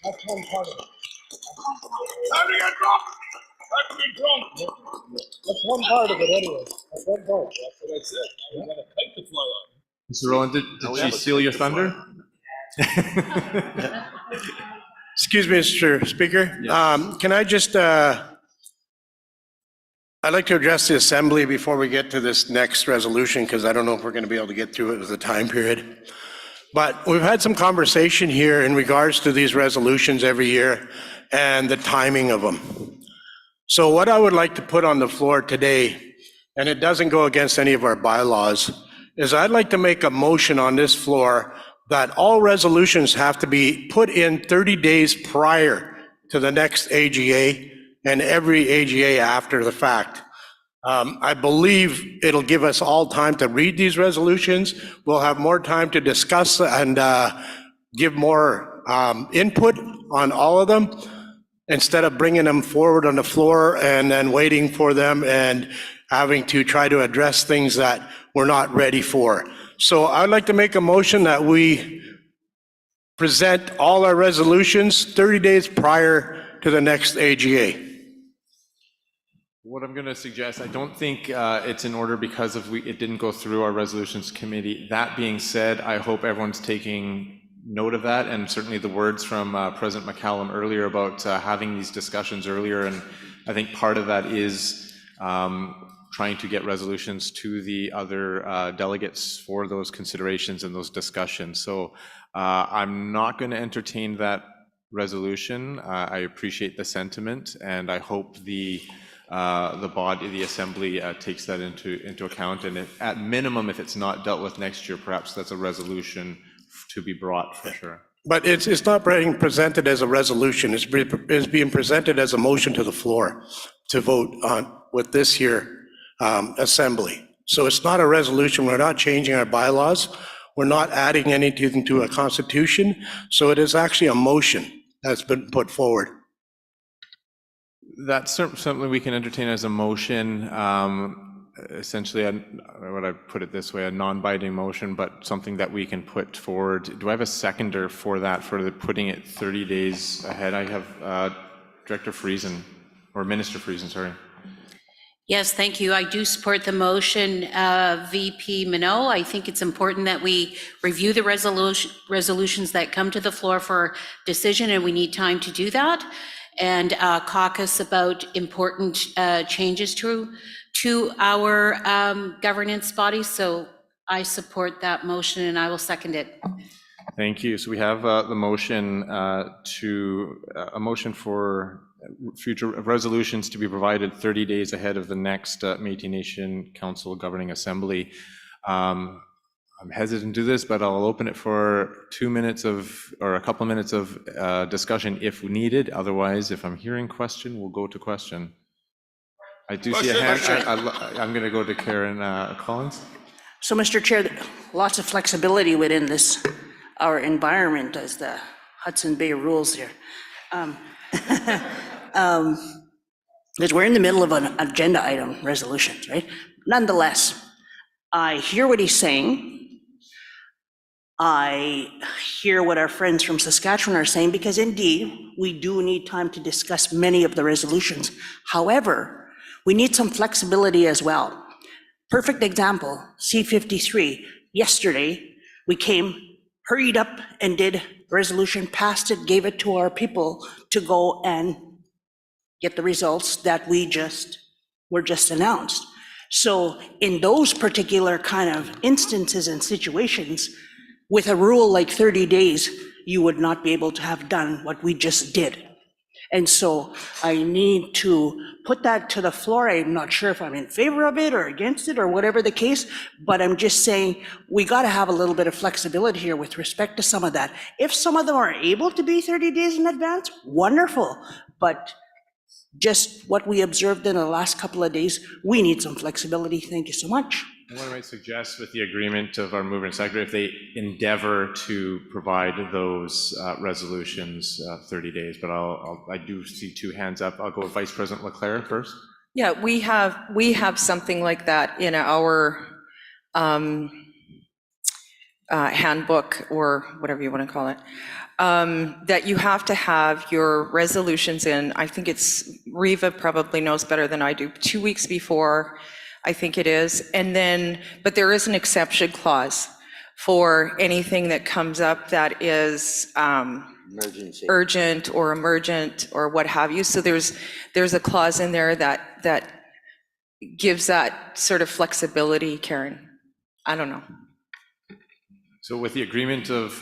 That's one part of it. Time to get drunk! Time to get drunk! That's one part of it anyway. That's one part. That's what I said. Now we got a kite to fly on. Mr. Rowland, did she steal your thunder? Excuse me, Mr. Speaker. Yes. Can I just I'd like to address the Assembly before we get to this next resolution, because I don't know if we're going to be able to get through it with the time period. But we've had some conversation here in regards to these resolutions every year and the timing of them. So what I would like to put on the floor today, and it doesn't go against any of our bylaws, is I'd like to make a motion on this floor that all resolutions have to be put in 30 days prior to the next AGA and every AGA after the fact. I believe it'll give us all time to read these resolutions. We'll have more time to discuss and give more input on all of them, instead of bringing them forward on the floor and then waiting for them and having to try to address things that we're not ready for. So I'd like to make a motion that we present all our resolutions 30 days prior to the next AGA. What I'm going to suggest, I don't think it's in order because it didn't go through our resolutions committee. That being said, I hope everyone's taking note of that, and certainly the words from President McCallum earlier about having these discussions earlier, and I think part of that is trying to get resolutions to the other delegates for those considerations and those discussions. So I'm not going to entertain that resolution. I appreciate the sentiment, and I hope the body, the Assembly, takes that into account. And at minimum, if it's not dealt with next year, perhaps that's a resolution to be brought for sure. But it's not being presented as a resolution. It's being presented as a motion to the floor to vote on with this here Assembly. So it's not a resolution. We're not changing our bylaws. We're not adding anything to a constitution. So it is actually a motion that's been put forward. That's something we can entertain as a motion. Essentially, what I put it this way, a non-binding motion, but something that we can put forward. Do I have a seconder for that, for putting it 30 days ahead? I have Director Friesen, or Minister Friesen, sorry. Yes, thank you. I do support the motion, VP Minot. I think it's important that we review the resolutions that come to the floor for decision, and we need time to do that, and caucus about important changes to our governance body. So I support that motion, and I will second it. Thank you. So we have the motion a motion for future resolutions to be provided 30 days ahead of the next Métis Nation Council Governing Assembly. I'm hesitant to do this, but I'll open it for 2 minutes or a couple minutes of discussion if needed. Otherwise, if I'm hearing question, we'll go to question. I do see a hand. I'm going to go to Karen Collins. So, Mr. Chair, lots of flexibility within this, our environment, as the Hudson Bay rules here. Because we're in the middle of an agenda item, resolutions, right? Nonetheless, I hear what he's saying. I hear what our friends from Saskatchewan are saying, because indeed, we do need time to discuss many of the resolutions. However, we need some flexibility as well. Perfect example, C-53. Yesterday, we came, hurried up and did resolution, passed it, gave it to our people to go and get the results that were just announced. So in those particular kind of instances and situations, with a rule like 30 days, you would not be able to have done what we just did. And so I need to put that to the floor. I'm not sure if I'm in favor of it or against it or whatever the case, but I'm just saying we got to have a little bit of flexibility here with respect to some of that. If some of them are able to be 30 days in advance, wonderful. But just what we observed in the last couple of days, we need some flexibility. Thank you so much. What I might suggest, with the agreement of our mover and secretary, if they endeavor to provide those resolutions 30 days, but I do see 2 hands up. I'll go with Vice President Leclerc first. Yeah, we have something like that in our handbook, or whatever you want to call it, that you have to have your resolutions in. I think it's, Riva probably knows better than I do, 2 weeks before, I think it is. And then, but there is an exception clause for anything that comes up that is urgent or emergent or what have you. So there's a clause in there that gives that sort of flexibility, Karen. I don't know. So with the agreement of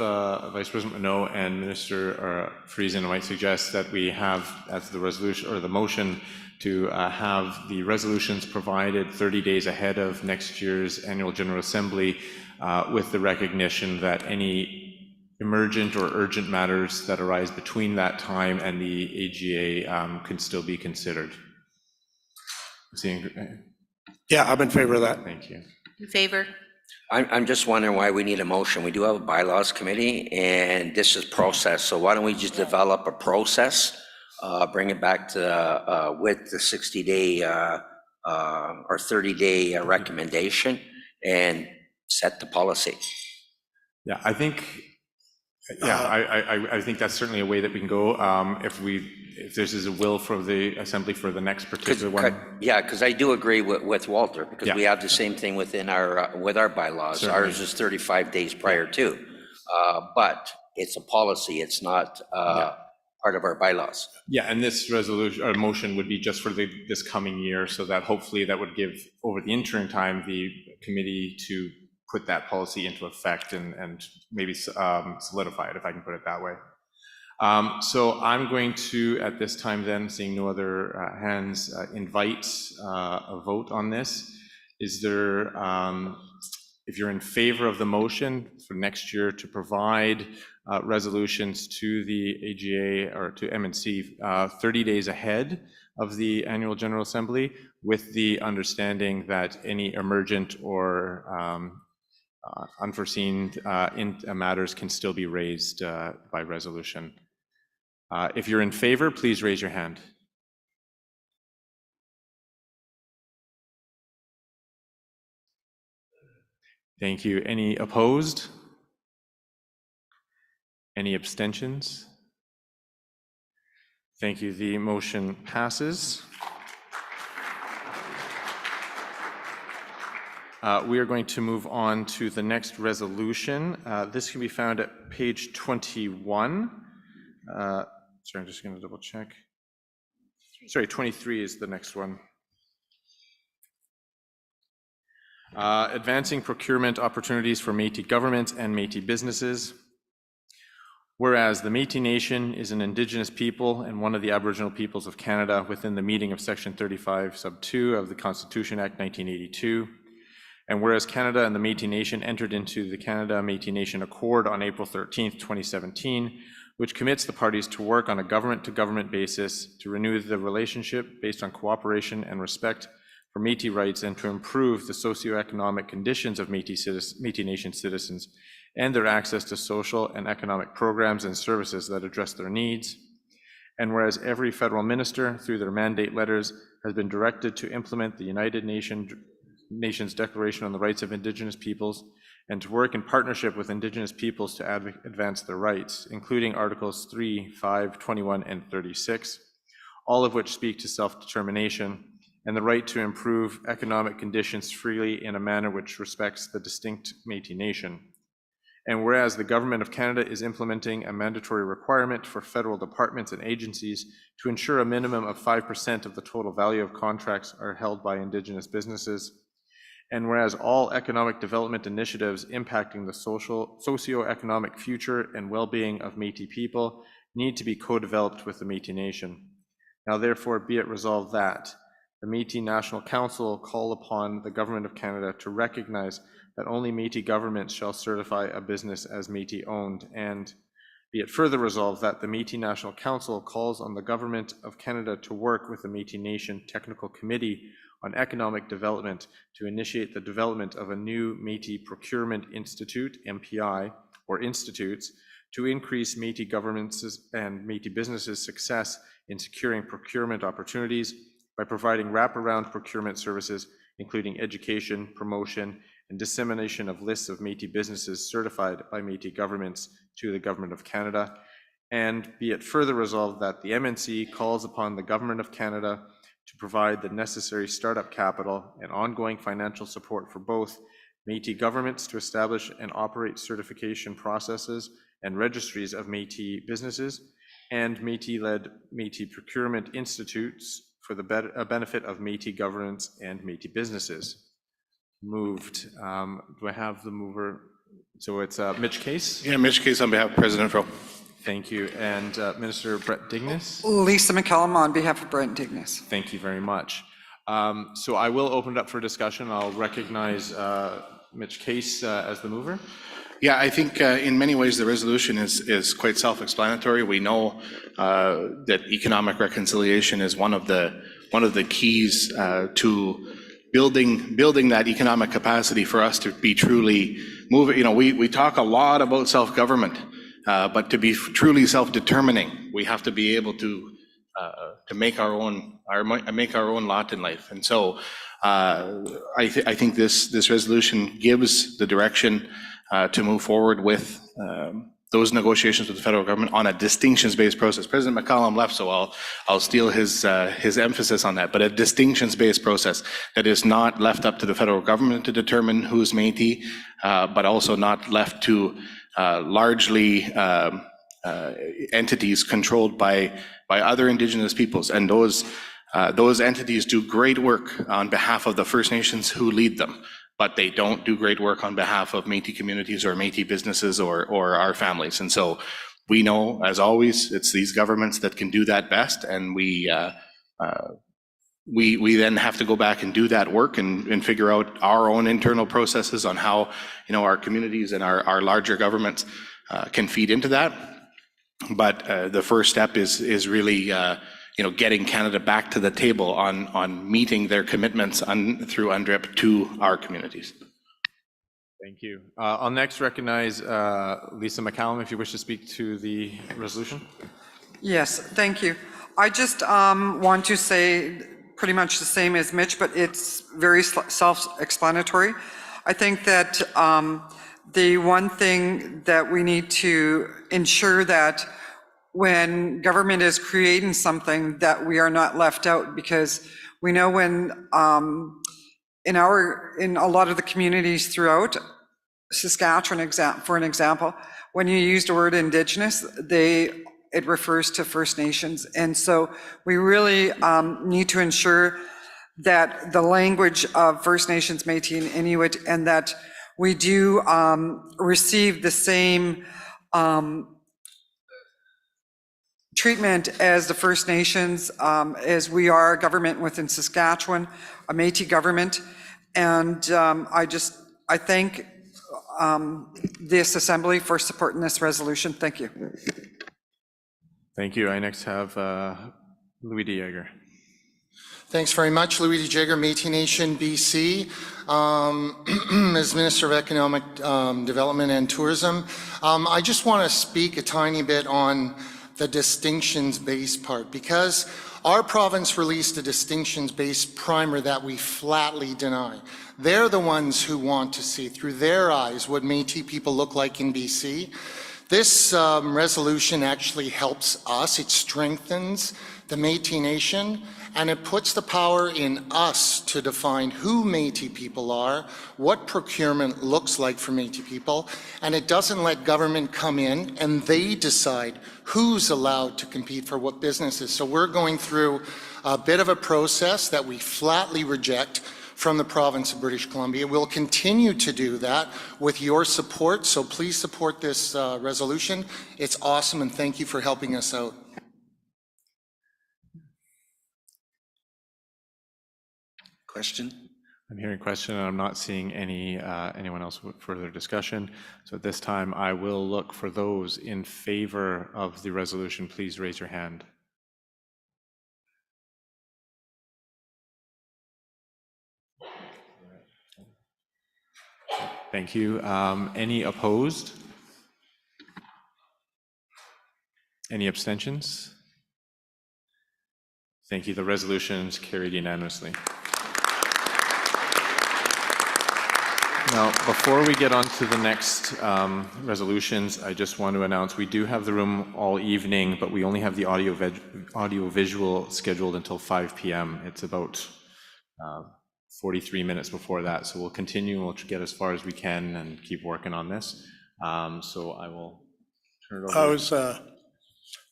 Vice President Minot and Minister Friesen, I might suggest that we have, as the resolution or the motion, to have the resolutions provided 30 days ahead of next year's annual General Assembly, with the recognition that any emergent or urgent matters that arise between that time and the AGA can still be considered. Yeah, I'm in favor of that. Thank you. In favor? I'm just wondering why we need a motion. We do have a bylaws committee, and this is process, so why don't we just develop a process, bring it back to, with the 60-day or 30-day recommendation, and set the policy. Yeah, I think, I think that's certainly a way that we can go, if this is a will for the Assembly for the next particular one. Yeah, because I do agree with Walter, because we have the same thing within with our bylaws. Certainly. Ours is 35 days prior to, but it's a policy, it's not part of our bylaws. Yeah, and this resolution or motion would be just for this coming year, so that hopefully that would give, over the interim time, the committee to put that policy into effect and maybe solidify it, if I can put it that way. So I'm going to, at this time then, seeing no other hands, invite a vote on this. Is there, if you're in favor of the motion for next year to provide resolutions to the AGA or to MNC 30 days ahead of the annual General Assembly, with the understanding that any emergent or unforeseen matters can still be raised by resolution. If you're in favor, please raise your hand. Thank you. Any opposed? Any abstentions? Thank you. The motion passes. We are going to move on to the next resolution. This can be found at page 21. Sorry, I'm just going to double check. Sorry, 23 is the next one. Advancing procurement opportunities for Métis governments and Métis businesses. Whereas the Métis Nation is an Indigenous people and one of the Aboriginal peoples of Canada within the meaning of Section 35, Sub 2 of the Constitution Act 1982. And whereas Canada and the Métis Nation entered into the Canada-Métis Nation Accord on April 13th, 2017, which commits the parties to work on a government-to-government basis to renew the relationship based on cooperation and respect for Métis rights and to improve the socioeconomic conditions of Métis Nation citizens and their access to social and economic programs and services that address their needs. And whereas every federal minister, through their mandate letters, has been directed to implement the United Nations Declaration on the Rights of Indigenous Peoples and to work in partnership with Indigenous peoples to advance their rights, including Articles 3, 5, 21, and 36, all of which speak to self-determination and the right to improve economic conditions freely in a manner which respects the distinct Métis Nation. And whereas the Government of Canada is implementing a mandatory requirement for federal departments and agencies to ensure a minimum of 5% of the total value of contracts are held by Indigenous businesses, and whereas all economic development initiatives impacting the socio-economic future and well-being of Métis people need to be co-developed with the Métis Nation. Now therefore be it resolved that the Métis National Council call upon the Government of Canada to recognize that only Métis governments shall certify a business as Métis owned, and be it further resolved that the Métis National Council calls on the Government of Canada to work with the Métis Nation Technical Committee on Economic Development to initiate the development of a new Métis Procurement Institute, MPI, or institutes, to increase Métis governments and Métis businesses' success in securing procurement opportunities by providing wraparound procurement services, including education, promotion, and dissemination of lists of Métis businesses certified by Métis governments to the Government of Canada. And be it further resolved that the MNC calls upon the Government of Canada to provide the necessary startup capital and ongoing financial support for both Métis governments to establish and operate certification processes and registries of Métis businesses and Métis-led Métis procurement institutes for the benefit of Métis governance and Métis businesses. Moved. Do I have the mover? So it's Mitch Case? Yeah, Mitch Case on behalf of President Fro. Thank you. And Minister Brett Dignas? Lisa McCallum on behalf of Brett Dignas. Thank you very much. So I will open it up for discussion. I'll recognize Mitch Case as the mover. Yeah, I think in many ways the resolution is quite self-explanatory. We know that economic reconciliation is one of the keys to building that economic capacity for us to be truly moving. You know, we talk a lot about self-government, but to be truly self-determining, we have to be able to make our own lot in life. And so I think this resolution gives the direction to move forward with those negotiations with the federal government on a distinctions-based process. President McCallum left, so I'll steal his emphasis on that, but a distinctions-based process that is not left up to the federal government to determine who's Métis, but also not left to largely entities controlled by other Indigenous peoples. And those entities do great work on behalf of the First Nations who lead them, but they don't do great work on behalf of Métis communities or Métis businesses or our families. And so we know, as always, it's these governments that can do that best, and we then have to go back and do that work and figure out our own internal processes on how, you know, our communities and our larger governments can feed into that. But the first step is really getting Canada back to the table on meeting their commitments through UNDRIP to our communities. Thank you. I'll next recognize Lisa McCallum, if you wish to speak to the resolution. Yes, thank you. I just want to say pretty much the same as Mitch, but it's very self-explanatory. I think that the one thing that we need to ensure that when government is creating something, that we are not left out, because we know when in a lot of the communities throughout Saskatchewan, for an example, when you use the word Indigenous, it refers to First Nations. And so we really need to ensure that the language of First Nations, Métis and Inuit, and that we do receive the same treatment as the First Nations, as we are a government within Saskatchewan, a Métis government. And I thank this Assembly for supporting this resolution. Thank you. Thank you. I next have Louis de Jager. Thanks very much. Louis de Jager, Métis Nation, BC. As Minister of Economic Development and Tourism, I just want to speak a tiny bit on the distinctions-based part, because our province released a distinctions-based primer that we flatly deny. They're the ones who want to see through their eyes what Métis people look like in BC. This resolution actually helps us. It strengthens the Métis Nation, and it puts the power in us to define who Métis people are, what procurement looks like for Métis people, and it doesn't let government come in and they decide who's allowed to compete for what businesses. So we're going through a bit of a process that we flatly reject from the province of British Columbia. We'll continue to do that with your support, so please support this resolution. It's awesome, and thank you for helping us out. Question? I'm hearing a question, and I'm not seeing anyone else with further discussion. So at this time, I will look for those in favor of the resolution. Please raise your hand. Thank you. Any opposed? Any abstentions? Thank you. The resolution is carried unanimously. Now, before we get on to the next resolutions, I just want to announce we do have the room all evening, but we only have the audio visual scheduled until 5 p.m. It's about 43 minutes before that, so we'll continue. We'll get as far as we can and keep working on this. So I will turn it over.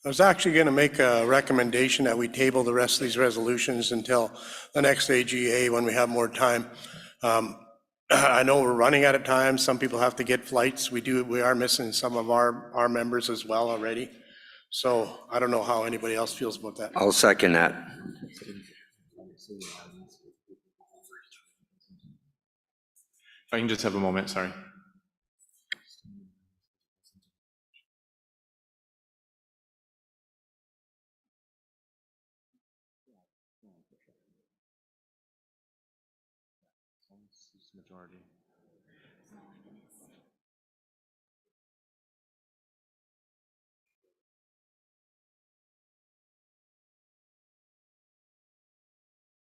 I was actually going to make a recommendation that we table the rest of these resolutions until the next AGA when we have more time. I know we're running out of time. Some people have to get flights. We are missing some of our members as well already. So I don't know how anybody else feels about that. I'll second that. If I can just have a moment, sorry. Majority.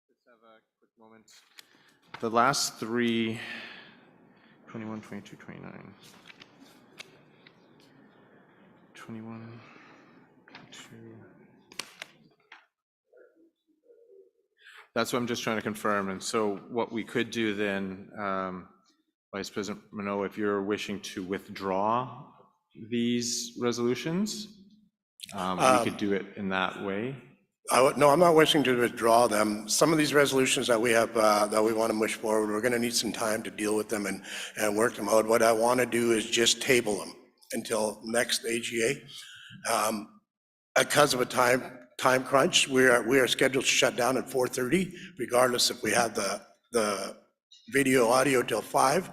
Let's have a quick moment. The last three, 21, 22, 29. 21, 22. That's what I'm just trying to confirm. And so what we could do then, Vice President Minot, if you're wishing to withdraw these resolutions, we could do it in that way. No, I'm not wishing to withdraw them. Some of these resolutions that we have, that we want to push forward, we're going to need some time to deal with them and work them out. What I want to do is just table them until next AGA. Because of a time crunch, we are scheduled to shut down at 4:30, regardless if we have the video audio till 5.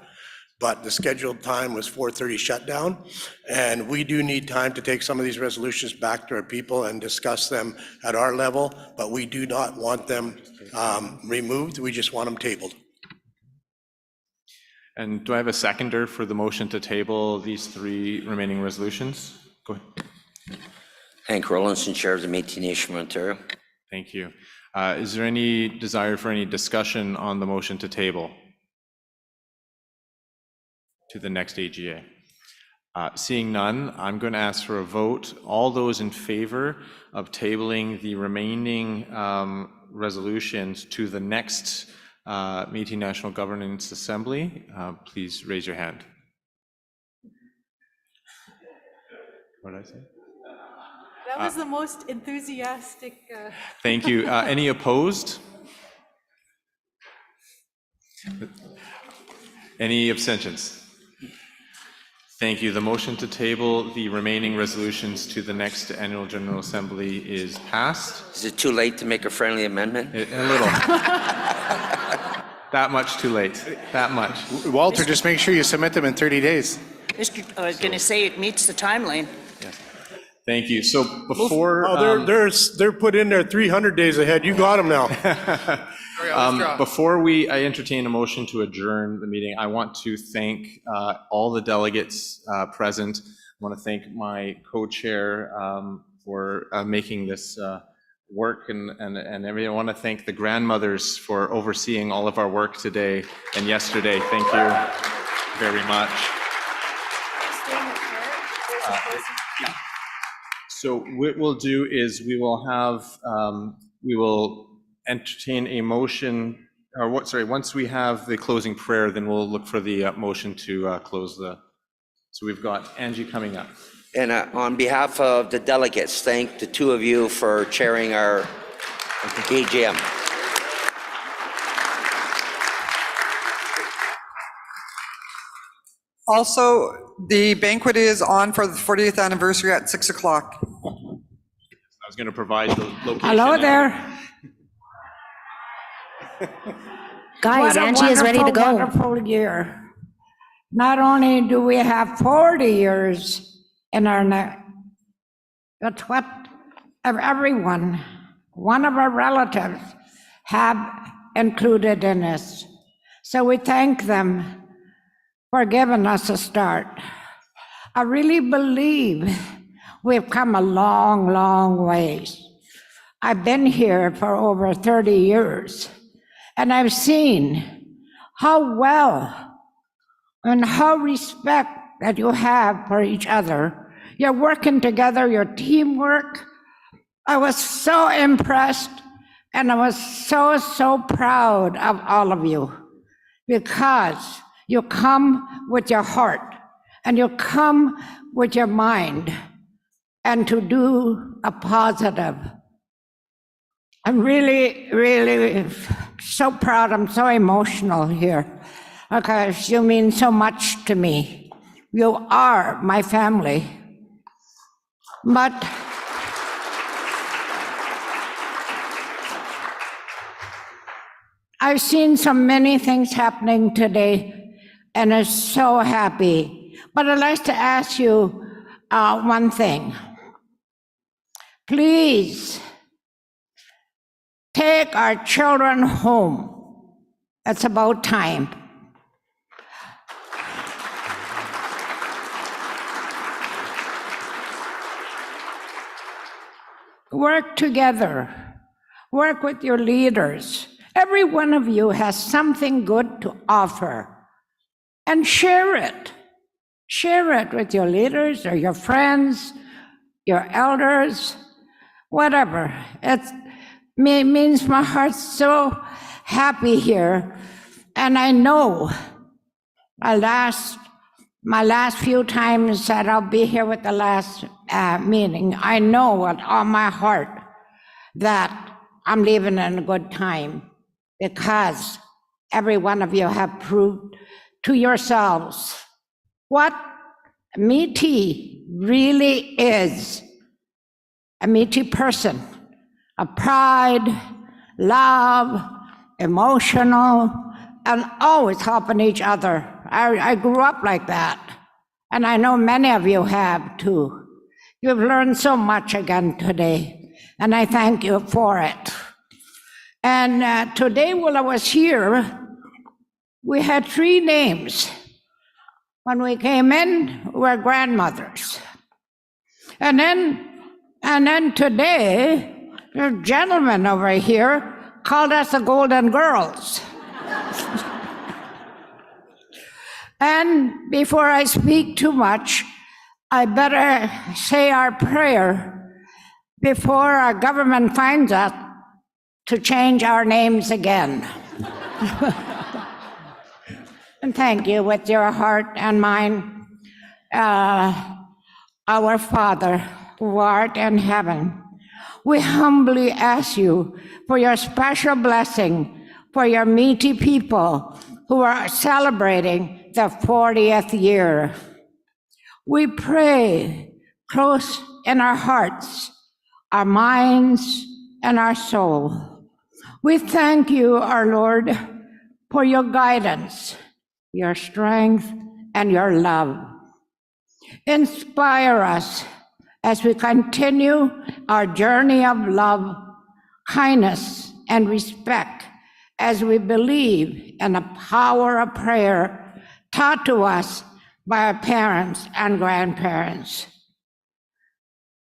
But the scheduled time was 4:30 shutdown. And we do need time to take some of these resolutions back to our people and discuss them at our level, but we do not want them removed. We just want them tabled. And do I have a seconder for the motion to table these 3 remaining resolutions? Go ahead. Hank Rollinson, Chair of the Métis Nation of Ontario. Thank you. Is there any desire for any discussion on the motion to table to the next AGA? Seeing none, I'm going to ask for a vote. All those in favor of tabling the remaining resolutions to the next Métis National Governance Assembly, please raise your hand. What did I say? That was the most enthusiastic. Thank you. Any opposed? Any abstentions? Thank you. The motion to table the remaining resolutions to the next Annual General Assembly is passed. Is it too late to make a friendly amendment? A little. That much too late. That much. Walter, just make sure you submit them in 30 days. I was going to say it meets the timeline. Yes. Thank you. So before They're put in there 300 days ahead. You got them now. Before I entertain a motion to adjourn the meeting, I want to thank all the delegates present. I want to thank my co-chair for making this work and everything. I want to thank the grandmothers for overseeing all of our work today and yesterday. Thank you very much. So what we'll do is we will entertain a motion, or once we have the closing prayer, then we'll look for the motion to close so we've got Angie coming up. And on behalf of the delegates, thank the 2 of you for chairing our AGM. Also, the banquet is on for the 40th anniversary at 6 o'clock. I was going to provide the location. Hello there. Guys, Angie is ready to go. Wonderful year. Not only do we have 40 years in our neck, but what everyone, one of our relatives, have included in this. So we thank them for giving us a start. I really believe we've come a long, long ways. I've been here for over 30 years, and I've seen how well and how respect that you have for each other. You're working together, your teamwork. I was so impressed, and I was so proud of all of you, because you come with your heart and you come with your mind. and to do a positive. I'm really, really so proud. I'm so emotional here because you mean so much to me. You are my family. But I've seen so many things happening today, and I'm so happy. But I'd like to ask you one thing. Please take our children home. It's about time. Work together. Work with your leaders. Every one of you has something good to offer, and share it. Share it with your leaders or your friends, your elders, whatever. It means my heart's so happy here. And I know my last few times that I'll be here with the last meeting, I know with all my heart that I'm leaving in a good time, because every one of you have proved to yourselves what Métis really is. A Métis person, a pride, love, emotional, and always helping each other. I grew up like that, and I know many of you have too. You've learned so much again today, and I thank you for it. And today, while I was here, we had 3 names. When we came in, we were grandmothers. And then today, the gentleman over here called us the Golden Girls. And before I speak too much, I better say our prayer before our government finds us to change our names again. And thank you with your heart and mine. Our Father, who art in heaven, we humbly ask you for your special blessing for your Métis people who are celebrating the 40th year. We pray close in our hearts, our minds, and our soul. We thank you, our Lord, for your guidance, your strength, and your love. Inspire us as we continue our journey of love, kindness, and respect, as we believe in the power of prayer taught to us by our parents and grandparents.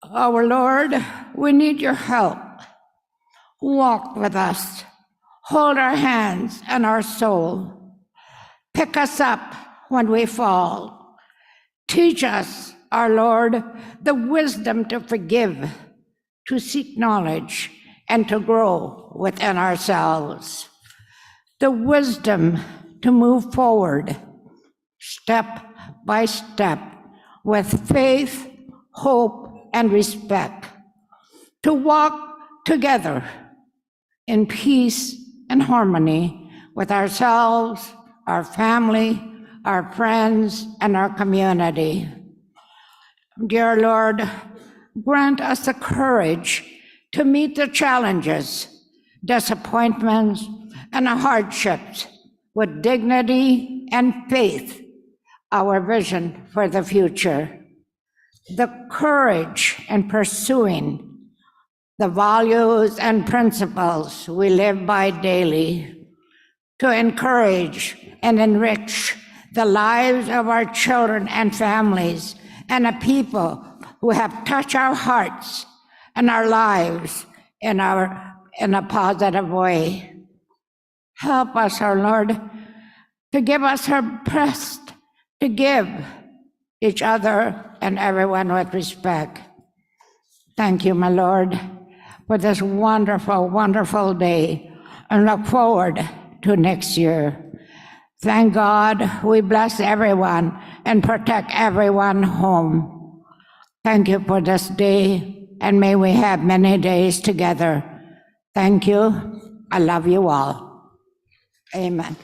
Our Lord, we need your help. Walk with us, hold our hands and our soul. Pick us up when we fall. Teach us, our Lord, the wisdom to forgive, to seek knowledge, and to grow within ourselves. The wisdom to move forward, step by step, with faith, hope, and respect. To walk together in peace and harmony with ourselves, our family, our friends, and our community. Dear Lord, grant us the courage to meet the challenges, disappointments, and the hardships with dignity and faith, our vision for the future. The courage in pursuing the values and principles we live by daily, to encourage and enrich the lives of our children and families and the people who have touched our hearts and our lives in a positive way. Help us, our Lord, to give us our best, to give each other and everyone with respect. Thank you, my Lord, for this wonderful, wonderful day, and look forward to next year. Thank God we bless everyone and protect everyone home. Thank you for this day, and may we have many days together. Thank you. I love you all. Amen.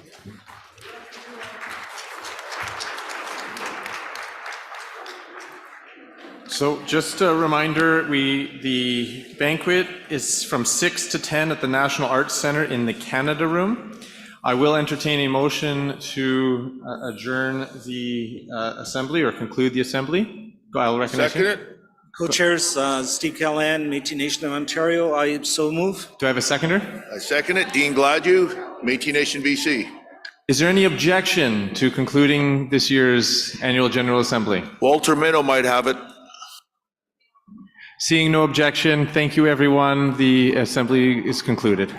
So just a reminder, the banquet is from 6 to 10 at the National Arts Center in the Canada Room. I will entertain a motion to adjourn the assembly or conclude the assembly. I'll recognize you. Second it? Co-chairs, Steve Callahan, Métis Nation of Ontario, I so move. Do I have a seconder? I second it. Dean Gladue, Métis Nation, BC. Is there any objection to concluding this year's annual General Assembly? Walter Minnow might have it. Seeing no objection, thank you, everyone. The assembly is concluded.